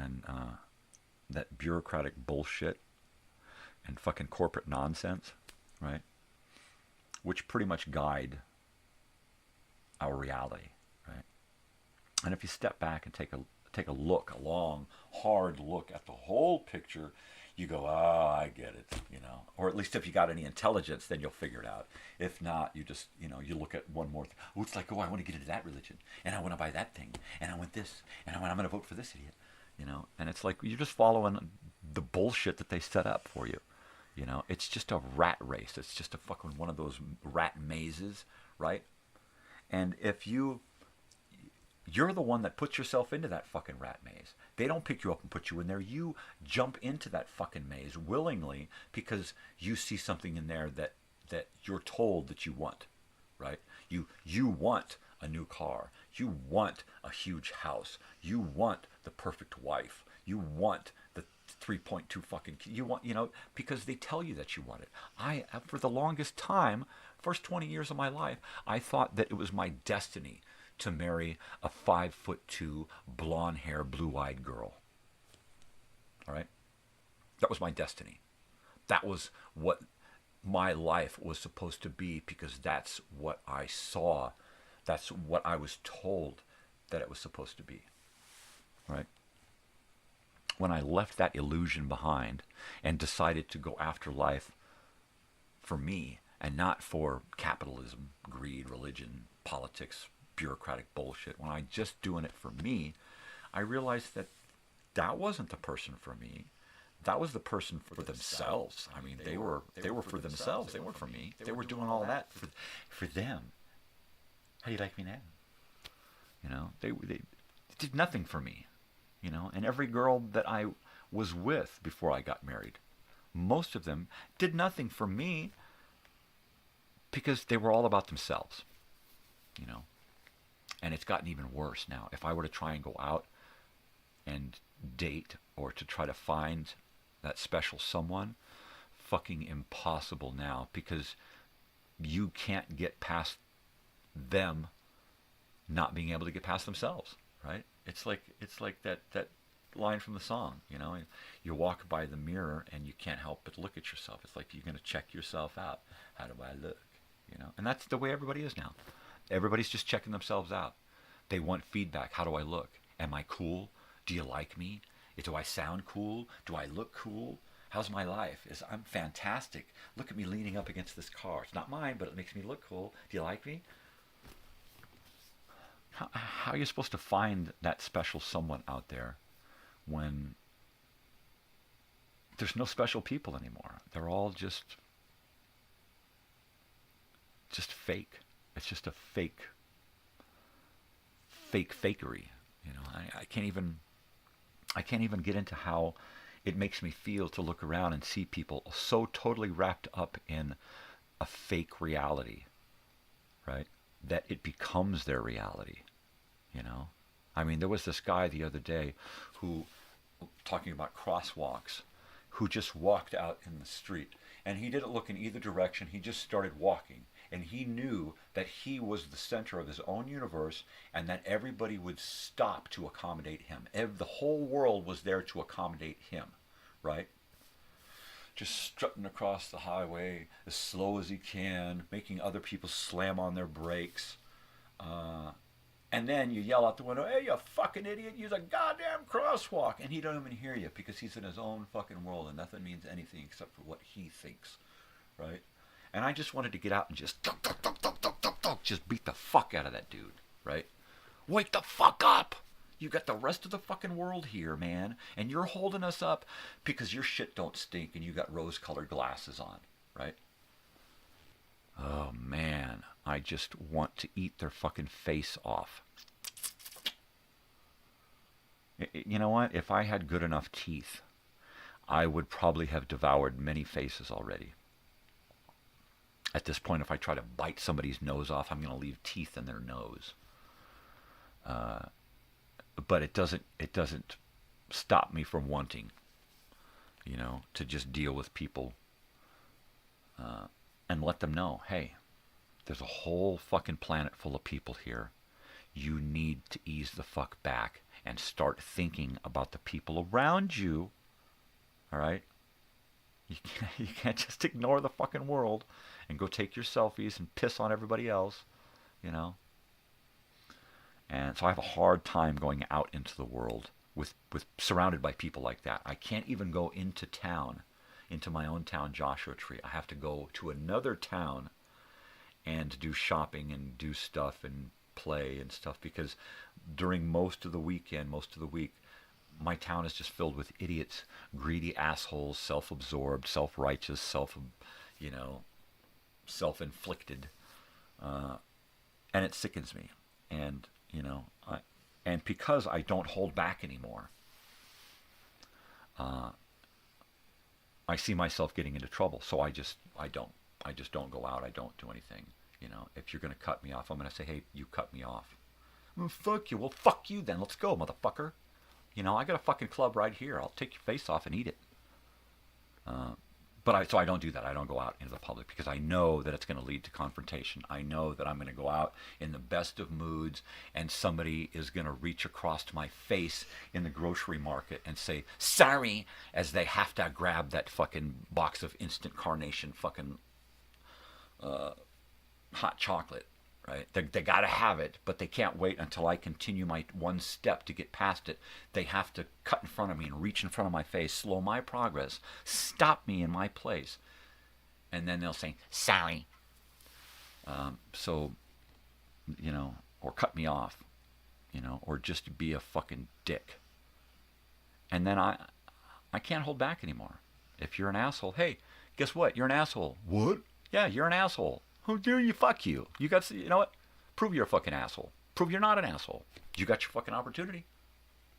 that bureaucratic bullshit and fucking corporate nonsense, right? Which pretty much guide our reality, right? And if you step back and take a look, a long, hard look at the whole picture, you go, oh, I get it, you know. Or at least if you got any intelligence, then you'll figure it out. If not, you just, you know, you look at one more thing. Oh, it's like, oh, I want to get into that religion, and I want to buy that thing, and I want this, and I'm going to vote for this idiot, you know. And it's like you're just following the bullshit that they set up for you, you know. It's just a rat race. It's just a fucking one of those rat mazes, right? And if you're the one that puts yourself into that fucking rat maze. They don't pick you up and put you in there. You jump into that fucking maze willingly because you see something in there that you're told that you want, right? You want a new car. You want a huge house. You want the perfect wife. You want the 3.2 fucking, you want, you know, because they tell you that you want it. For the longest time, first 20 years of my life, I thought that it was my destiny to marry a 5'2", blonde hair, blue-eyed girl. All right? That was my destiny. That was what my life was supposed to be because that's what I saw. That's what I was told that it was supposed to be. Right? When I left that illusion behind and decided to go after life for me and not for capitalism, greed, religion, politics, bureaucratic bullshit, when I just doing it for me, I realized that wasn't the person for me. That was the person for themselves. I mean, they were for themselves. They weren't for me. They were doing all that for them. How do you like me now? You know, they did nothing for me. You know, and every girl that I was with before I got married. Most of them did nothing for me because they were all about themselves, you know. And it's gotten even worse now. If I were to try and go out and date or to try to find that special someone, fucking impossible now, because you can't get past them not being able to get past themselves, right? It's like that line from the song, you know. You walk by the mirror and you can't help but look at yourself. It's like you're going to check yourself out. How do I look? You know, and that's the way everybody is now. Everybody's just checking themselves out. They want feedback. How do I look? Am I cool? Do you like me? Do I sound cool? Do I look cool? How's my life? I'm fantastic. Look at me leaning up against this car. It's not mine, but it makes me look cool. Do you like me? How are you supposed to find that special someone out there when there's no special people anymore? They're all just fake. It's just a fakery. You know, I can't even get into how it makes me feel to look around and see people so totally wrapped up in a fake reality, right? That it becomes their reality, you know? I mean, there was this guy the other day who, talking about crosswalks, who just walked out in the street. And he didn't look in either direction. He just started walking. And he knew that he was the center of his own universe and that everybody would stop to accommodate him. The whole world was there to accommodate him, right? Just strutting across the highway as slow as he can, making other people slam on their brakes. And then you yell out the window, "Hey, you fucking idiot, use a goddamn crosswalk." And he don't even hear you because he's in his own fucking world and nothing means anything except for what he thinks, right? And I just wanted to get out and just just beat the fuck out of that dude, right? Wake the fuck up! You got the rest of the fucking world here, man, and you're holding us up because your shit don't stink and you got rose-colored glasses on, right? Oh, man, I just want to eat their fucking face off. You know what? If I had good enough teeth, I would probably have devoured many faces already. At this point, if I try to bite somebody's nose off, I'm going to leave teeth in their nose. But it doesn't stop me from wanting, you know, to just deal with people and let them know, hey, there's a whole fucking planet full of people here. You need to ease the fuck back and start thinking about the people around you. All right? You can't just ignore the fucking world and go take your selfies and piss on everybody else, you know? And so I have a hard time going out into the world with surrounded by people like that. I can't even go into town, into my own town, Joshua Tree. I have to go to another town and do shopping and do stuff and play and stuff because during most of the week, my town is just filled with idiots, greedy assholes, self-absorbed, self-righteous, self-inflicted, and it sickens me. And and because I don't hold back anymore, I see myself getting into trouble. So I just don't go out. I don't do anything. You know, if you're going to cut me off, I'm going to say, hey, you cut me off. Well, fuck you. Well, fuck you then. Let's go, motherfucker. You know, I got a fucking club right here. I'll take your face off and eat it. So I don't do that. I don't go out into the public because I know that it's going to lead to confrontation. I know that I'm going to go out in the best of moods and somebody is going to reach across to my face in the grocery market and say, sorry, as they have to grab that fucking box of instant carnation fucking hot chocolate. Right? They got to have it, but they can't wait until I continue my one step to get past it. They have to cut in front of me and reach in front of my face, slow my progress, stop me in my place. And then they'll say, sorry. So, you know, or cut me off, you know, or just be a fucking dick. And then I can't hold back anymore. If you're an asshole, hey, guess what? You're an asshole. What? Yeah, you're an asshole. Who dare you? Fuck you. You know what? Prove you're a fucking asshole. Prove you're not an asshole. You got your fucking opportunity.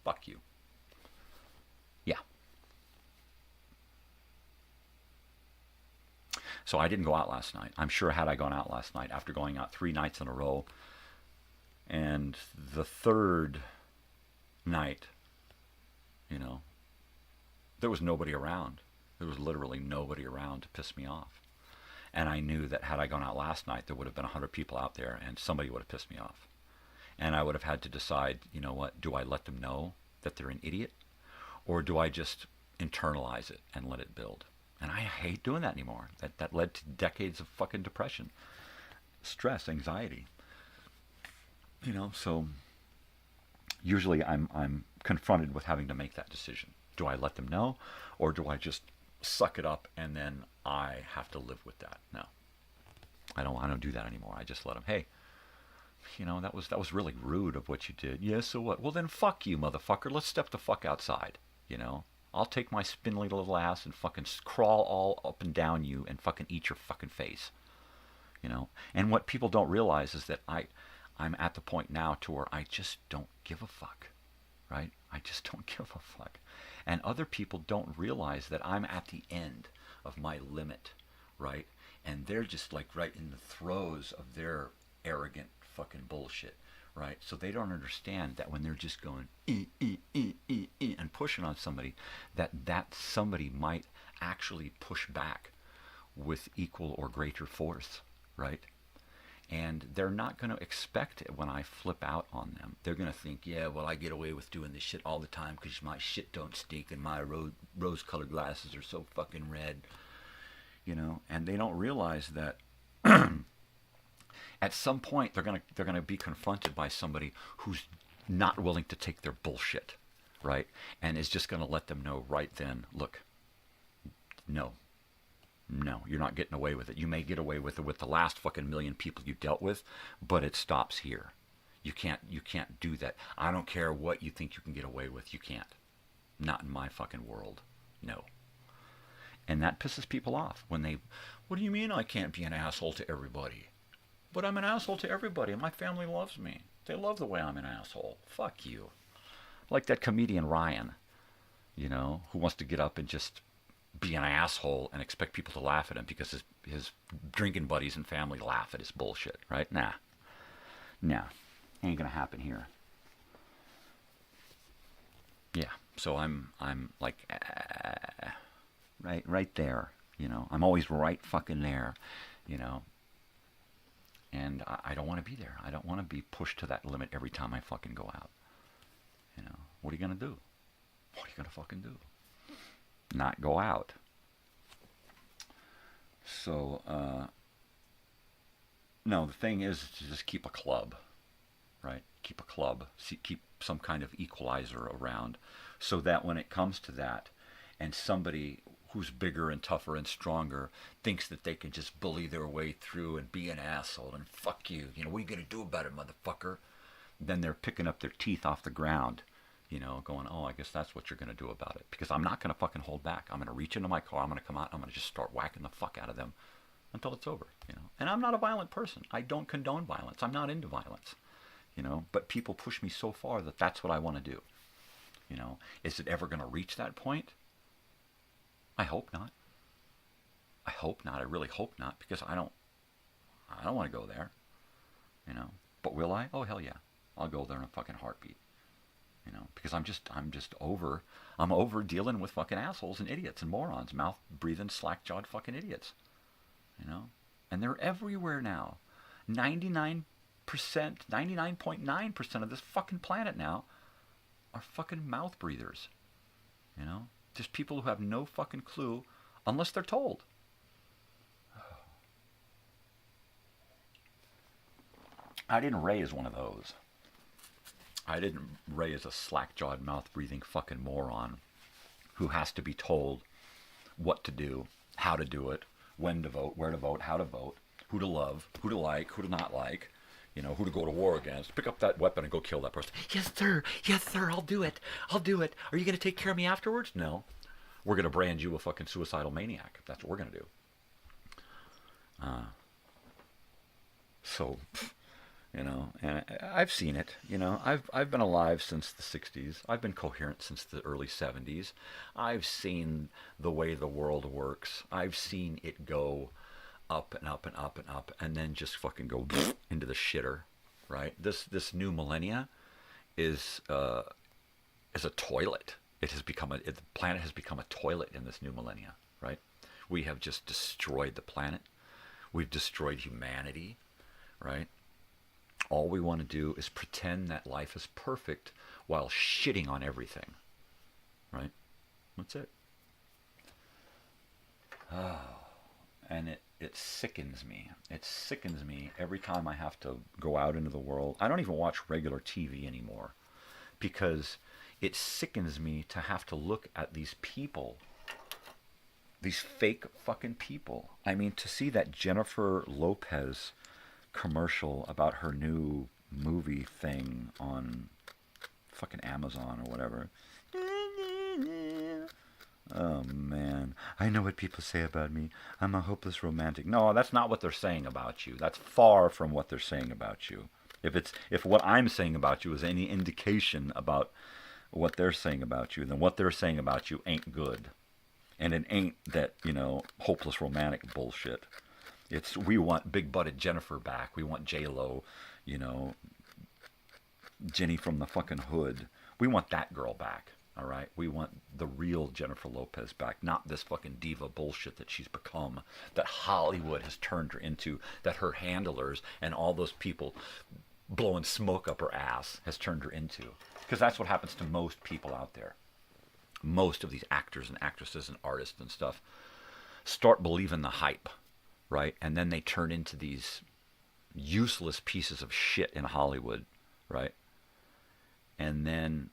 Fuck you. Yeah. So I didn't go out last night. I'm sure had I gone out last night, after going out 3 nights in a row, and the third night, you know, there was nobody around. There was literally nobody around to piss me off. And I knew that had I gone out last night, there would have been 100 people out there, and somebody would have pissed me off. And I would have had to decide, you know what, do I let them know that they're an idiot? Or do I just internalize it and let it build? And I hate doing that anymore. That led to decades of fucking depression, stress, anxiety. You know, so usually I'm confronted with having to make that decision. Do I let them know, or do I just suck it up and then I have to live with that? No, I don't do that anymore. I just let them. Hey, you know, that was really rude of what you did. Yeah, so what? Well, then fuck you, motherfucker. Let's step the fuck outside. You know, I'll take my spindly little ass and fucking crawl all up and down you and fucking eat your fucking face. You know, and what people don't realize is that I'm at the point now to where I just don't give a fuck, right? I just don't give a fuck. And other people don't realize that I'm at the end of my limit, right? And they're just like right in the throes of their arrogant fucking bullshit, right? So they don't understand that when they're just going and pushing on somebody, that somebody might actually push back with equal or greater force, right? And they're not going to expect it when I flip out on them. They're going to think, yeah, well, I get away with doing this shit all the time because my shit don't stink and my rose-colored glasses are so fucking red, you know. And they don't realize that at some point they're going to be confronted by somebody who's not willing to take their bullshit, right? And is just going to let them know right then, look, no, you're not getting away with it. You may get away with it with the last fucking million people you dealt with, but it stops here. You can't do that. I don't care what you think you can get away with. You can't. Not in my fucking world. No. And that pisses people off when they, what do you mean I can't be an asshole to everybody? But I'm an asshole to everybody. My family loves me. They love the way I'm an asshole. Fuck you. Like that comedian Ryan, you know, who wants to get up and just be an asshole and expect people to laugh at him because his drinking buddies and family laugh at his bullshit, right? Nah, ain't gonna happen here. Yeah, so I'm like right there, you know. I'm always right fucking there, you know. And I don't want to be there. I don't want to be pushed to that limit every time I fucking go out. You know, what are you gonna do? What are you gonna fucking do? Not go out. So, no, the thing is to just keep a club, right? Keep a club. Keep some kind of equalizer around so that when it comes to that and somebody who's bigger and tougher and stronger thinks that they can just bully their way through and be an asshole and fuck you, you know, what are you going to do about it, motherfucker? Then they're picking up their teeth off the ground. You know, going, oh, I guess that's what you're going to do about it. Because I'm not going to fucking hold back. I'm going to reach into my car. I'm going to come out. I'm going to just start whacking the fuck out of them until it's over, you know. And I'm not a violent person. I don't condone violence. I'm not into violence, you know. But people push me so far that that's what I want to do, you know. Is it ever going to reach that point? I hope not. I hope not. I really hope not, because I don't want to go there, you know. But will I? Oh, hell yeah. I'll go there in a fucking heartbeat. You know, because I'm over dealing with fucking assholes and idiots and morons, mouth-breathing, slack-jawed fucking idiots. You know? And they're everywhere now. 99.9% of this fucking planet now are fucking mouth breathers. You know? Just people who have no fucking clue unless they're told. I didn't raise one of those. I didn't raise a slack-jawed, mouth-breathing fucking moron who has to be told what to do, how to do it, when to vote, where to vote, how to vote, who to love, who to like, who to not like, you know, who to go to war against. Pick up that weapon and go kill that person. Yes, sir. Yes, sir. I'll do it. I'll do it. Are you going to take care of me afterwards? No. We're going to brand you a fucking suicidal maniac. That's what we're going to do. So... You know, and I've seen it. You know, I've been alive since the 60s. I've been coherent since the early 70s. I've seen the way the world works. I've seen it go up and up and up and up, and then just fucking go into the shitter, right? This new millennia is a toilet. The planet has become a toilet in this new millennia, right? We have just destroyed the planet. We've destroyed humanity, right? All we want to do is pretend that life is perfect while shitting on everything, right? That's it. Oh, and it sickens me. It sickens me every time I have to go out into the world. I don't even watch regular TV anymore because it sickens me to have to look at these people, these fake fucking people. I mean, to see that Jennifer Lopez commercial about her new movie thing on fucking Amazon or whatever. Oh man, I know what people say about me. I'm a hopeless romantic. No, that's not what they're saying about you. That's far from what they're saying about you. If what I'm saying about you is any indication about what they're saying about you, then what they're saying about you ain't good. And it ain't that, hopeless romantic bullshit. It's, we want big-butted Jennifer back. We want J-Lo, Jenny from the fucking hood. We want that girl back, all right? We want the real Jennifer Lopez back, not this fucking diva bullshit that she's become, that Hollywood has turned her into, that her handlers and all those people blowing smoke up her ass has turned her into. Because that's what happens to most people out there. Most of these actors and actresses and artists and stuff start believing the hype, right? And then they turn into these useless pieces of shit in Hollywood, right? And then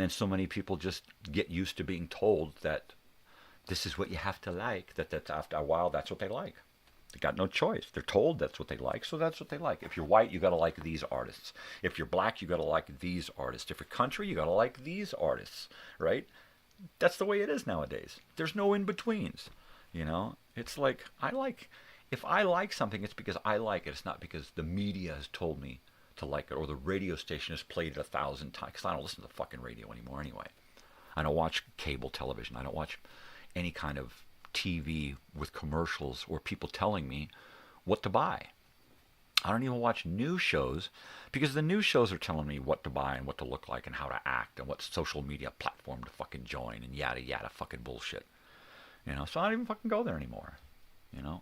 so many people just get used to being told that this is what you have to like, that after a while that's what they like. They got no choice. They're told that's what they like, so that's what they like. If you're white, you got to like these artists. If you're black, you got to like these artists. If you're country, you got to like these artists, right? That's the way it is nowadays. There's no in-betweens, It's like, if I like something, it's because I like it. It's not because the media has told me to like it or the radio station has played it 1,000 times. Because I don't listen to the fucking radio anymore anyway. I don't watch cable television. I don't watch any kind of TV with commercials or people telling me what to buy. I don't even watch news shows because the news shows are telling me what to buy and what to look like and how to act and what social media platform to fucking join and yada yada fucking bullshit. So I don't even fucking go there anymore.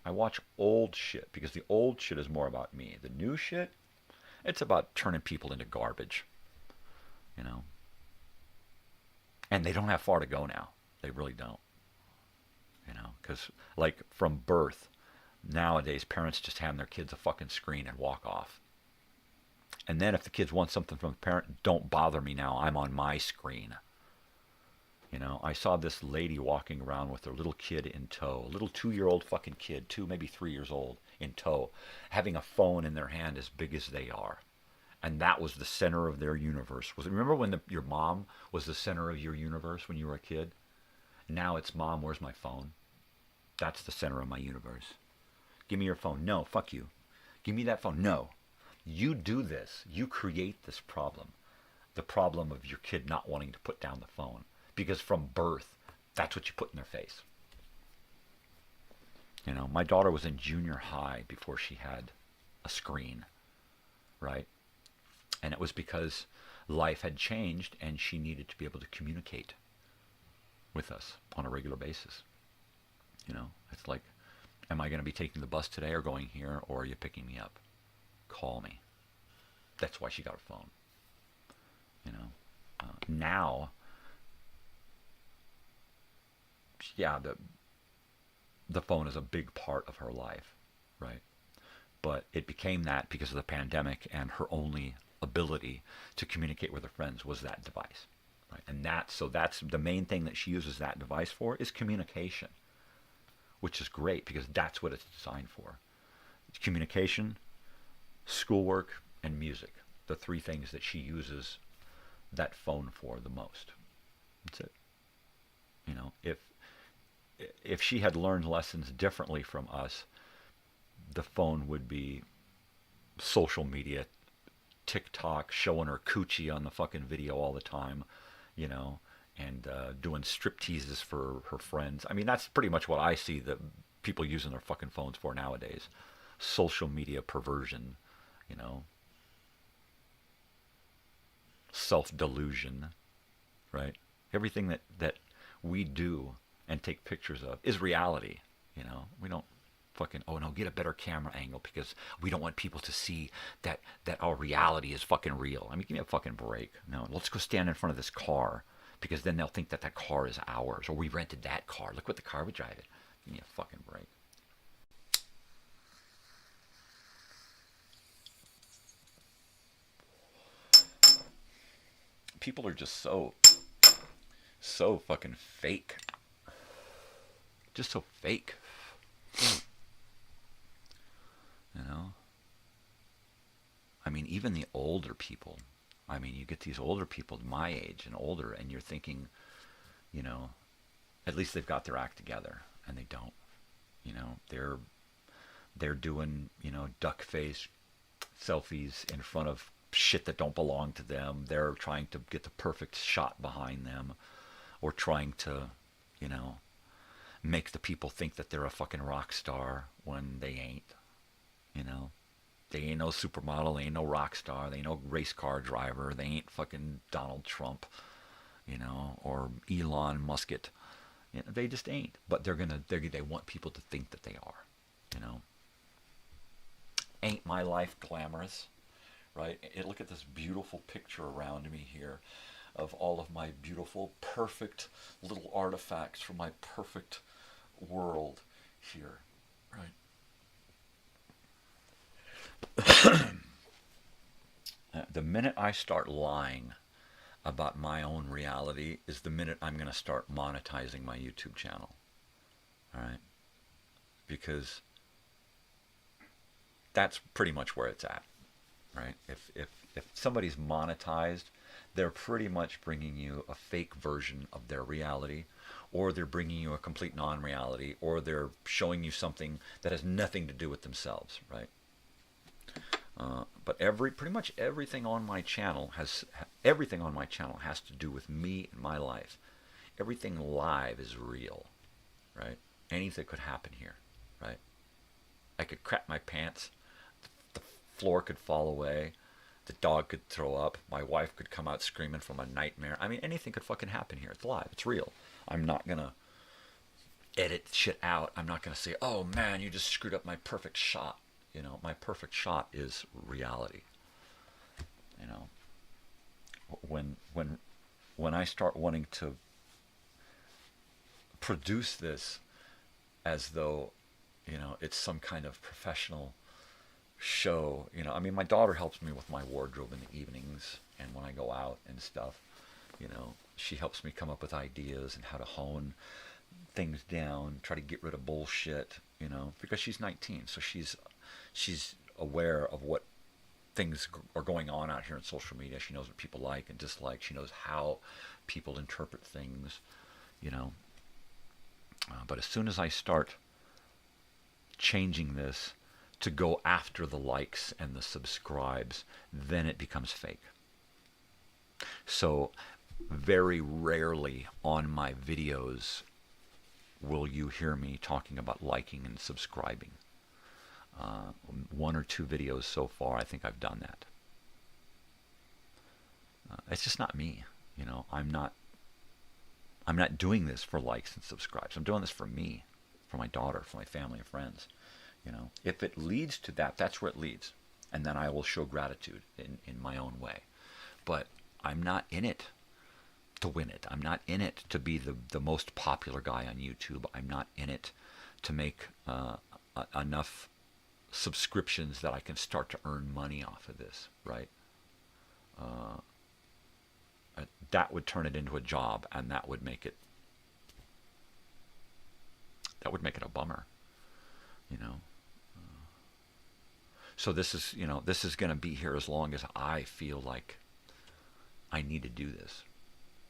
I watch old shit because the old shit is more about me. The new shit, it's about turning people into garbage. And they don't have far to go now. They really don't. Because like from birth, nowadays parents just hand their kids a fucking screen and walk off. And then if the kids want something from the parent, don't bother me now, I'm on my screen. I saw this lady walking around with her little kid in tow, a little 2-year-old fucking kid, 2, maybe 3 years old, in tow, having a phone in their hand as big as they are. And that was the center of their universe. Remember when your mom was the center of your universe when you were a kid? Now it's, Mom, where's my phone? That's the center of my universe. Give me your phone. No, fuck you. Give me that phone. No. You do this. You create this problem. The problem of your kid not wanting to put down the phone. Because from birth, that's what you put in their face. My daughter was in junior high before she had a screen, right? And it was because life had changed and she needed to be able to communicate with us on a regular basis. It's like, am I going to be taking the bus today or going here, or are you picking me up? Call me. That's why she got a phone. Now, yeah, the phone is a big part of her life, right? But it became that because of the pandemic, and her only ability to communicate with her friends was that device, right? And that's the main thing that she uses that device for is communication, which is great because that's what it's designed for. It's communication, schoolwork, and music. The 3 things that she uses that phone for the most. That's it. If she had learned lessons differently from us, the phone would be social media, TikTok, showing her coochie on the fucking video all the time, and doing strip teases for her friends. I mean, that's pretty much what I see that people using their fucking phones for nowadays. Social media perversion, you know. Self-delusion, right? Everything that we do and take pictures of is reality, you know. We don't fucking, oh no, get a better camera angle because we don't want people to see that our reality is fucking real. I mean, give me a fucking break. No, let's go stand in front of this car because then they'll think that car is ours, or we rented that car. Look what the car we drive it. Give me a fucking break. People are just so fucking fake. Just so fake. You know? I mean, even the older people. I mean, you get these older people my age and older, and you're thinking, you know, at least they've got their act together, and they don't. You know, they're doing, you know, duck face selfies in front of shit that don't belong to them. They're trying to get the perfect shot behind them, or trying to, you know, make the people think that they're a fucking rock star when they ain't. You know, they ain't no supermodel, they ain't no rock star, they ain't no race car driver, they ain't fucking Donald Trump, you know, or Elon Musk. You know, they just ain't. But they want people to think that they are. You know, ain't my life glamorous? Right? Look at this beautiful picture around me here of all of my beautiful, perfect little artifacts from my perfect world here. Right? The minute I start lying about my own reality is the minute I'm going to start monetizing my YouTube channel. All right? Because that's pretty much where it's at. Right? If somebody's monetized, they're pretty much bringing you a fake version of their reality, or they're bringing you a complete non-reality, or they're showing you something that has nothing to do with themselves, right? But pretty much everything on my channel has to do with me and my life. Everything live is real, right? Anything could happen here, right? I could crap my pants. Floor could fall away, the dog could throw up, my wife could come out screaming from a nightmare. I mean, anything could fucking happen here. It's live, it's real. I'm not gonna edit shit out. I'm not gonna say, oh man, you just screwed up my perfect shot. You know, my perfect shot is reality. You know, when I start wanting to produce this as though, you know, it's some kind of professional show, you know, I mean, my daughter helps me with my wardrobe in the evenings and when I go out and stuff, you know, she helps me come up with ideas and how to hone things down, try to get rid of bullshit, you know, because she's 19, so she's aware of what things are going on out here in social media. She knows what people like and dislike. She knows how people interpret things, you know. But as soon as I start changing this to go after the likes and the subscribes, then it becomes fake. So very rarely on my videos will you hear me talking about liking and subscribing. One or two videos so far, I think I've done that. It's just not me, you know. I'm not doing this for likes and subscribes. I'm doing this for me, for my daughter, for my family and friends. You know, if it leads to that, that's where it leads. And then I will show gratitude in my own way. But I'm not in it to win it. I'm not in it to be the most popular guy on YouTube. I'm not in it to make enough subscriptions that I can start to earn money off of this, right? That would turn it into a job, and that would make it a bummer, you know. So this is, you know, this is going to be here as long as I feel like I need to do this.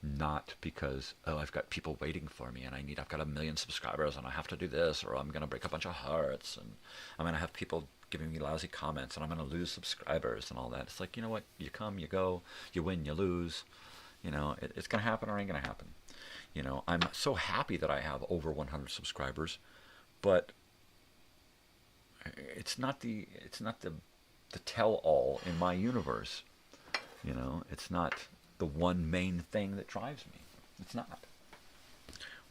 Not because, oh, I've got people waiting for me and I've got 1 million subscribers and I have to do this, or I'm going to break a bunch of hearts and I'm going to have people giving me lousy comments and I'm going to lose subscribers and all that. It's like, you know what? You come, you go, you win, you lose. You know, it's going to happen or ain't going to happen. You know, I'm so happy that I have over 100 subscribers, but it's not the tell-all in my universe. You know, it's not the one main thing that drives me. It's not.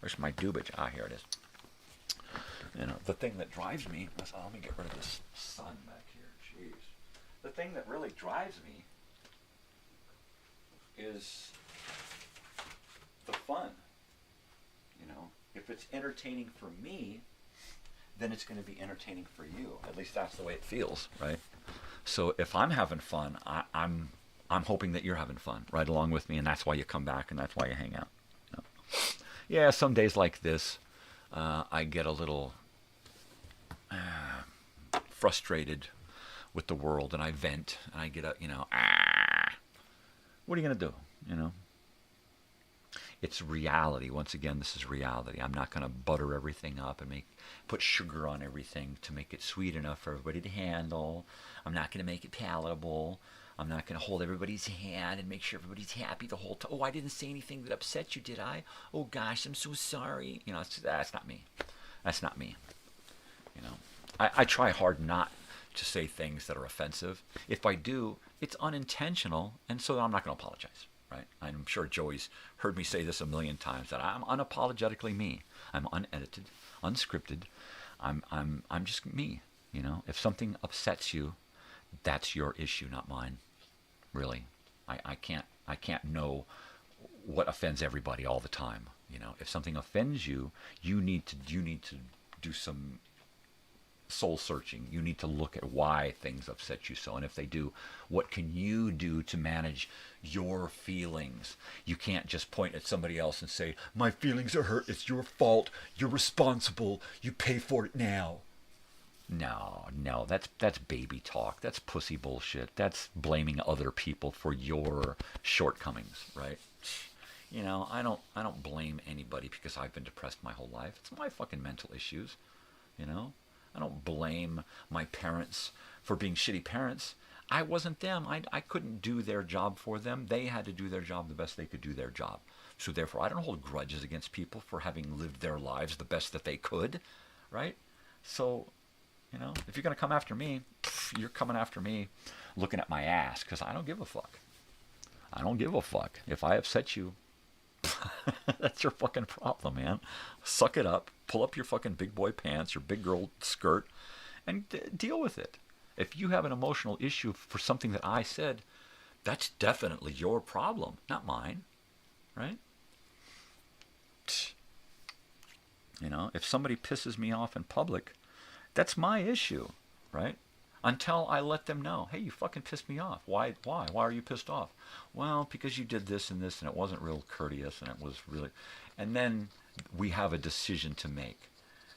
Where's my dubage? Ah, here it is. You know, the thing that drives me is, let me get rid of this sun back here. Jeez. The thing that really drives me is the fun. You know, if it's entertaining for me, then it's going to be entertaining for you. At least that's the way it feels, right? So if I'm having fun, I'm hoping that you're having fun right along with me, and that's why you come back, and that's why you hang out. You know? Yeah, some days like this, I get a little frustrated with the world, and I vent, and I get up, you know, what are you going to do, you know? It's reality. Once again, this is reality. I'm not going to butter everything up and put sugar on everything to make it sweet enough for everybody to handle. I'm not going to make it palatable. I'm not going to hold everybody's hand and make sure everybody's happy the whole time. Oh, I didn't say anything that upset you, did I? Oh, gosh, I'm so sorry. You know, that's not me. That's not me. You know, I try hard not to say things that are offensive. If I do, it's unintentional, and so I'm not going to apologize. Right? I'm sure Joey's heard me say this a million times, that I'm unapologetically me. I'm unedited, unscripted. I'm just me. You know, if something upsets you, that's your issue, not mine. Really, I can't know what offends everybody all the time. You know, if something offends you, you need to do some soul searching. You need to look at why things upset you so, and if they do, what can you do to manage your feelings? You can't just point at somebody else and say, my feelings are hurt, it's your fault, you're responsible, you pay for it now. No, that's baby talk. That's pussy bullshit. That's blaming other people for your shortcomings, right? You know, I don't blame anybody because I've been depressed my whole life. It's my fucking mental issues, you know? I don't blame my parents for being shitty parents. I wasn't them. I couldn't do their job for them. They had to do their job the best they could do their job. So therefore, I don't hold grudges against people for having lived their lives the best that they could, right? So, you know, if you're going to come after me, you're coming after me looking at my ass, because I don't give a fuck. I don't give a fuck. If I upset you, that's your fucking problem, man. Suck it up. Pull up your fucking big boy pants, your big girl skirt, and deal with it. If you have an emotional issue for something that I said, that's definitely your problem, not mine, right? You know, if somebody pisses me off in public, that's my issue, right? Until I let them know, hey, you fucking pissed me off. Why? Why are you pissed off? Well, because you did this and this, and it wasn't real courteous, and it was really... And then we have a decision to make.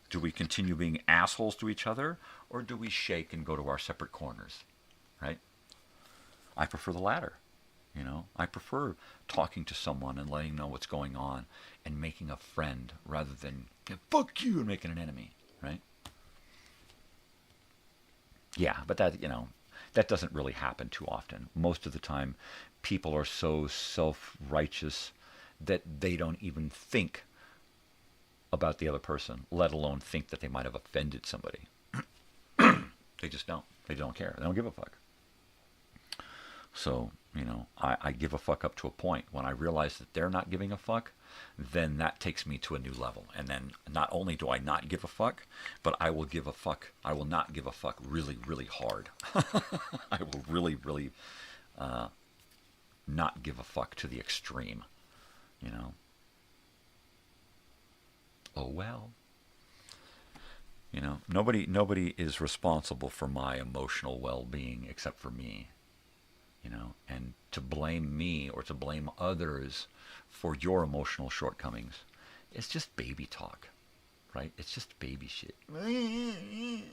Do we continue being assholes to each other, or do we shake and go to our separate corners, right? I prefer the latter, you know? I prefer talking to someone and letting them know what's going on and making a friend rather than, fuck you, and making an enemy, right? Yeah, but that, you know, that doesn't really happen too often. Most of the time, people are so self-righteous that they don't even think about the other person, let alone think that they might have offended somebody. They just don't. They don't care. They don't give a fuck. So, you know, I give a fuck up to a point. When I realize that they're not giving a fuck, then that takes me to a new level. And then not only do I not give a fuck, but I will give a fuck. I will not give a fuck really, really hard. I will really, really not give a fuck to the extreme, you know. Oh, well. You know, nobody is responsible for my emotional well-being except for me. You know, and to blame me or to blame others for your emotional shortcomings, it's just baby talk, right? It's just baby shit. You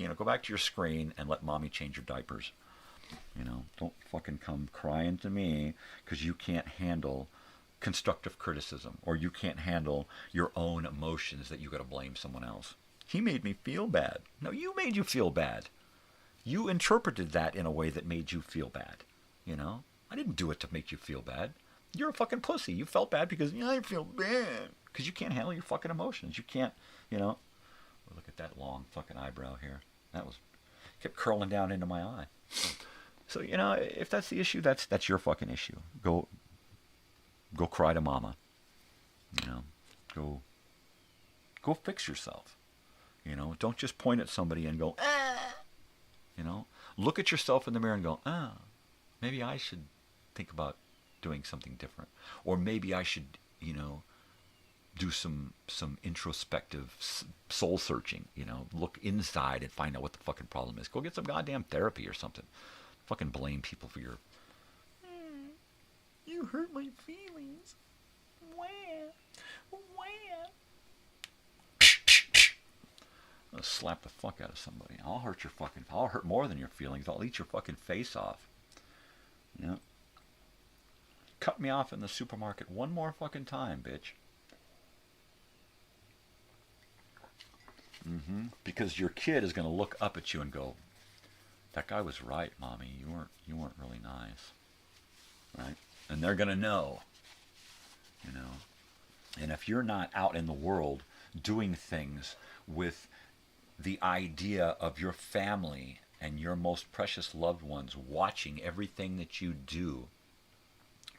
know, go back to your screen and let mommy change your diapers. You know, don't fucking come crying to me because you can't handle constructive criticism, or you can't handle your own emotions that you got to blame someone else. He made me feel bad. No, you made you feel bad. You interpreted that in a way that made you feel bad, you know? I didn't do it to make you feel bad. You're a fucking pussy. You felt bad because, I feel bad. Because you can't handle your fucking emotions. You can't, Look at that long fucking eyebrow here. That kept curling down into my eye. So, if that's the issue, that's your fucking issue. Go cry to mama. Go fix yourself. Don't just point at somebody and go, ah. Look at yourself in the mirror and go, maybe I should think about doing something different. Or maybe I should, do some introspective soul searching, look inside and find out what the fucking problem is. Go get some goddamn therapy or something. Fucking blame people for your... you hurt my feelings. Where? I'll slap the fuck out of somebody. I'll hurt more than your feelings. I'll eat your fucking face off. Cut me off in the supermarket one more fucking time, bitch. Because your kid is going to look up at you and go, that guy was right, Mommy. You weren't really nice. Right? And they're going to know. And if you're not out in the world doing things with the idea of your family and your most precious loved ones watching everything that you do,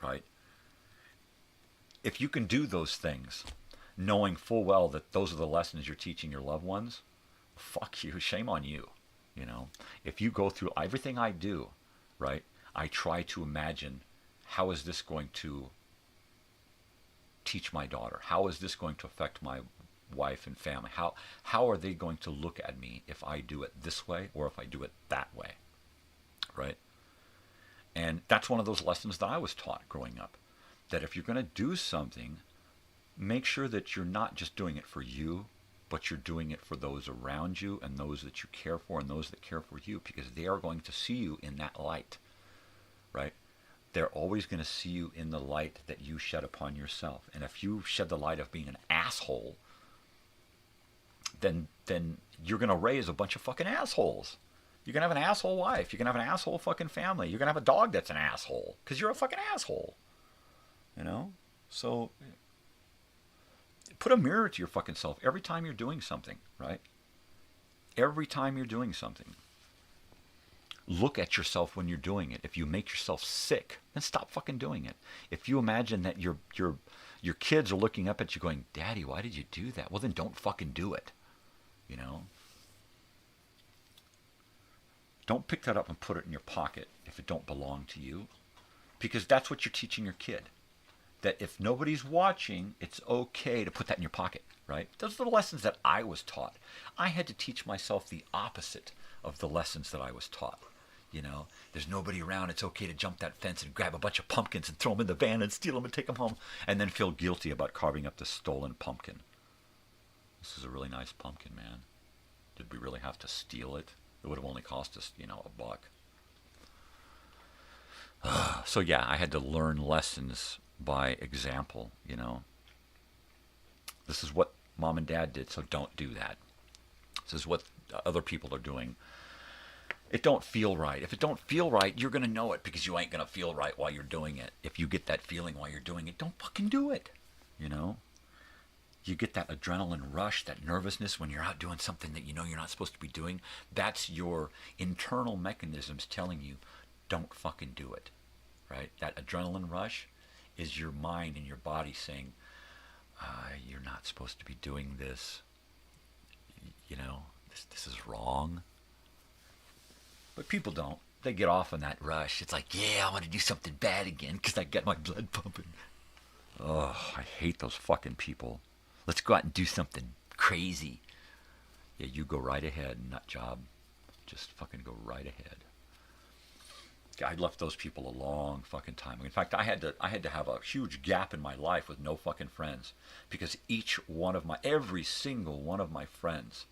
right? If you can do those things, knowing full well that those are the lessons you're teaching your loved ones, fuck you, shame on you. If you go through everything I do, right, I try to imagine, how is this going to teach my daughter? How is this going to affect my wife and family? How are they going to look at me if I do it this way or if I do it that way, right? And that's one of those lessons that I was taught growing up, that if you're going to do something, make sure that you're not just doing it for you, but you're doing it for those around you and those that you care for and those that care for you, because they are going to see you in that light, right? They're always going to see you in the light that you shed upon yourself. And if you shed the light of being an asshole, then you're going to raise a bunch of fucking assholes. You're going to have an asshole wife. You're going to have an asshole fucking family. You're going to have a dog that's an asshole because you're a fucking asshole. So put a mirror to your fucking self every time you're doing something, right? Every time you're doing something. Look at yourself when you're doing it. If you make yourself sick, then stop fucking doing it. If you imagine that your kids are looking up at you going, Daddy, why did you do that? Well, then don't fucking do it. Don't pick that up and put it in your pocket if it don't belong to you. Because that's what you're teaching your kid. That if nobody's watching, it's okay to put that in your pocket, right? Those are the lessons that I was taught. I had to teach myself the opposite of the lessons that I was taught. There's nobody around. It's okay to jump that fence and grab a bunch of pumpkins and throw them in the van and steal them and take them home and then feel guilty about carving up the stolen pumpkin. This is a really nice pumpkin, man. Did we really have to steal it? It would have only cost us, $1. So yeah, I had to learn lessons by example, This is what Mom and Dad did, so don't do that. This is what other people are doing. It don't feel right. If it don't feel right, you're going to know it because you ain't going to feel right while you're doing it. If you get that feeling while you're doing it, don't fucking do it, You get that adrenaline rush, that nervousness when you're out doing something that you're not supposed to be doing. That's your internal mechanisms telling you, don't fucking do it, right? That adrenaline rush is your mind and your body saying, you're not supposed to be doing this. This is wrong. But people don't. They get off on that rush. It's like, yeah, I want to do something bad again because I got my blood pumping. Oh, I hate those fucking people. Let's go out and do something crazy. Yeah, you go right ahead, nut job. Just fucking go right ahead. I left those people a long fucking time. In fact, I had to have a huge gap in my life with no fucking friends because every single one of my friends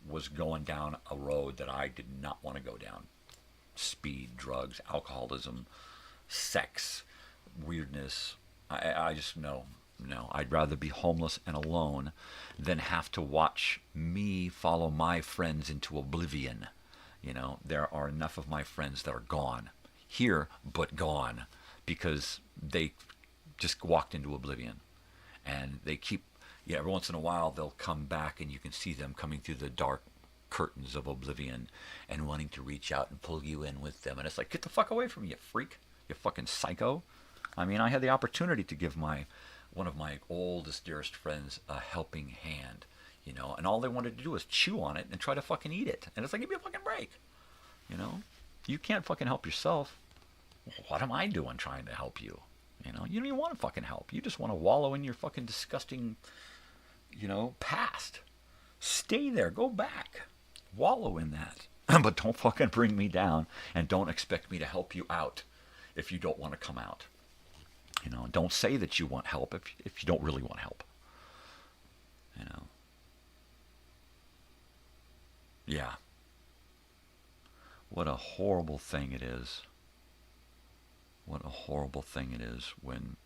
was going down a road that I did not want to go down. Speed, drugs, alcoholism, sex, weirdness. I just no. I'd rather be homeless and alone than have to watch me follow my friends into oblivion. There are enough of my friends that are gone. Here, but gone. Because they just walked into oblivion. And they keep, every once in a while they'll come back and you can see them coming through the dark curtains of oblivion and wanting to reach out and pull you in with them. And it's like, get the fuck away from me, you freak, you fucking psycho. I mean, I had the opportunity to give one of my oldest, dearest friends a helping hand, and all they wanted to do was chew on it and try to fucking eat it. And it's like, give me a fucking break, You can't fucking help yourself. What am I doing trying to help you? You don't even want to fucking help. You just want to wallow in your fucking disgusting, past. Stay there. Go back. Wallow in that. But don't fucking bring me down, and don't expect me to help you out if you don't want to come out. Don't say that you want help if you don't really want help. Yeah. What a horrible thing it is. What a horrible thing it is when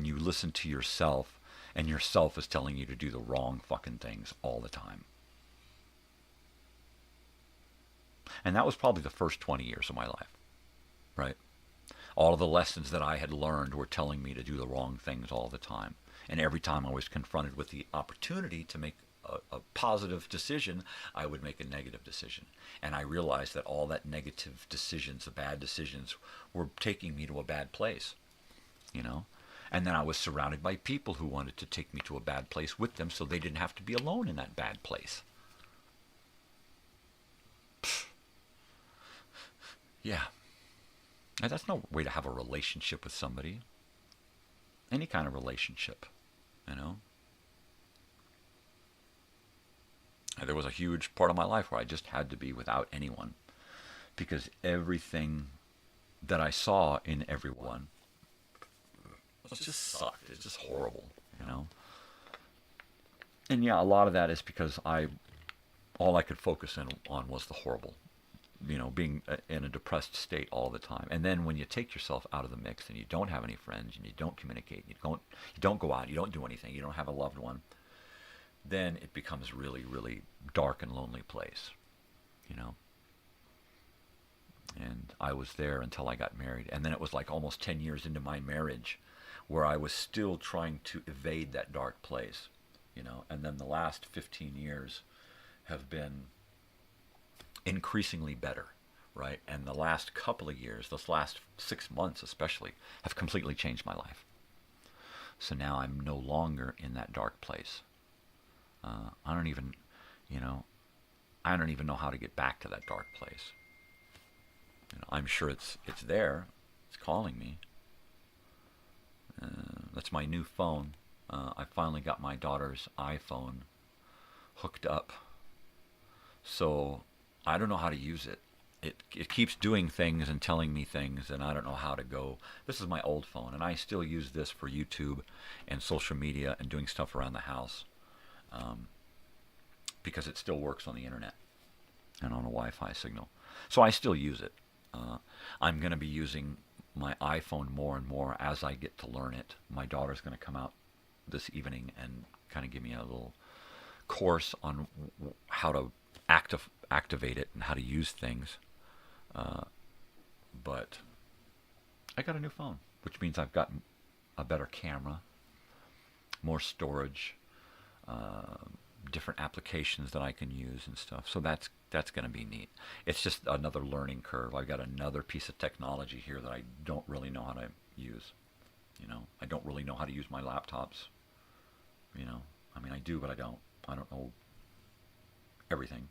you listen to yourself and yourself is telling you to do the wrong fucking things all the time. And that was probably the first 20 years of my life, right? All of the lessons that I had learned were telling me to do the wrong things all the time. And every time I was confronted with the opportunity to make a positive decision, I would make a negative decision. And I realized that all that negative decisions, the bad decisions, were taking me to a bad place, And then I was surrounded by people who wanted to take me to a bad place with them so they didn't have to be alone in that bad place. Pfft. Yeah. And that's no way to have a relationship with somebody. Any kind of relationship, And there was a huge part of my life where I just had to be without anyone, because everything that I saw in everyone just sucked. It's just horrible, And yeah, a lot of that is because all I could focus on was the horrible, being in a depressed state all the time. And then when you take yourself out of the mix and you don't have any friends and you don't communicate, you don't go out, you don't do anything, you don't have a loved one, then it becomes really, really dark and lonely place, And I was there until I got married. And then it was like almost 10 years into my marriage where I was still trying to evade that dark place, And then the last 15 years have been increasingly better, right? And the last couple of years, those last 6 months especially, have completely changed my life. So now I'm no longer in that dark place. I don't even know how to get back to that dark place. I'm sure it's there. It's calling me. That's my new phone. I finally got my daughter's iPhone hooked up. So I don't know how to use it. It keeps doing things and telling me things, and I don't know how to go. This is my old phone, and I still use this for YouTube and social media and doing stuff around the house. Because it still works on the internet and on a Wi-Fi signal. So I still use it. I'm going to be using my iPhone more and more as I get to learn it. My daughter's going to come out this evening and kind of give me a little course on how to activate it and how to use things. But I got a new phone, which means I've got a better camera, more storage, different applications that I can use and stuff. So that's going to be neat. It's just another learning curve. I've got another piece of technology here that I don't really know how to use. I don't really know how to use my laptops. I mean, I do, but I don't know everything.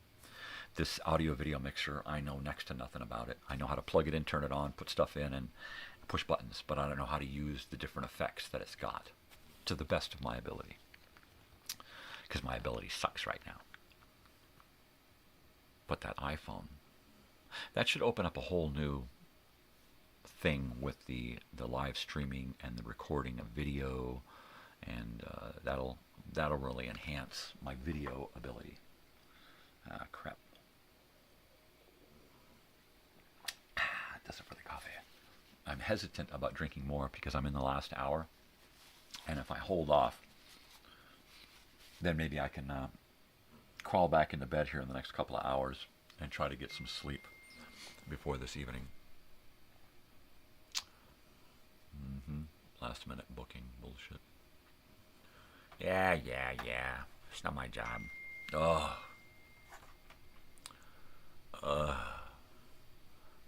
This audio video mixer, I know next to nothing about it. I know how to plug it in, turn it on, put stuff in, and push buttons, but I don't know how to use the different effects that it's got to the best of my ability. Because my ability sucks right now. But that iPhone, that should open up a whole new thing with the live streaming and the recording of video, and that'll really enhance my video ability. Crap. That's it for the coffee. I'm hesitant about drinking more because I'm in the last hour, and if I hold off, then maybe I can crawl back into bed here in the next couple of hours and try to get some sleep before this evening. last minute booking bullshit. Yeah. It's not my job.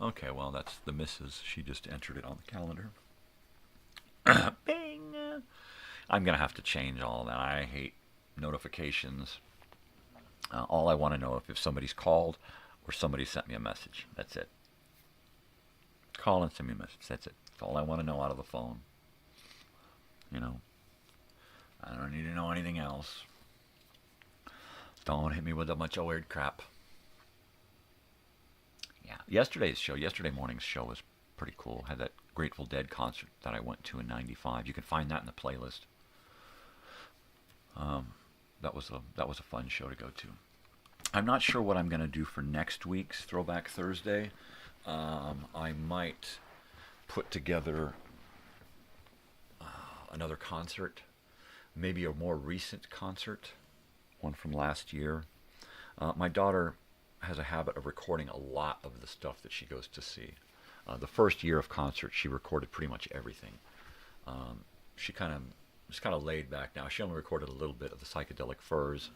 Okay, well, that's the missus. She just entered it on the calendar. Bing! I'm going to have to change all that. I hate notifications. All I want to know if somebody's called or somebody sent me a message. That's it. Call and send me a message. That's it. That's all I want to know out of the phone. You know, I don't need to know anything else. Don't hit me with a bunch of weird crap. Yeah, yesterday morning's show was pretty cool. Had that Grateful Dead concert that I went to in '95. You can find that in the playlist. That was a fun show to go to. I'm not sure what I'm going to do for next week's Throwback Thursday. I might put together another concert, maybe a more recent concert, one from last year. My daughter has a habit of recording a lot of the stuff that she goes to see. The first year of concerts, she recorded pretty much everything. She's kind of laid back now. She only recorded a little bit of the Psychedelic Furs.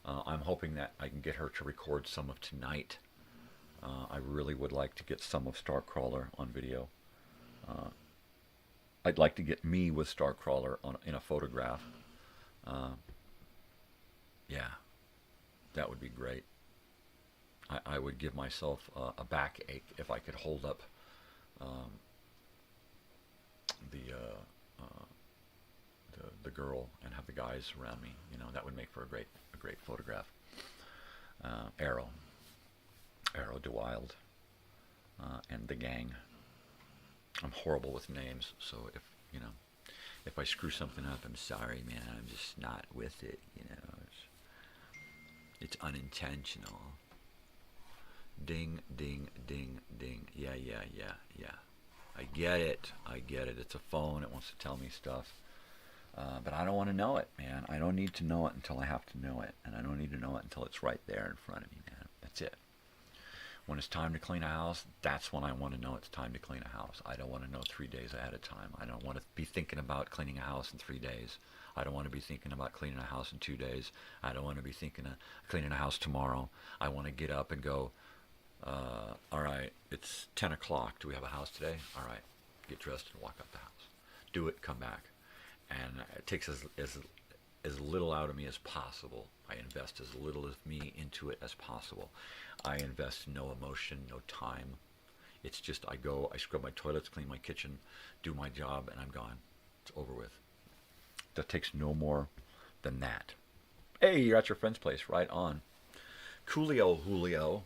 I'm hoping that I can get her to record some of Tonight. I really would like to get some of Starcrawler on video. I'd like to get me with Starcrawler in a photograph. Yeah, that would be great. I would give myself a backache if I could hold up the girl and have the guys around me. You know, that would make for a great photograph. Arrow DeWild, and the gang. I'm horrible with names, so if I screw something up, I'm sorry, man. I'm just not with it. You know, it's unintentional. Ding, ding, ding, ding. Yeah. I get it. It's a phone. It wants to tell me stuff. But I don't want to know it, man. I don't need to know it until I have to know it. And I don't need to know it until it's right there in front of me, man. That's it. When it's time to clean a house, that's when I want to know it's time to clean a house. I don't want to know 3 days ahead of time. I don't want to be thinking about cleaning a house in 3 days. I don't want to be thinking about cleaning a house in 2 days. I don't want to be thinking of cleaning a house tomorrow. I want to get up and go, all right, it's 10 o'clock. Do we have a house today? All right, get dressed and walk up the house. Do it, come back. And it takes as little out of me as possible. I invest as little of me into it as possible. I invest no emotion, no time. It's just I go, I scrub my toilets, clean my kitchen, do my job, and I'm gone. It's over with. That takes no more than that. Hey, you're at your friend's place. Right on. Coolio Julio.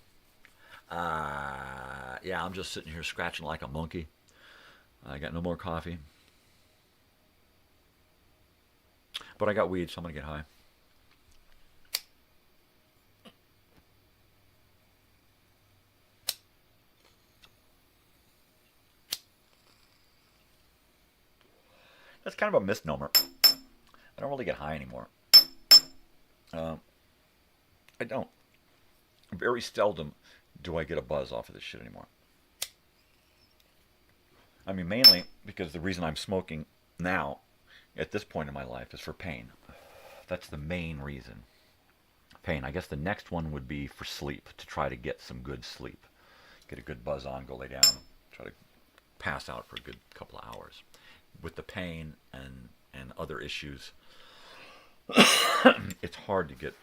Yeah, I'm just sitting here scratching like a monkey. I got no more coffee. But I got weed, so I'm going to get high. That's kind of a misnomer. I don't really get high anymore. I don't. Very seldom do I get a buzz off of this shit anymore. I mean, mainly because the reason I'm smoking now, at this point in my life, is for pain. That's the main reason. Pain. I guess the next one would be for sleep, to try to get some good sleep. Get a good buzz on, go lay down, try to pass out for a good couple of hours. With the pain and other issues, it's hard to get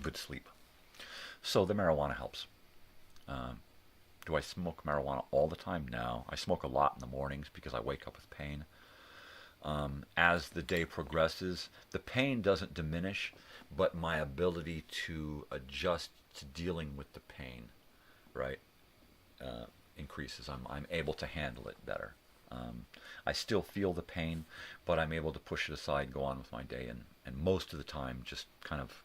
good sleep. So the marijuana helps. Do I smoke marijuana all the time? No. I smoke a lot in the mornings because I wake up with pain. As the day progresses, the pain doesn't diminish, but my ability to adjust to dealing with the pain, right, increases. I'm able to handle it better. I still feel the pain, but I'm able to push it aside and go on with my day, and most of the time just kind of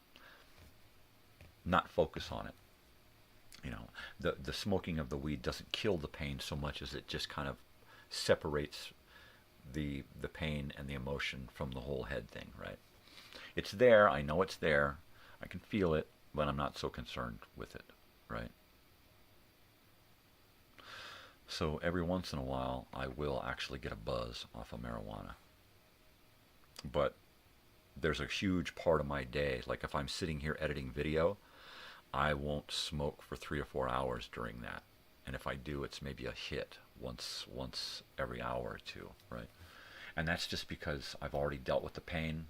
not focus on it. You know, the smoking of the weed doesn't kill the pain so much as it just kind of separates the pain and the emotion from the whole head thing, right? It's there, I know it's there, I can feel it, but I'm not so concerned with it, right? So every once in a while, I will actually get a buzz off of marijuana. But there's a huge part of my day, like if I'm sitting here editing video, I won't smoke for 3 or 4 hours during that. And if I do, it's maybe a hit once every hour or two, right? And that's just because I've already dealt with the pain.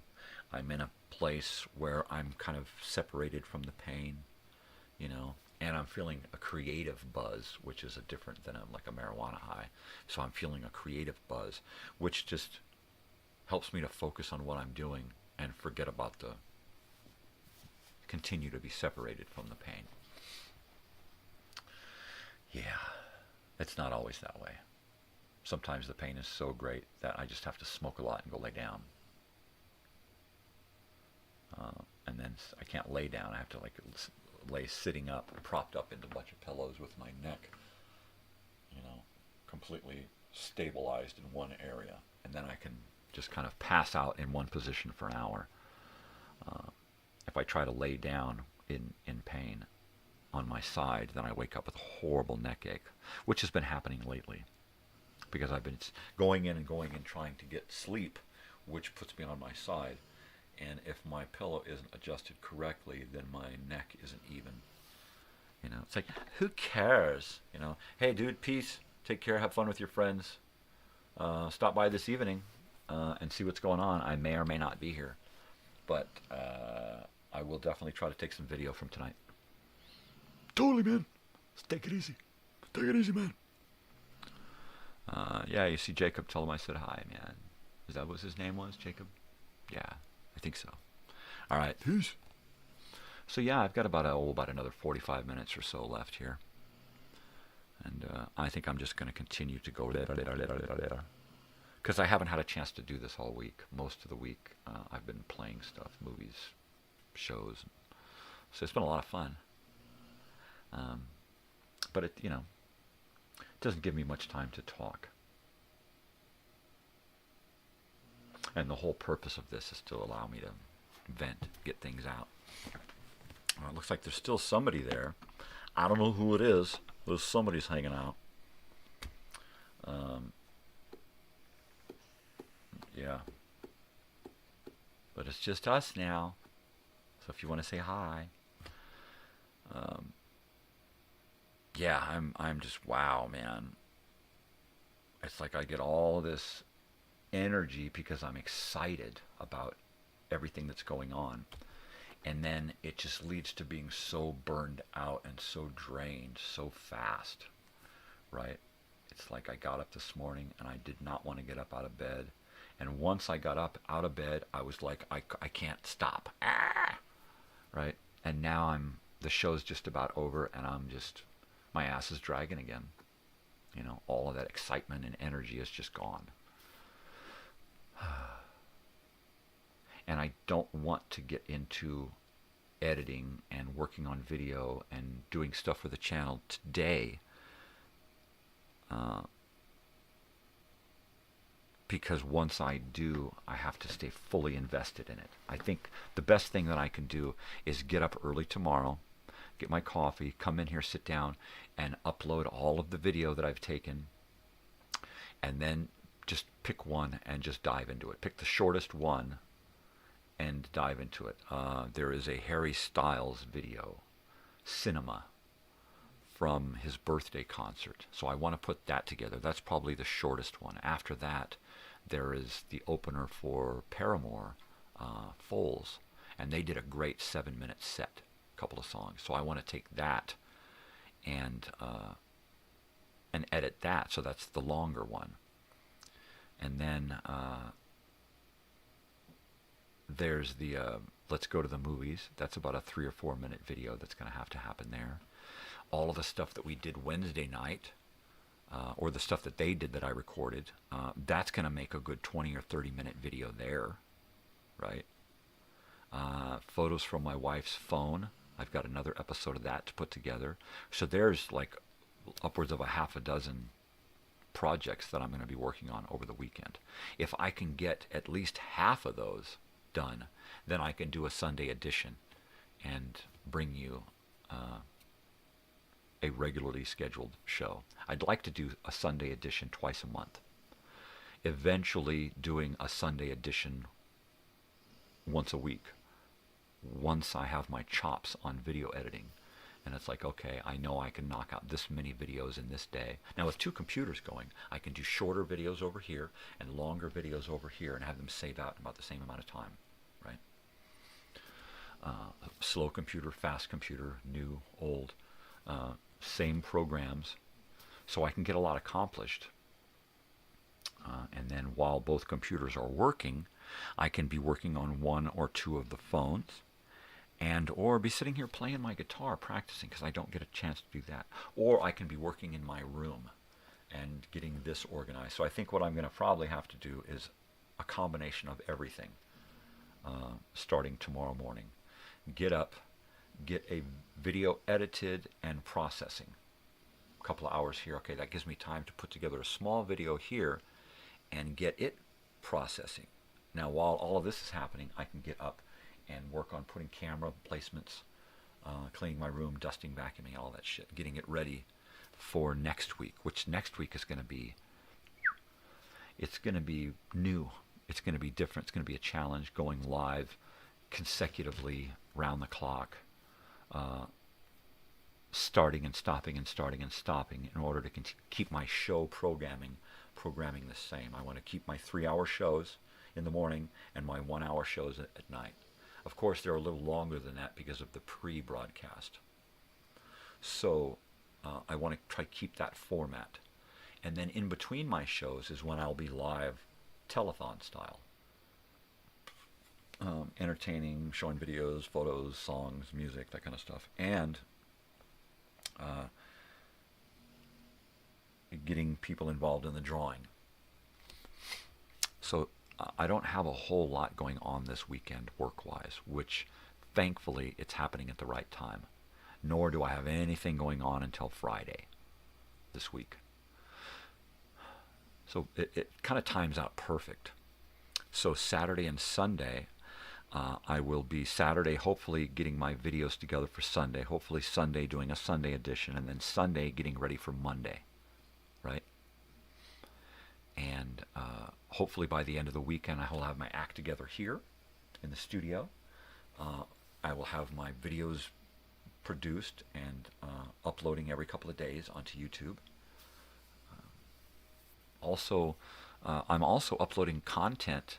I'm in a place where I'm kind of separated from the pain, you know, and I'm feeling a creative buzz, which is a different than like a marijuana high. So I'm feeling a creative buzz, which just helps me to focus on what I'm doing and forget about continue to be separated from the pain. Yeah, it's not always that way. Sometimes the pain is so great that I just have to smoke a lot and go lay down. And then I can't lay down. I have to like lay sitting up, propped up into a bunch of pillows with my neck, you know, completely stabilized in one area. And then I can just kind of pass out in one position for an hour. If I try to lay down in pain on my side, then I wake up with a horrible neck ache, which has been happening lately because I've been going in trying to get sleep, which puts me on my side. And if my pillow isn't adjusted correctly, then my neck isn't even. You know, it's like, who cares? You know, hey, dude, peace. Take care. Have fun with your friends. Stop by this evening and see what's going on. I may or may not be here. But I will definitely try to take some video from tonight. Totally, man. Let's take it easy. Take it easy, man. Yeah, you see Jacob. Tell him I said hi, man. Is that what his name was, Jacob? Yeah, I think so. All right. Peace. So yeah, I've got about another 45 minutes or so left here. And I think I'm just going to continue to go because I haven't had a chance to do this all week. Most of the week I've been playing stuff, movies, shows. So it's been a lot of fun. But it, you know, doesn't give me much time to talk. And the whole purpose of this is to allow me to vent, get things out. Well, it looks like there's still somebody there. I don't know who it is. There's somebody's hanging out. Yeah. But it's just us now. So if you want to say hi. Yeah, I'm just, wow, man. It's like I get all this energy because I'm excited about everything that's going on. And then it just leads to being so burned out and so drained so fast, right? It's like I got up this morning and I did not want to get up out of bed. And once I got up out of bed, I was like, I can't stop. Right? And now the show's just about over and my ass is dragging again. You know, all of that excitement and energy is just gone. And I don't want to get into editing and working on video and doing stuff for the channel today because once I do, I have to stay fully invested in it. I think the best thing that I can do is get up early tomorrow, get my coffee, come in here, sit down, and upload all of the video that I've taken, and then just pick one and just dive into it. Pick the shortest one and dive into it. There is a Harry Styles video, Cinema, from his birthday concert. So I want to put that together. That's probably the shortest one. After that, there is the opener for Paramore, Foals, and they did a great 7-minute set, a couple of songs. So I want to take that and edit that. So that's the longer one. And then there's the Let's Go to the Movies. That's about a 3 or 4 minute video that's going to happen there. All of the stuff that we did Wednesday night, or the stuff that they did that I recorded, that's going to make a good 20 or 30 minute video there, right? Photos from my wife's phone. I've got another episode of that to put together. So there's like upwards of a half a dozen projects that I'm going to be working on over the weekend. If I can get at least half of those done, then I can do a Sunday edition and bring you a regularly scheduled show. I'd like to do a Sunday edition twice a month. Eventually doing a Sunday edition once a week, once I have my chops on video editing. And it's like, okay, I know I can knock out this many videos in this day. Now with 2 computers going, I can do shorter videos over here and longer videos over here and have them save out in about the same amount of time, right? Slow computer, fast computer, new, old, same programs. So I can get a lot accomplished. And then while both computers are working, I can be working on 1 or 2 of the phones, and or be sitting here playing my guitar, practicing, because I don't get a chance to do that. Or I can be working in my room and getting this organized. So I think what I'm going to probably have to do is a combination of everything, starting tomorrow morning. Get up, get a video edited and processing. A couple of hours here. Okay, that gives me time to put together a small video here and get it processing. Now, while all of this is happening, I can get up and work on putting camera placements, cleaning my room, dusting, vacuuming, all that shit, getting it ready for next week, which next week is going to be, it's going to be new. It's going to be different. It's going to be a challenge, going live consecutively round the clock, starting and stopping and starting and stopping in order to keep my show programming the same. I want to keep my 3-hour shows in the morning and my 1-hour shows at night. Of course, they're a little longer than that because of the pre-broadcast. So I want to try to keep that format. And then in between my shows is when I'll be live telethon style. Entertaining, showing videos, photos, songs, music, that kind of stuff. And getting people involved in the drawing. So I don't have a whole lot going on this weekend work-wise, which thankfully it's happening at the right time. Nor do I have anything going on until Friday this week. So it kind of times out perfect. So Saturday and Sunday, I will be Saturday hopefully getting my videos together for Sunday, hopefully Sunday doing a Sunday edition, and then Sunday getting ready for Monday, right? And hopefully by the end of the weekend I will have my act together here in the studio. I will have my videos produced and uploading every couple of days onto YouTube. I'm also uploading content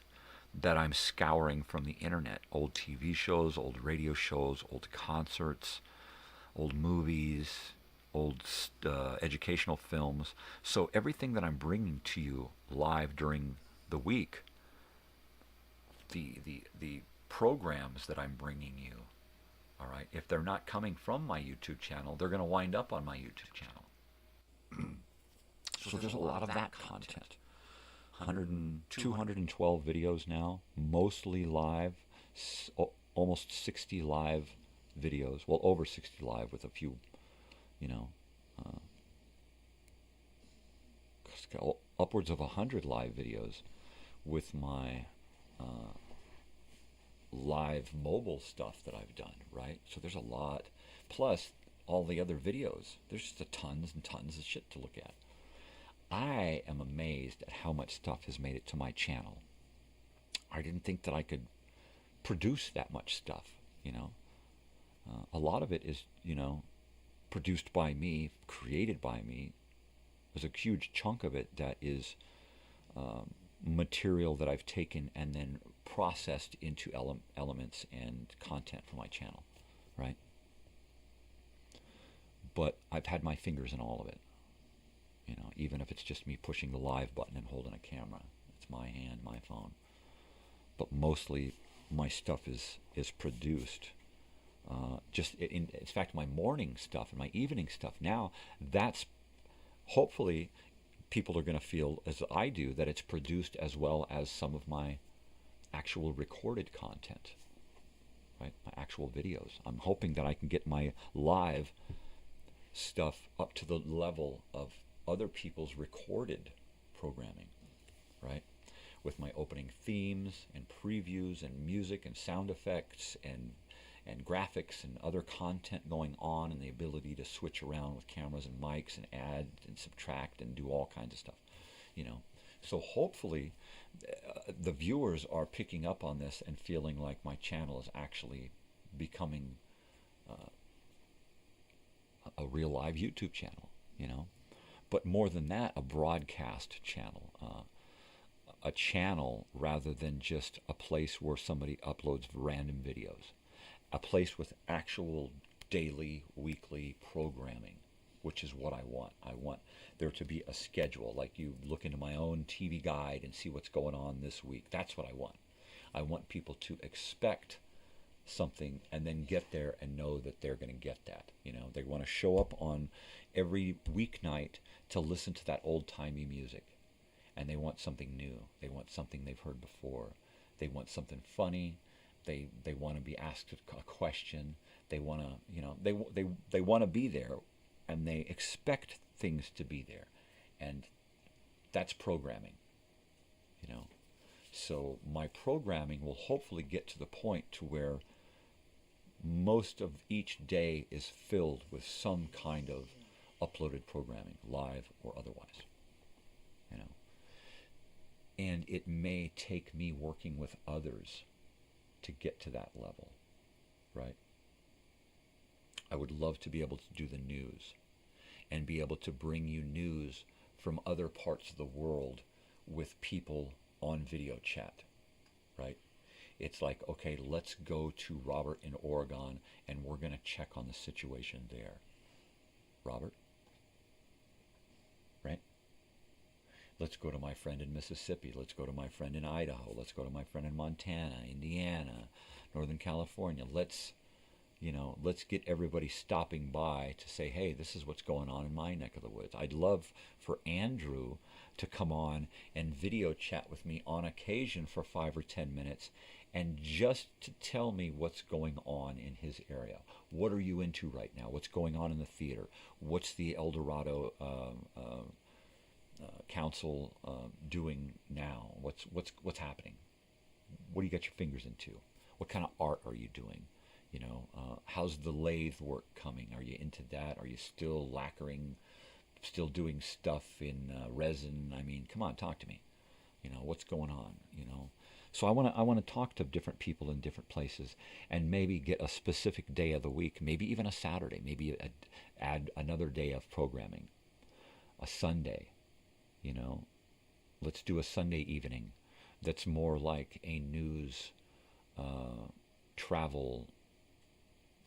that I'm scouring from the internet. Old TV shows, old radio shows, old concerts, old movies, old educational films. So everything that I'm bringing to you live during the week, the programs that I'm bringing you, all right, if they're not coming from my YouTube channel, they're going to wind up on my YouTube channel. So there's a lot of that content. 212 videos now, mostly live, almost 60 live videos. Well, over 60 live with a few, upwards of 100 live videos with my live mobile stuff that I've done, right? So there's a lot. Plus, all the other videos. There's just tons and tons of shit to look at. I am amazed at how much stuff has made it to my channel. I didn't think that I could produce that much stuff, a lot of it is, produced by me, created by me. There's a huge chunk of it that is material that I've taken and then processed into elements and content for my channel, right? But I've had my fingers in all of it. Even if it's just me pushing the live button and holding a camera. It's my hand, my phone. But mostly my stuff is produced. In fact, my morning stuff and my evening stuff now, that's hopefully people are going to feel, as I do, that it's produced as well as some of my actual recorded content, right? My actual videos. I'm hoping that I can get my live stuff up to the level of other people's recorded programming, right? With my opening themes and previews and music and sound effects and and graphics and other content going on, and the ability to switch around with cameras and mics and add and subtract and do all kinds of stuff, you know. So hopefully the viewers are picking up on this and feeling like my channel is actually becoming a real live YouTube channel, you know. But more than that, a broadcast channel, a channel rather than just a place where somebody uploads random videos, a place with actual daily, weekly programming, which is what I want. I want there to be a schedule, like you look into my own TV guide and see what's going on this week. That's what I want. I want people to expect something and then get there and know that they're going to get that. You know, they want to show up on every weeknight to listen to that old-timey music, and they want something new. They want something they've heard before. They want something funny. They want to be asked a question. They want to, you know, they want to be there, and they expect things to be there, and that's programming, you know. So my programming will hopefully get to the point to where most of each day is filled with some kind of uploaded programming, live or otherwise, you know. And it may take me working with others to get to that level, right? I would love to be able to do the news and be able to bring you news from other parts of the world with people on video chat, right? It's like, okay, let's go to Robert in Oregon and we're going to check on the situation there. Robert? Right? Let's go to my friend in Mississippi. Let's go to my friend in Idaho. Let's go to my friend in Montana, Indiana, Northern California. Let's get everybody stopping by to say, hey, this is what's going on in my neck of the woods. I'd love for Andrew to come on and video chat with me on occasion for 5 or 10 minutes and just to tell me what's going on in his area. What are you into right now? What's going on in the theater? What's the El Dorado Council doing now? What's happening? What do you got your fingers into? What kind of art are you doing? You know, how's the lathe work coming? Are you into that? Are you still lacquering, still doing stuff in resin? I mean, come on, talk to me. You know, what's going on? You know, so I want to talk to different people in different places, and maybe get a specific day of the week, maybe even a Saturday, maybe add another day of programming, a Sunday. You know, let's do a Sunday evening that's more like a news, travel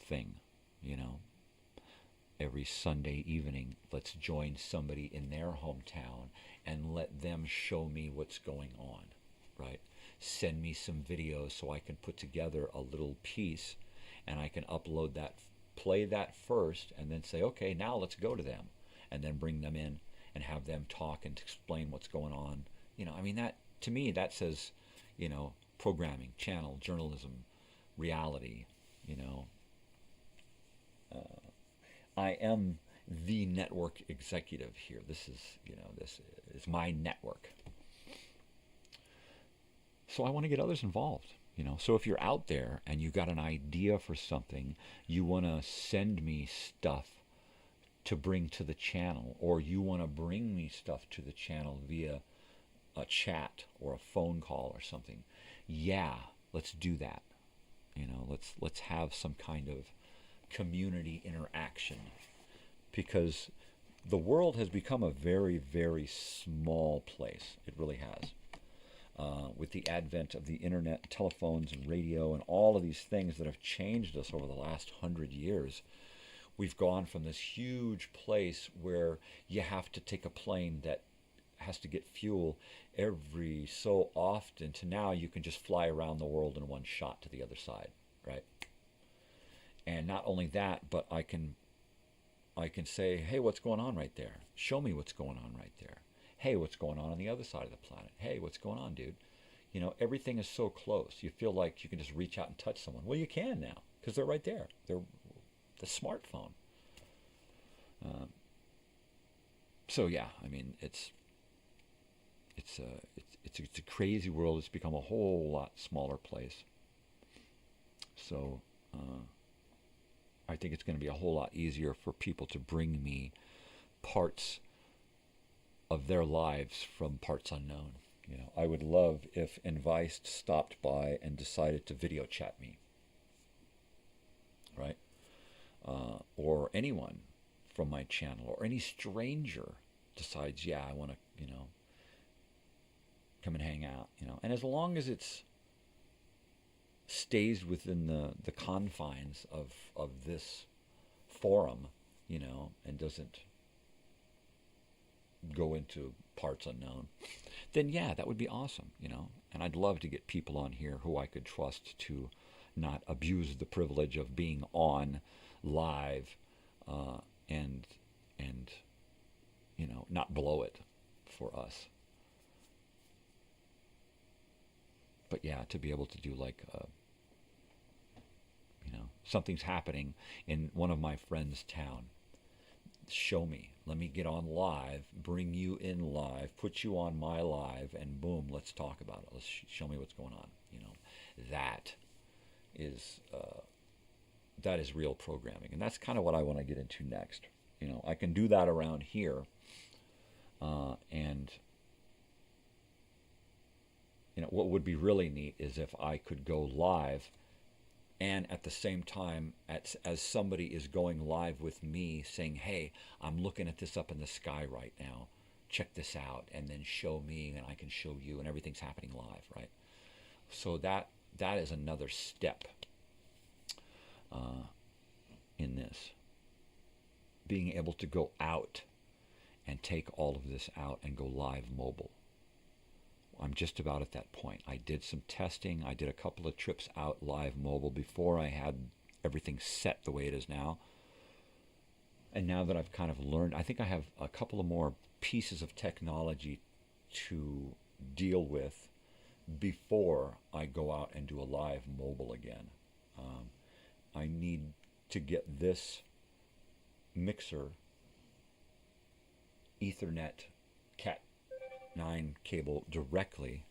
thing, you know. Every Sunday evening, let's join somebody in their hometown and let them show me what's going on, right? Send me some videos so I can put together a little piece and I can upload that, play that first, and then say, okay, now let's go to them, and then bring them in and have them talk and explain what's going on. You know, I mean, that, to me, that says, you know, programming, channel, journalism, reality, you know. I am the network executive here. This is, you know, this is my network. So I want to get others involved, you know. So if you're out there and you've got an idea for something, you want to send me stuff to bring to the channel, or you want to bring me stuff to the channel via a chat or a phone call or something, yeah, let's do that. You know, let's have some kind of community interaction, because the world has become a very, very small place. It really has. With the advent of the internet, telephones, and radio, and all of these things that have changed us over the last 100 years, we've gone from this huge place where you have to take a plane that has to get fuel every so often to now you can just fly around the world in one shot to the other side, right? And not only that, but I can say, hey, what's going on right there? Show me what's going on right there. Hey, what's going on the other side of the planet? Hey, what's going on, dude? You know, everything is so close. You feel like you can just reach out and touch someone. Well, you can now, because they're right there. They're the smartphone. So yeah, I mean, it's a crazy world. It's become a whole lot smaller place. So I think it's going to be a whole lot easier for people to bring me parts of their lives from parts unknown. You know, I would love if Enviced stopped by and decided to video chat me, right? Or anyone from my channel, or any stranger decides, yeah, I want to, you know, come and hang out, you know. And as long as it's stays within the confines of this forum, you know, and doesn't go into parts unknown, then yeah, that would be awesome, you know. And I'd love to get people on here who I could trust to not abuse the privilege of being on live, and you know, not blow it for us. But yeah, to be able to do like, you know, something's happening in one of my friends' town. Show me. Let me get on live, bring you in live, put you on my live, and boom, let's talk about it. Let's show me what's going on. You know, that is real programming, and that's kind of what I want to get into next. You know, I can do that around here, and you know, what would be really neat is if I could go live, and at the same time, as somebody is going live with me saying, hey, I'm looking at this up in the sky right now, check this out, and then show me, and I can show you, and everything's happening live, right? So that is another step in this. Being able to go out and take all of this out and go live mobile. I'm just about at that point. I did some testing. I did a couple of trips out live mobile before I had everything set the way it is now. And now that I've kind of learned, I think I have a couple of more pieces of technology to deal with before I go out and do a live mobile again. I need to get this mixer Ethernet Cat 9 cable directly.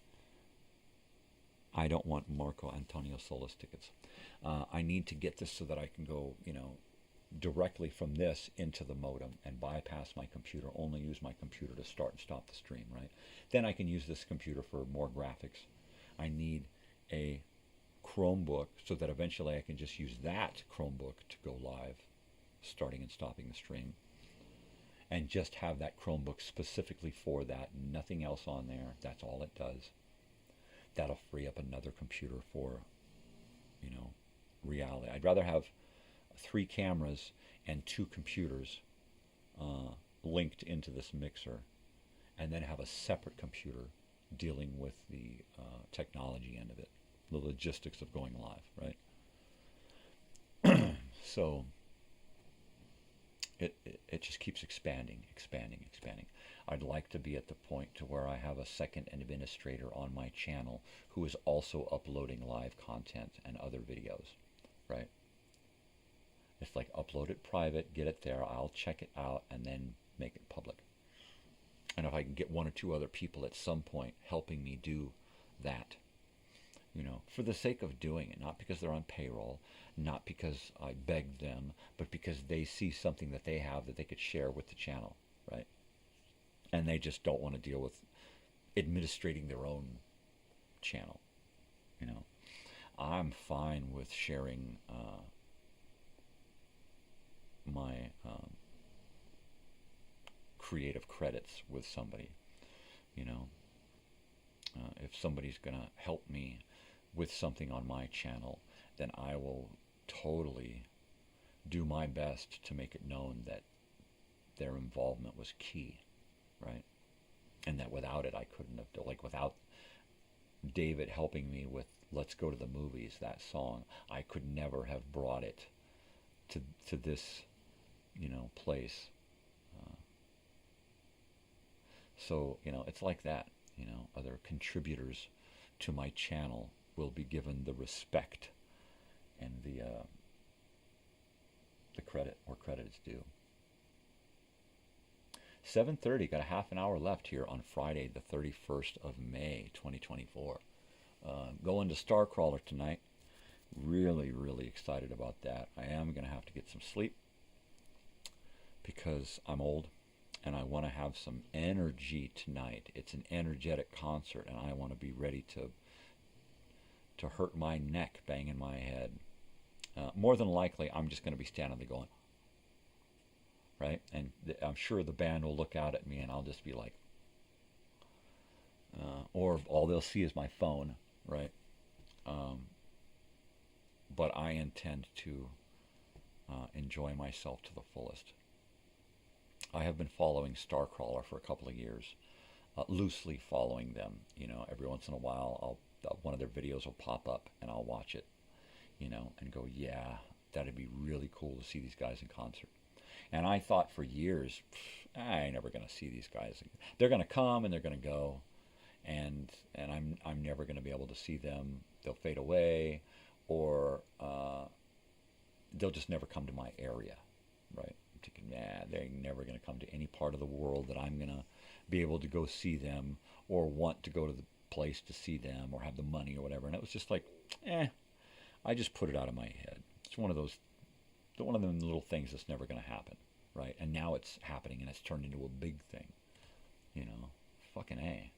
I don't want Marco Antonio Solis tickets. I need to get this so that I can go, you know, directly from this into the modem and bypass my computer, only use my computer to start and stop the stream, right? Then I can use this computer for more graphics. I need a Chromebook so that eventually I can just use that Chromebook to go live, starting and stopping the stream. And just have that Chromebook specifically for that, nothing else on there. That's all it does. That'll free up another computer for, you know, reality. I'd rather have 3 cameras and 2 computers linked into this mixer, and then have a separate computer dealing with the technology end of it, the logistics of going live, right? So it just keeps expanding. I'd like to be at the point to where I have a second administrator on my channel who is also uploading live content and other videos, right? It's like upload it private, get it there, I'll check it out, and then make it public. And if I can get 1 or 2 other people at some point helping me do that, you know, for the sake of doing it, not because they're on payroll, not because I begged them, but because they see something that they have that they could share with the channel, right? And they just don't want to deal with administrating their own channel, you know. I'm fine with sharing my creative credits with somebody, you know. If somebody's going to help me with something on my channel, then I will totally do my best to make it known that their involvement was key, right? And that without it, I couldn't have done, like without David helping me with Let's Go to the Movies, that song, I could never have brought it to this, you know, place. So, you know, it's like that. You know, other contributors to my channel will be given the respect and the credit where credit is due. 7:30, got a half an hour left here on Friday, the 31st of May, 2024. Going to Starcrawler tonight. Really, really excited about that. I am going to have to get some sleep because I'm old and I want to have some energy tonight. It's an energetic concert and I want to be ready to hurt my neck banging my head. More than likely, I'm just going to be standing there going, right? And I'm sure the band will look out at me and I'll just be like, or all they'll see is my phone, right? But I intend to enjoy myself to the fullest. I have been following Starcrawler for a couple of years, loosely following them. You know, every once in a while, one of their videos will pop up and I'll watch it, you know, and go, yeah, that'd be really cool to see these guys in concert. And I thought for years, I ain't never gonna see these guys. They're gonna come and they're gonna go, and I'm never gonna be able to see them. They'll fade away, or they'll just never come to my area, right? I'm thinking, nah, they're never gonna come to any part of the world that I'm gonna be able to go see them or want to go to the place to see them or have the money or whatever. And it was just like, I just put it out of my head. It's one of them little things that's never going to happen, right? And now it's happening and it's turned into a big thing, you know. Fucking A.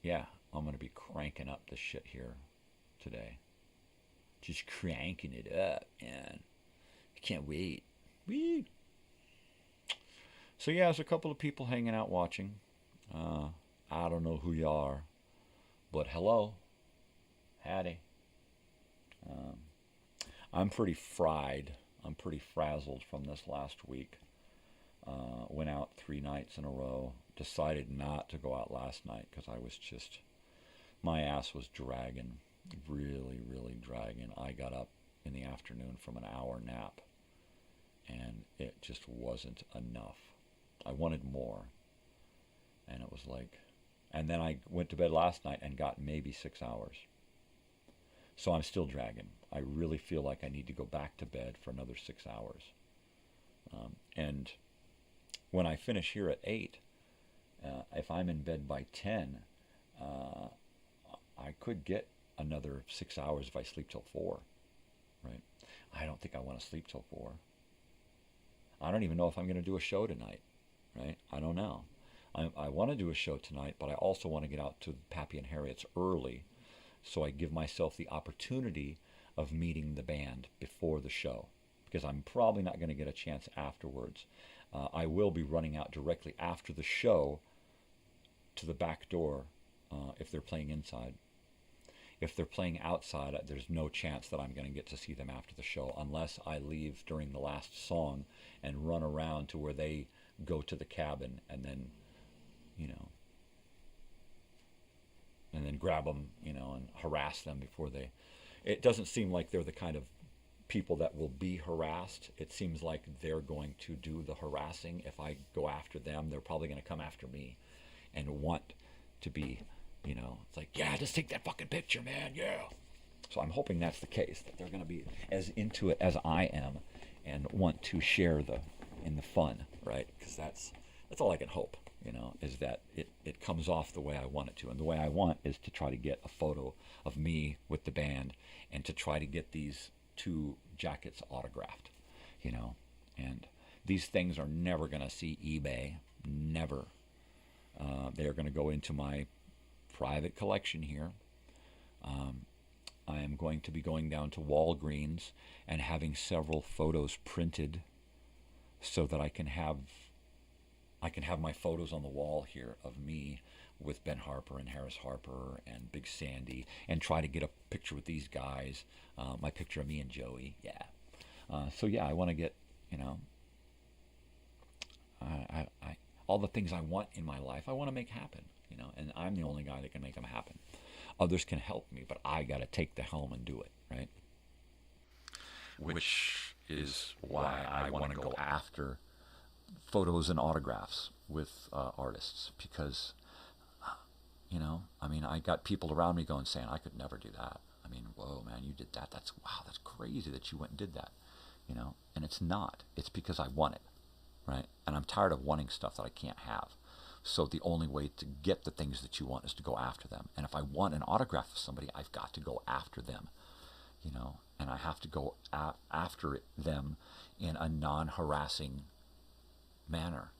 Yeah, I'm going to be cranking up the shit here today. Just cranking it up, man. I can't wait. Wee. So yeah, there's a couple of people hanging out watching. I don't know who you are, but hello. Howdy. I'm pretty fried. I'm pretty frazzled from this last week. Went out 3 nights in a row. Decided not to go out last night because I was just, my ass was dragging. Really, really dragging. I got up in the afternoon from an hour nap and it just wasn't enough. I wanted more. And it was like, and then I went to bed last night and got maybe 6 hours. So I'm still dragging. I really feel like I need to go back to bed for another 6 hours. And when I finish here at 8, if I'm in bed by 10, I could get another 6 hours if I sleep till 4, right? I don't think I want to sleep till 4. I don't even know if I'm going to do a show tonight, right? I don't know. I want to do a show tonight, but I also want to get out to Pappy and Harriet's early so I give myself the opportunity of meeting the band before the show, because I'm probably not going to get a chance afterwards. I will be running out directly after the show to the back door if they're playing inside. If they're playing outside, there's no chance that I'm going to get to see them after the show unless I leave during the last song and run around to where they go to the cabin and then, you know, and then grab them, you know, and harass them before they... It doesn't seem like they're the kind of people that will be harassed. It seems like they're going to do the harassing. If I go after them, they're probably going to come after me and want to be, you know, it's like, yeah, just take that fucking picture, man, yeah. So I'm hoping that's the case, that they're going to be as into it as I am and want to share in the fun, right? Because that's all I can hope, you know, is that it comes off the way I want it to. And the way I want is to try to get a photo of me with the band and to try to get these 2 jackets autographed, you know. And these things are never going to see eBay, never. They're going to go into my private collection here. I am going to be going down to Walgreens and having several photos printed so that I can have my photos on the wall here of me with Ben Harper and Harris Harper and Big Sandy, and try to get a picture with these guys, my picture of me and Joey, yeah. So yeah, I want to get, you know, I all the things I want in my life, I want to make happen, you know, and I'm the only guy that can make them happen. Others can help me, but I got to take the helm and do it, right? Which is why I want to go after photos and autographs with artists, because, you know, I mean, I got people around me saying, I could never do that. I mean, whoa, man, you did that. That's crazy that you went and did that, you know, and it's not. It's because I want it, right? And I'm tired of wanting stuff that I can't have. So the only way to get the things that you want is to go after them. And if I want an autograph of somebody, I've got to go after them, you know, and I have to go after them in a non-harassing manner,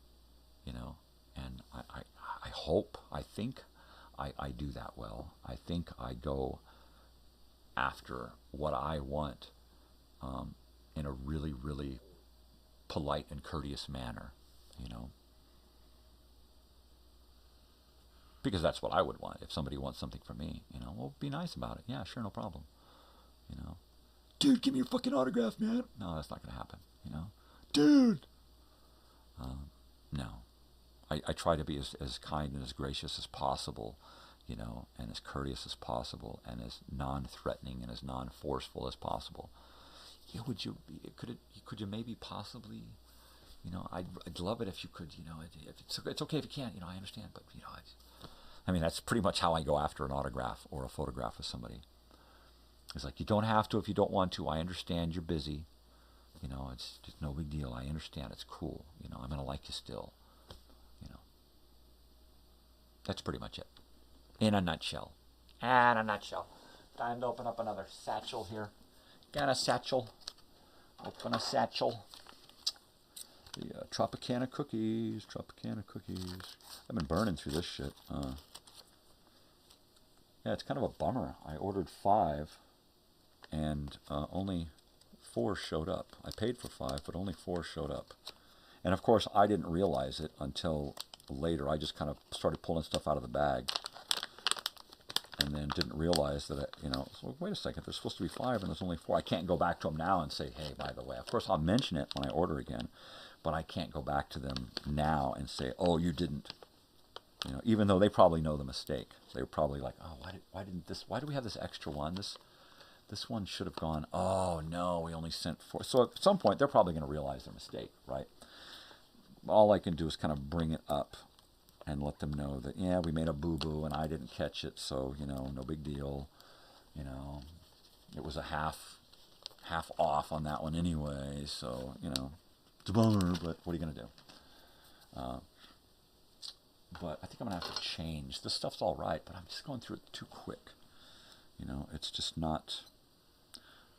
you know. And I hope, I think I do that well. I think I go after what I want in a really, really polite and courteous manner, you know. Because that's what I would want. If somebody wants something from me, you know, well, be nice about it. Yeah, sure, no problem. You know, dude, give me your fucking autograph, man. No, that's not going to happen, you know. Dude! No. I try to be as kind and as gracious as possible, you know, and as courteous as possible, and as non-threatening and as non-forceful as possible. Yeah, could you maybe possibly, you know, I'd love it if you could, you know, it's okay if you can't, you know, I understand, but, you know, I mean, that's pretty much how I go after an autograph or a photograph with somebody. It's like, you don't have to if you don't want to. I understand you're busy. You know, it's just no big deal. I understand. It's cool. You know, I'm going to like you still. You know. That's pretty much it. In a nutshell. Time to open up another satchel here. Got a satchel. Open a satchel. The Tropicana cookies. I've been burning through this shit. Yeah, it's kind of a bummer. I ordered 5, and only 4 showed up. I paid for 5, but only 4 showed up. And of course, I didn't realize it until later. I just kind of started pulling stuff out of the bag, and then didn't realize that, you know, so wait a second, there's supposed to be 5, and there's only 4. I can't go back to them now and say, hey, by the way. Of course, I'll mention it when I order again, but I can't go back to them now and say, oh, you didn't. You know, even though they probably know the mistake. They were probably like, oh, why do we have this extra one? This one should have gone, oh no, we only sent 4. So at some point they're probably going to realize their mistake, right? All I can do is kind of bring it up and let them know that, yeah, we made a boo-boo and I didn't catch it, so, you know, no big deal. You know, it was a half off on that one anyway, so, you know, it's a bummer, but what are you going to do? But I think I'm going to have to change. This stuff's all right, but I'm just going through it too quick. You know, it's just not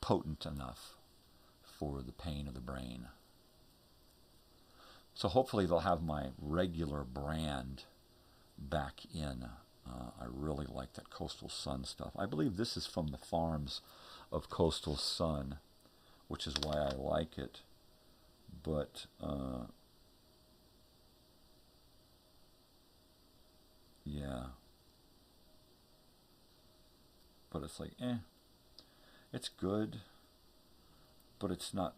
potent enough for the pain of the brain. So hopefully they'll have my regular brand back in. I really like that Coastal Sun stuff. I believe this is from the farms of Coastal Sun, which is why I like it. But yeah. But it's like, it's good, but it's not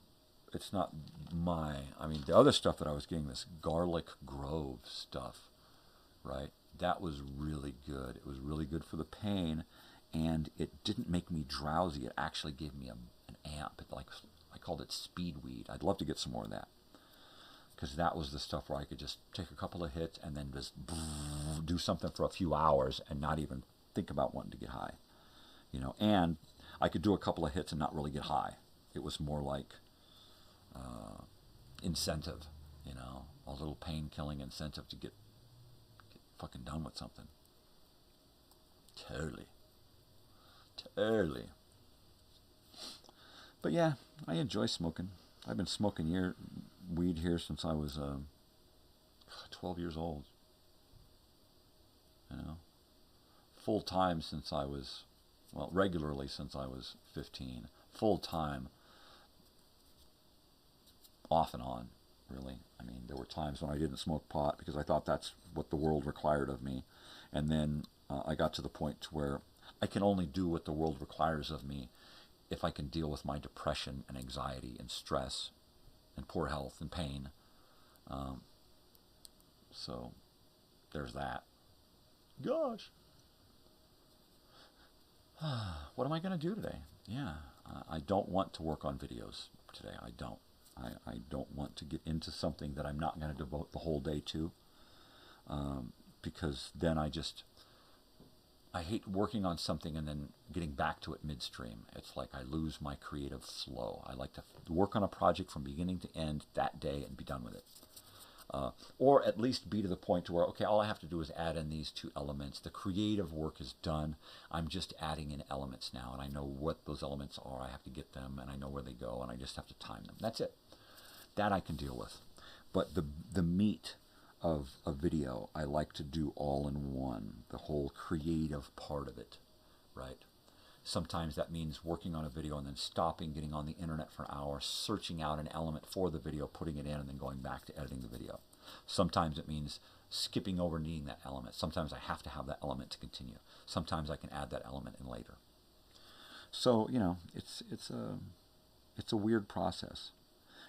my, I mean, the other stuff that I was getting, this Garlic Grove stuff, right? That was really good. It was really good for the pain, and it didn't make me drowsy. It actually gave me an amp. I called it speed weed. I'd love to get some more of that, because that was the stuff where I could just take a couple of hits and then just do something for a few hours and not even think about wanting to get high. You know, and I could do a couple of hits and not really get high. It was more like incentive, you know, a little pain-killing incentive to get fucking done with something. Totally. But yeah, I enjoy smoking. I've been smoking weed here since I was 12 years old. You know, full time since I was, well, regularly since I was 15. Full time, off and on, really. I mean, there were times when I didn't smoke pot because I thought that's what the world required of me. And then I got to the point where I can only do what the world requires of me if I can deal with my depression and anxiety and stress and poor health and pain. So there's that. Gosh. What am I going to do today? Yeah, I don't want to work on videos today. I don't. I don't want to get into something that I'm not going to devote the whole day to, because then I hate working on something and then getting back to it midstream. It's like I lose my creative flow. I like to work on a project from beginning to end that day and be done with it. Or at least be to the point to where, okay, all I have to do is add in these two elements. The creative work is done. I'm just adding in elements now, and I know what those elements are. I have to get them, and I know where they go, and I just have to time them. That's it. That I can deal with. But the meat of a video, I like to do all in one, the whole creative part of it, right? Sometimes that means working on a video and then stopping, getting on the internet for an hour, searching out an element for the video, putting it in, and then going back to editing the video. Sometimes it means skipping over needing that element. Sometimes I have to have that element to continue. Sometimes I can add that element in later. So, you know, it's a weird process.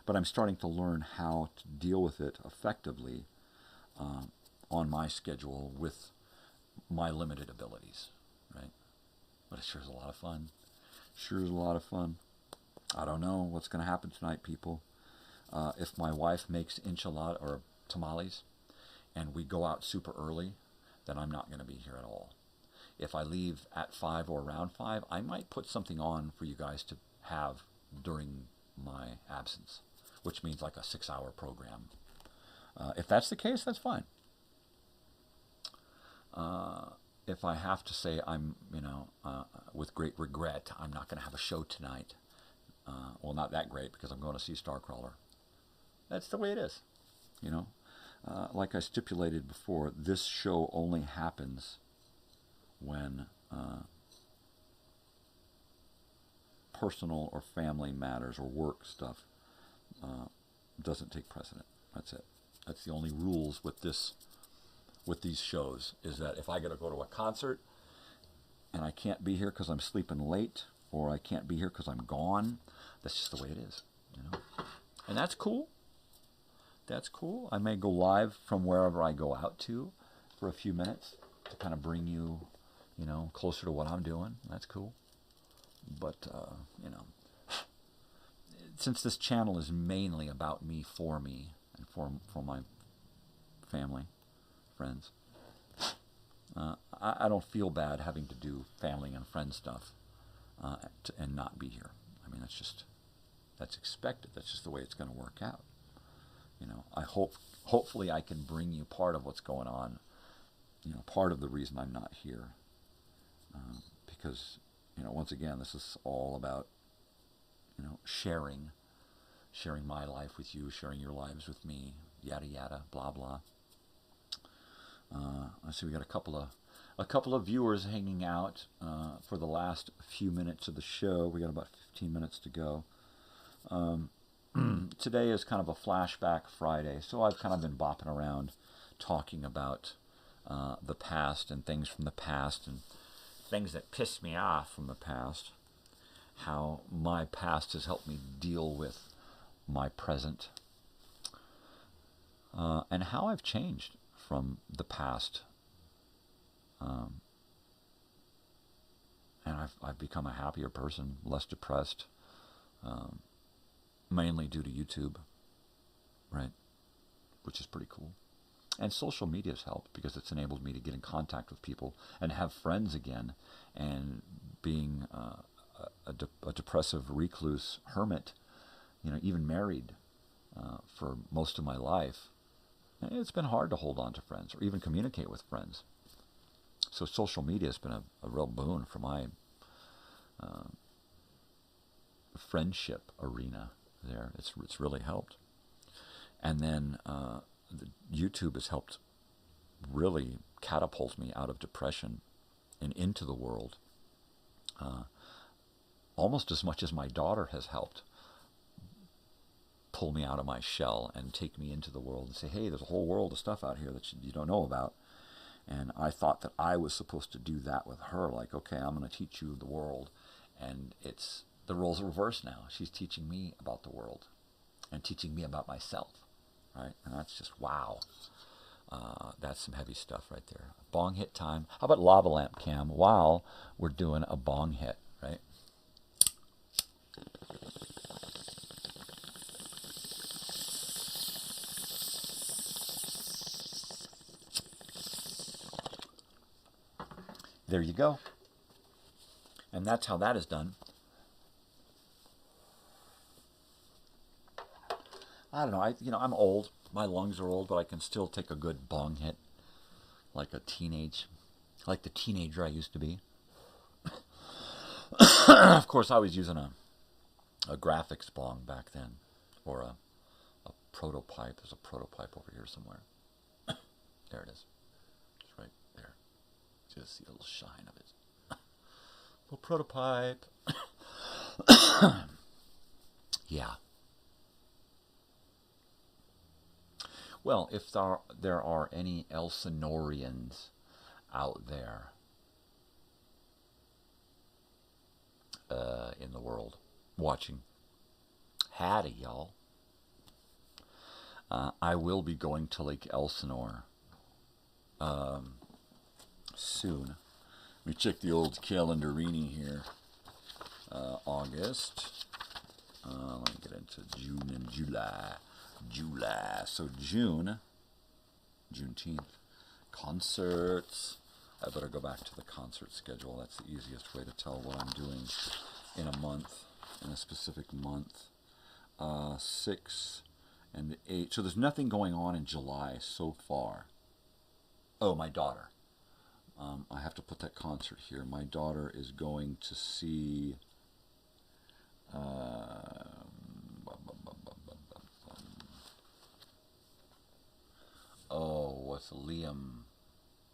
But I'm starting to learn how to deal with it effectively on my schedule with my limited abilities, right? But it sure is a lot of fun. Sure is a lot of fun. I don't know what's going to happen tonight, people. If my wife makes enchilada or tamales and we go out super early, then I'm not going to be here at all. If I leave at 5 or around 5, I might put something on for you guys to have during my absence, which means like a 6-hour program. If that's the case, that's fine. If I have to say I'm, with great regret, I'm not going to have a show tonight. Well, not that great because I'm going to see Starcrawler. That's the way it is, Like I stipulated before, this show only happens when personal or family matters or work stuff doesn't take precedent. That's it. That's the only rules with these shows, is that if I got to go to a concert and I can't be here because I'm sleeping late, or I can't be here because I'm gone, that's just the way it is, And that's cool. That's cool. I may go live from wherever I go out to for a few minutes to kind of bring you, closer to what I'm doing. That's cool. But, since this channel is mainly about me, and for my family, friends, I don't feel bad having to do family and friend stuff and not be here. I mean, that's expected. That's just the way it's going to work out. I hopefully I can bring you part of what's going on, part of the reason I'm not here. Because, once again, this is all about, sharing my life with you, sharing your lives with me, yada yada, blah blah. I see we got a couple of viewers hanging out for the last few minutes of the show. We got about 15 minutes to go. Today is kind of a flashback Friday, so I've kind of been bopping around talking about the past and things from the past and things that pissed me off from the past, how my past has helped me deal with my present, and how I've changed from the past. And I've become a happier person, less depressed, mainly due to YouTube, right? Which is pretty cool. And social media has helped because it's enabled me to get in contact with people and have friends again. And being a depressive recluse hermit, even married for most of my life, it's been hard to hold on to friends or even communicate with friends. So social media has been a real boon for my friendship arena there. It's really helped. And then YouTube has helped really catapult me out of depression and into the world, almost as much as my daughter has helped pull me out of my shell and take me into the world and say, hey, there's a whole world of stuff out here that you don't know about. And I thought that I was supposed to do that with her, like, okay, I'm going to teach you the world. And the roles are reversed now. She's teaching me about the world and teaching me about myself, right? And that's just, wow. That's some heavy stuff right there. Bong hit time. How about lava lamp cam while we're doing a bong hit, right? There you go. And that's how that is done. I don't know. I'm old. My lungs are old, but I can still take a good bong hit, like the teenager I used to be. Of course, I was using a graphics bong back then, or a prototype. There's a prototype over here somewhere. There it is. It's right there. Just see a little shine of it. Little prototype. Yeah. Well, if there are any Elsinoreans out there in the world watching, howdy, y'all. I will be going to Lake Elsinore soon. Let me check the old calendarini here. August. Let me get into June and July. So Juneteenth. Concerts. I better go back to the concert schedule. That's the easiest way to tell what I'm doing in a month, in a specific month. 6 and 8. So there's nothing going on in July so far. Oh, my daughter. I have to put that concert here. My daughter is going to see... what's Liam?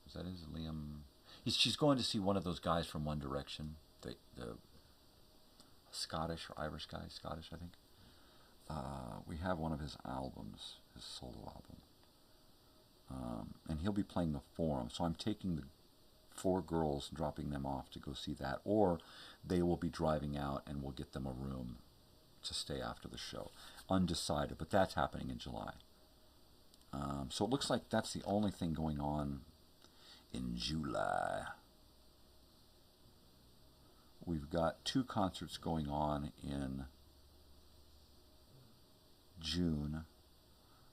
Is that his Liam? She's going to see one of those guys from One Direction. The Scottish or Irish guy. Scottish, I think. We have one of his albums, his solo album. And he'll be playing the Forum. So I'm taking the 4 girls and dropping them off to go see that. Or they will be driving out and we'll get them a room to stay after the show. Undecided, but that's happening in July. So it looks like that's the only thing going on in July. We've got 2 concerts going on in June.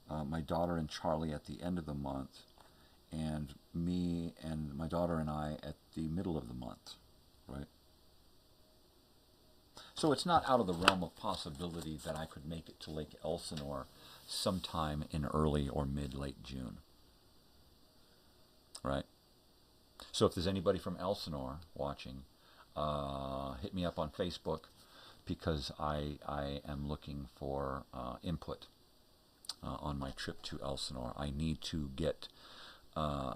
My daughter and Charlie at the end of the month, and me and my daughter and I at the middle of the month, right? So it's not out of the realm of possibility that I could make it to Lake Elsinore sometime in early or mid-late June, right? So if there's anybody from Elsinore watching, hit me up on Facebook, because I am looking for input on my trip to Elsinore. I need to get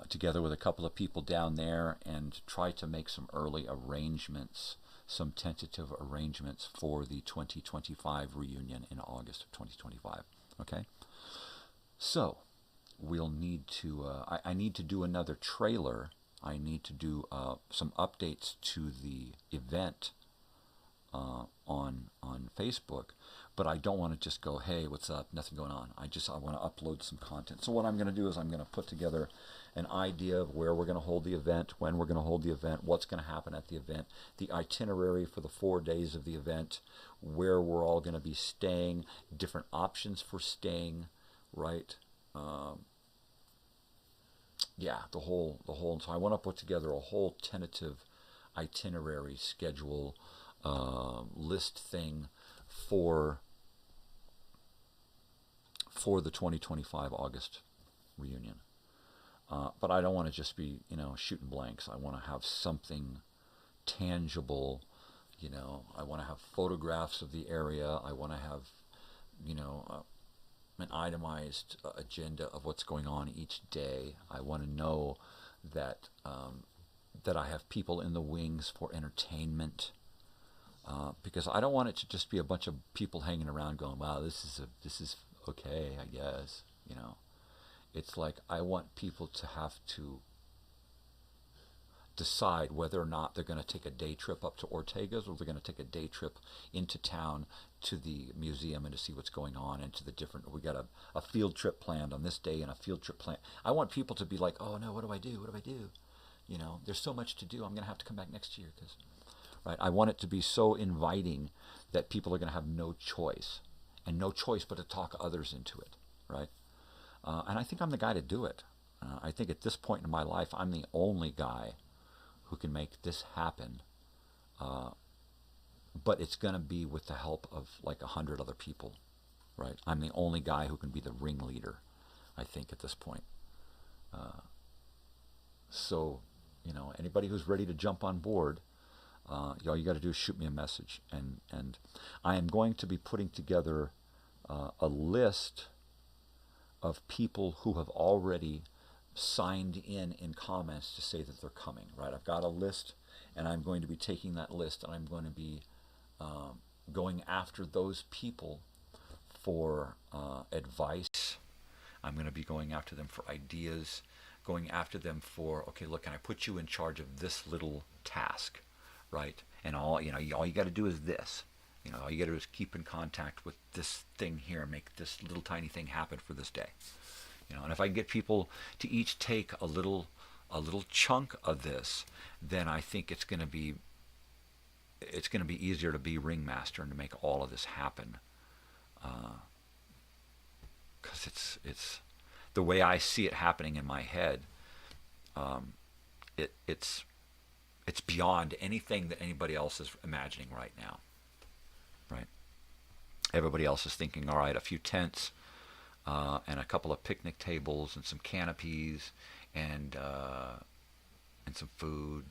together with a couple of people down there and try to make some early arrangements, some tentative arrangements for the 2025 reunion in August of 2025. Okay? So, we'll need to, I need to do another trailer. I need to do some updates to the event on Facebook, but I don't want to just go, hey, what's up, nothing going on. I want to upload some content. So what I'm going to do is I'm going to put together an idea of where we're going to hold the event, when we're going to hold the event, what's going to happen at the event, the itinerary for the 4 days of the event, where we're all going to be staying, different options for staying, right? Yeah, the whole. So I want to put together a whole tentative itinerary schedule, list thing for the 2025 August reunion. But I don't want to just be, shooting blanks. I want to have something tangible, I want to have photographs of the area. I want to have, an itemized agenda of what's going on each day. I want to know that that I have people in the wings for entertainment, because I don't want it to just be a bunch of people hanging around going, wow, this is okay, I guess, It's like I want people to have to decide whether or not they're going to take a day trip up to Ortega's, or they're going to take a day trip into town to the museum and to see what's going on, and to the different, we got a field trip planned on this day and a field trip planned. I want people to be like, oh no, what do I do? There's so much to do. I'm going to have to come back next year, right? I want it to be so inviting that people are going to have no choice but to talk others into it, right? And I think I'm the guy to do it. I think at this point in my life, I'm the only guy who can make this happen. But it's going to be with the help of like 100 other people, right? I'm the only guy who can be the ringleader, I think, at this point. So, anybody who's ready to jump on board, all you got to do is shoot me a message. And I am going to be putting together a list of people who have already signed in comments to say that they're coming, right? I've got a list, and I'm going to be taking that list, and I'm going to be going after those people for advice. I'm going to be going after them for ideas, going after them for, okay, look, can I put you in charge of this little task, right? And all you got to do is this. All you got to do is keep in contact with this thing here, make this little tiny thing happen for this day. And if I can get people to each take a little chunk of this, then I think it's going to be easier to be ringmaster and to make all of this happen. Because it's the way I see it happening in my head. It's beyond anything that anybody else is imagining right now. Right? Everybody else is thinking, all right, a few tents, and a couple of picnic tables and some canopies and some food,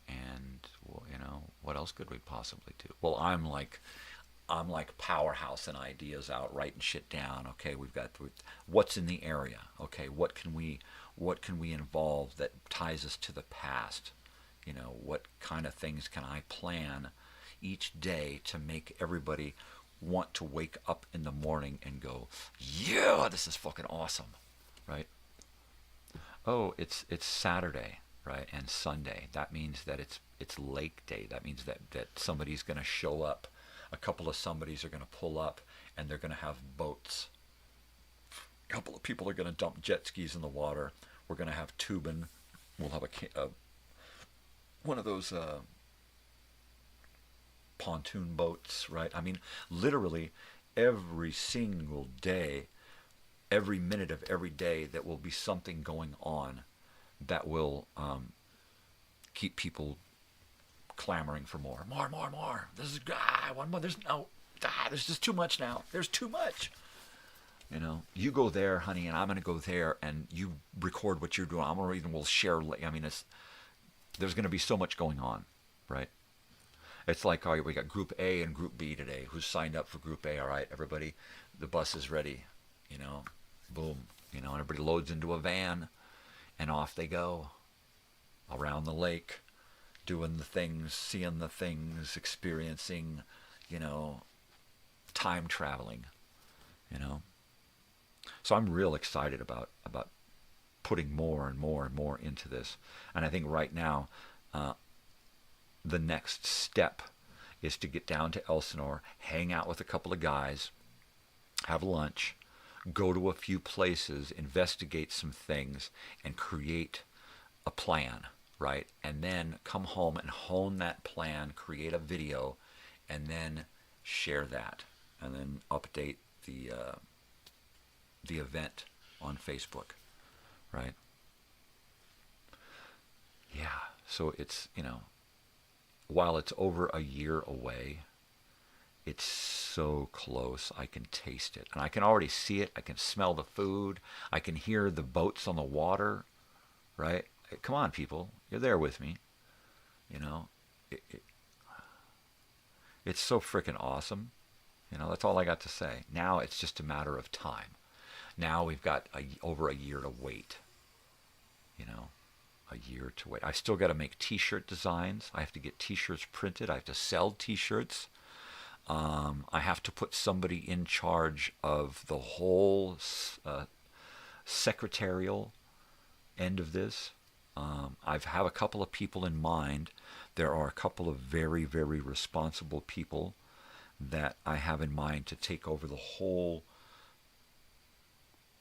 and what else could we possibly do? Well, I'm like powerhouse and ideas out, writing shit down. Okay, we've got what's in the area. Okay, what can we involve that ties us to the past? What kind of things can I plan each day to make everybody want to wake up in the morning and go, yeah, this is fucking awesome, right? Oh, it's Saturday, right, and Sunday. That means that it's lake day. That means that somebody's going to show up. A couple of somebodies are going to pull up, and they're going to have boats. A couple of people are going to dump jet skis in the water. We're going to have tubing. We'll have one of those pontoon boats, right? I mean, literally every single day, every minute of every day, that will be something going on that will keep people clamoring for more. This is one more. There's just too much now. There's too much. You go there, honey, and I'm going to go there, and you record what you're doing. We'll share. I mean, there's going to be so much going on, right? It's like, all right, we got Group A and Group B today. Who's signed up for Group A? All right, everybody, the bus is ready. Boom. And everybody loads into a van, and off they go around the lake, doing the things, seeing the things, experiencing, time traveling, So I'm real excited about putting more and more and more into this. And I think right now, the next step is to get down to Elsinore, hang out with a couple of guys, have lunch, go to a few places, investigate some things, and create a plan, right? And then come home and hone that plan, create a video, and then share that, and then update the event on Facebook, right? Yeah, so it's, while it's over a year away, it's so close. I can taste it. And I can already see it. I can smell the food. I can hear the boats on the water, right? Come on, people. You're there with me. It's so freaking awesome. That's all I got to say. Now it's just a matter of time. Now we've got over a year to wait. A year to wait. I still got to make T-shirt designs. I have to get T-shirts printed. I have to sell T-shirts. I have to put somebody in charge of the whole secretarial end of this. I have a couple of people in mind. There are a couple of very, very responsible people that I have in mind to take over the whole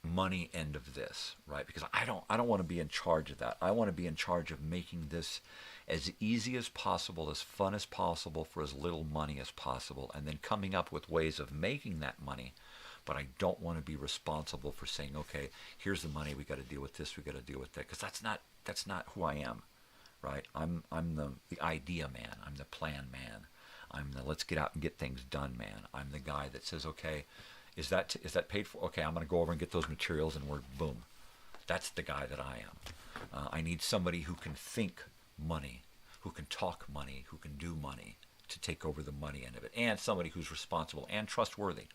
money end of this, right? Because I don't want to be in charge of that. I want to be in charge of making this as easy as possible, as fun as possible, for as little money as possible, and then coming up with ways of making that money. But I don't want to be responsible for saying, okay, here's the money, we got to deal with this, we got to deal with that, because that's not who I am, right? I'm the idea man. I'm the plan man. I'm the let's get out and get things done man. I'm the guy that says, okay, Is that paid for? Okay, I'm going to go over and get those materials, and we're boom. That's the guy that I am. I need somebody who can think money, who can talk money, who can do money, to take over the money end of it, and somebody who's responsible and trustworthy.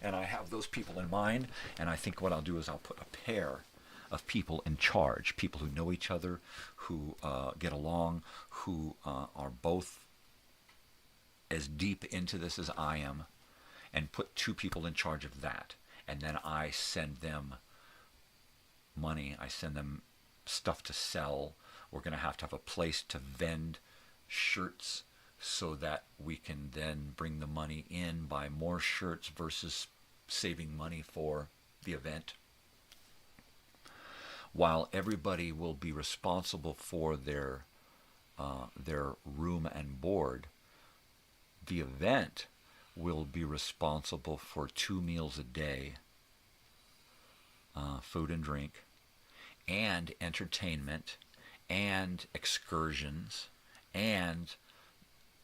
And I have those people in mind, and I think what I'll do is I'll put a pair of people in charge, people who know each other, who get along, who are both as deep into this as I am, and put 2 people in charge of that. And then I send them money, I send them stuff to sell. We're going to have a place to vend shirts so that we can then bring the money in, buy more shirts versus saving money for the event. While everybody will be responsible for their room and board, the event will be responsible for 2 meals a day, food and drink, and entertainment, and excursions, and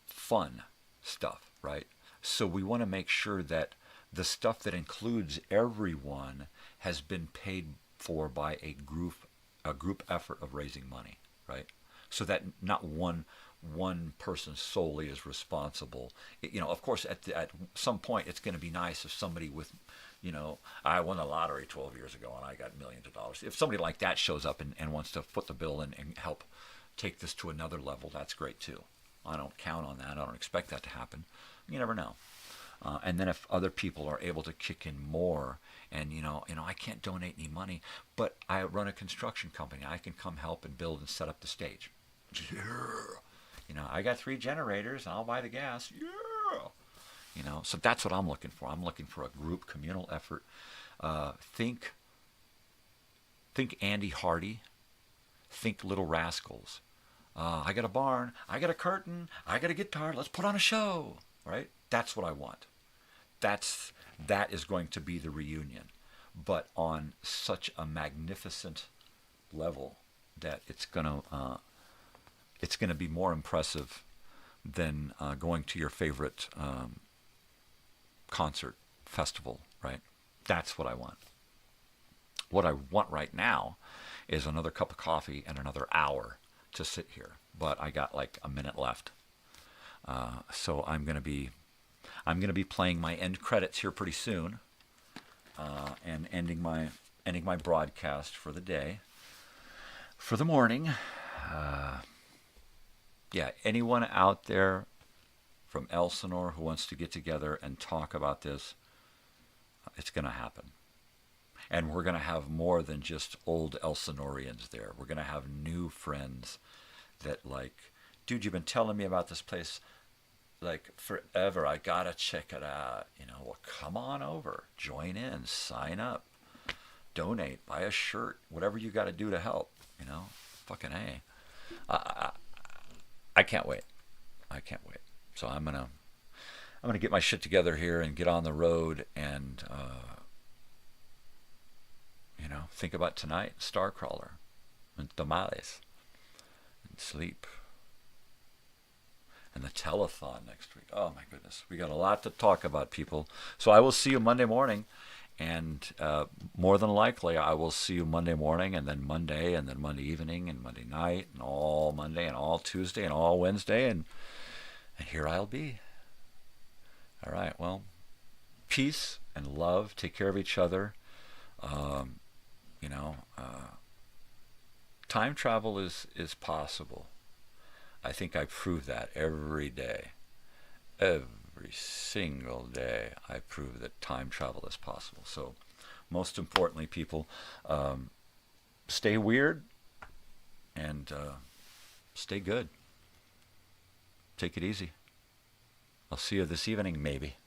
fun stuff, right? So we want to make sure that the stuff that includes everyone has been paid for by a group effort of raising money, right? So that not one person solely is responsible. Of course, at some point, it's going to be nice if somebody with, I won the lottery 12 years ago and I got millions of dollars. If somebody like that shows up and wants to foot the bill and help take this to another level, that's great too. I don't count on that. I don't expect that to happen. You never know. And then if other people are able to kick in more, and I can't donate any money, but I run a construction company. I can come help and build and set up the stage. Yeah. I got 3 generators and I'll buy the gas. Yeah. So that's what I'm looking for. I'm looking for a group communal effort. Think Andy Hardy. Think Little Rascals. I got a barn. I got a curtain. I got a guitar. Let's put on a show. Right? That's what I want. That is going to be the reunion, but on such a magnificent level that it's gonna be more impressive than going to your favorite concert festival. Right? That's what I want. What I want right now is another cup of coffee and another hour to sit here, but I got like a minute left. So I'm going to be playing my end credits here pretty soon, and ending my broadcast for the day, for the morning. Yeah, anyone out there from Elsinore who wants to get together and talk about this, it's going to happen. And we're going to have more than just old Elsinoreans there. We're going to have new friends that dude, you've been telling me about this place forever. I got to check it out. Well, come on over. Join in. Sign up. Donate. Buy a shirt. Whatever you got to do to help. Fucking A. I can't wait. I can't wait. So I'm gonna get my shit together here and get on the road and think about tonight, Starcrawler, and tamales, and sleep, and the telethon next week. Oh my goodness, we got a lot to talk about, people. So I will see you Monday morning, and more than likely I will see you Monday morning, and then Monday evening, and Monday night, and all Monday, and all Tuesday, and all Wednesday, and here I'll be. All right, well, peace and love. Take care of each other. Time travel is possible. I think I prove that every day. Every single day I prove that time travel is possible. So most importantly, people, stay weird and stay good. Take it easy. I'll see you this evening, maybe.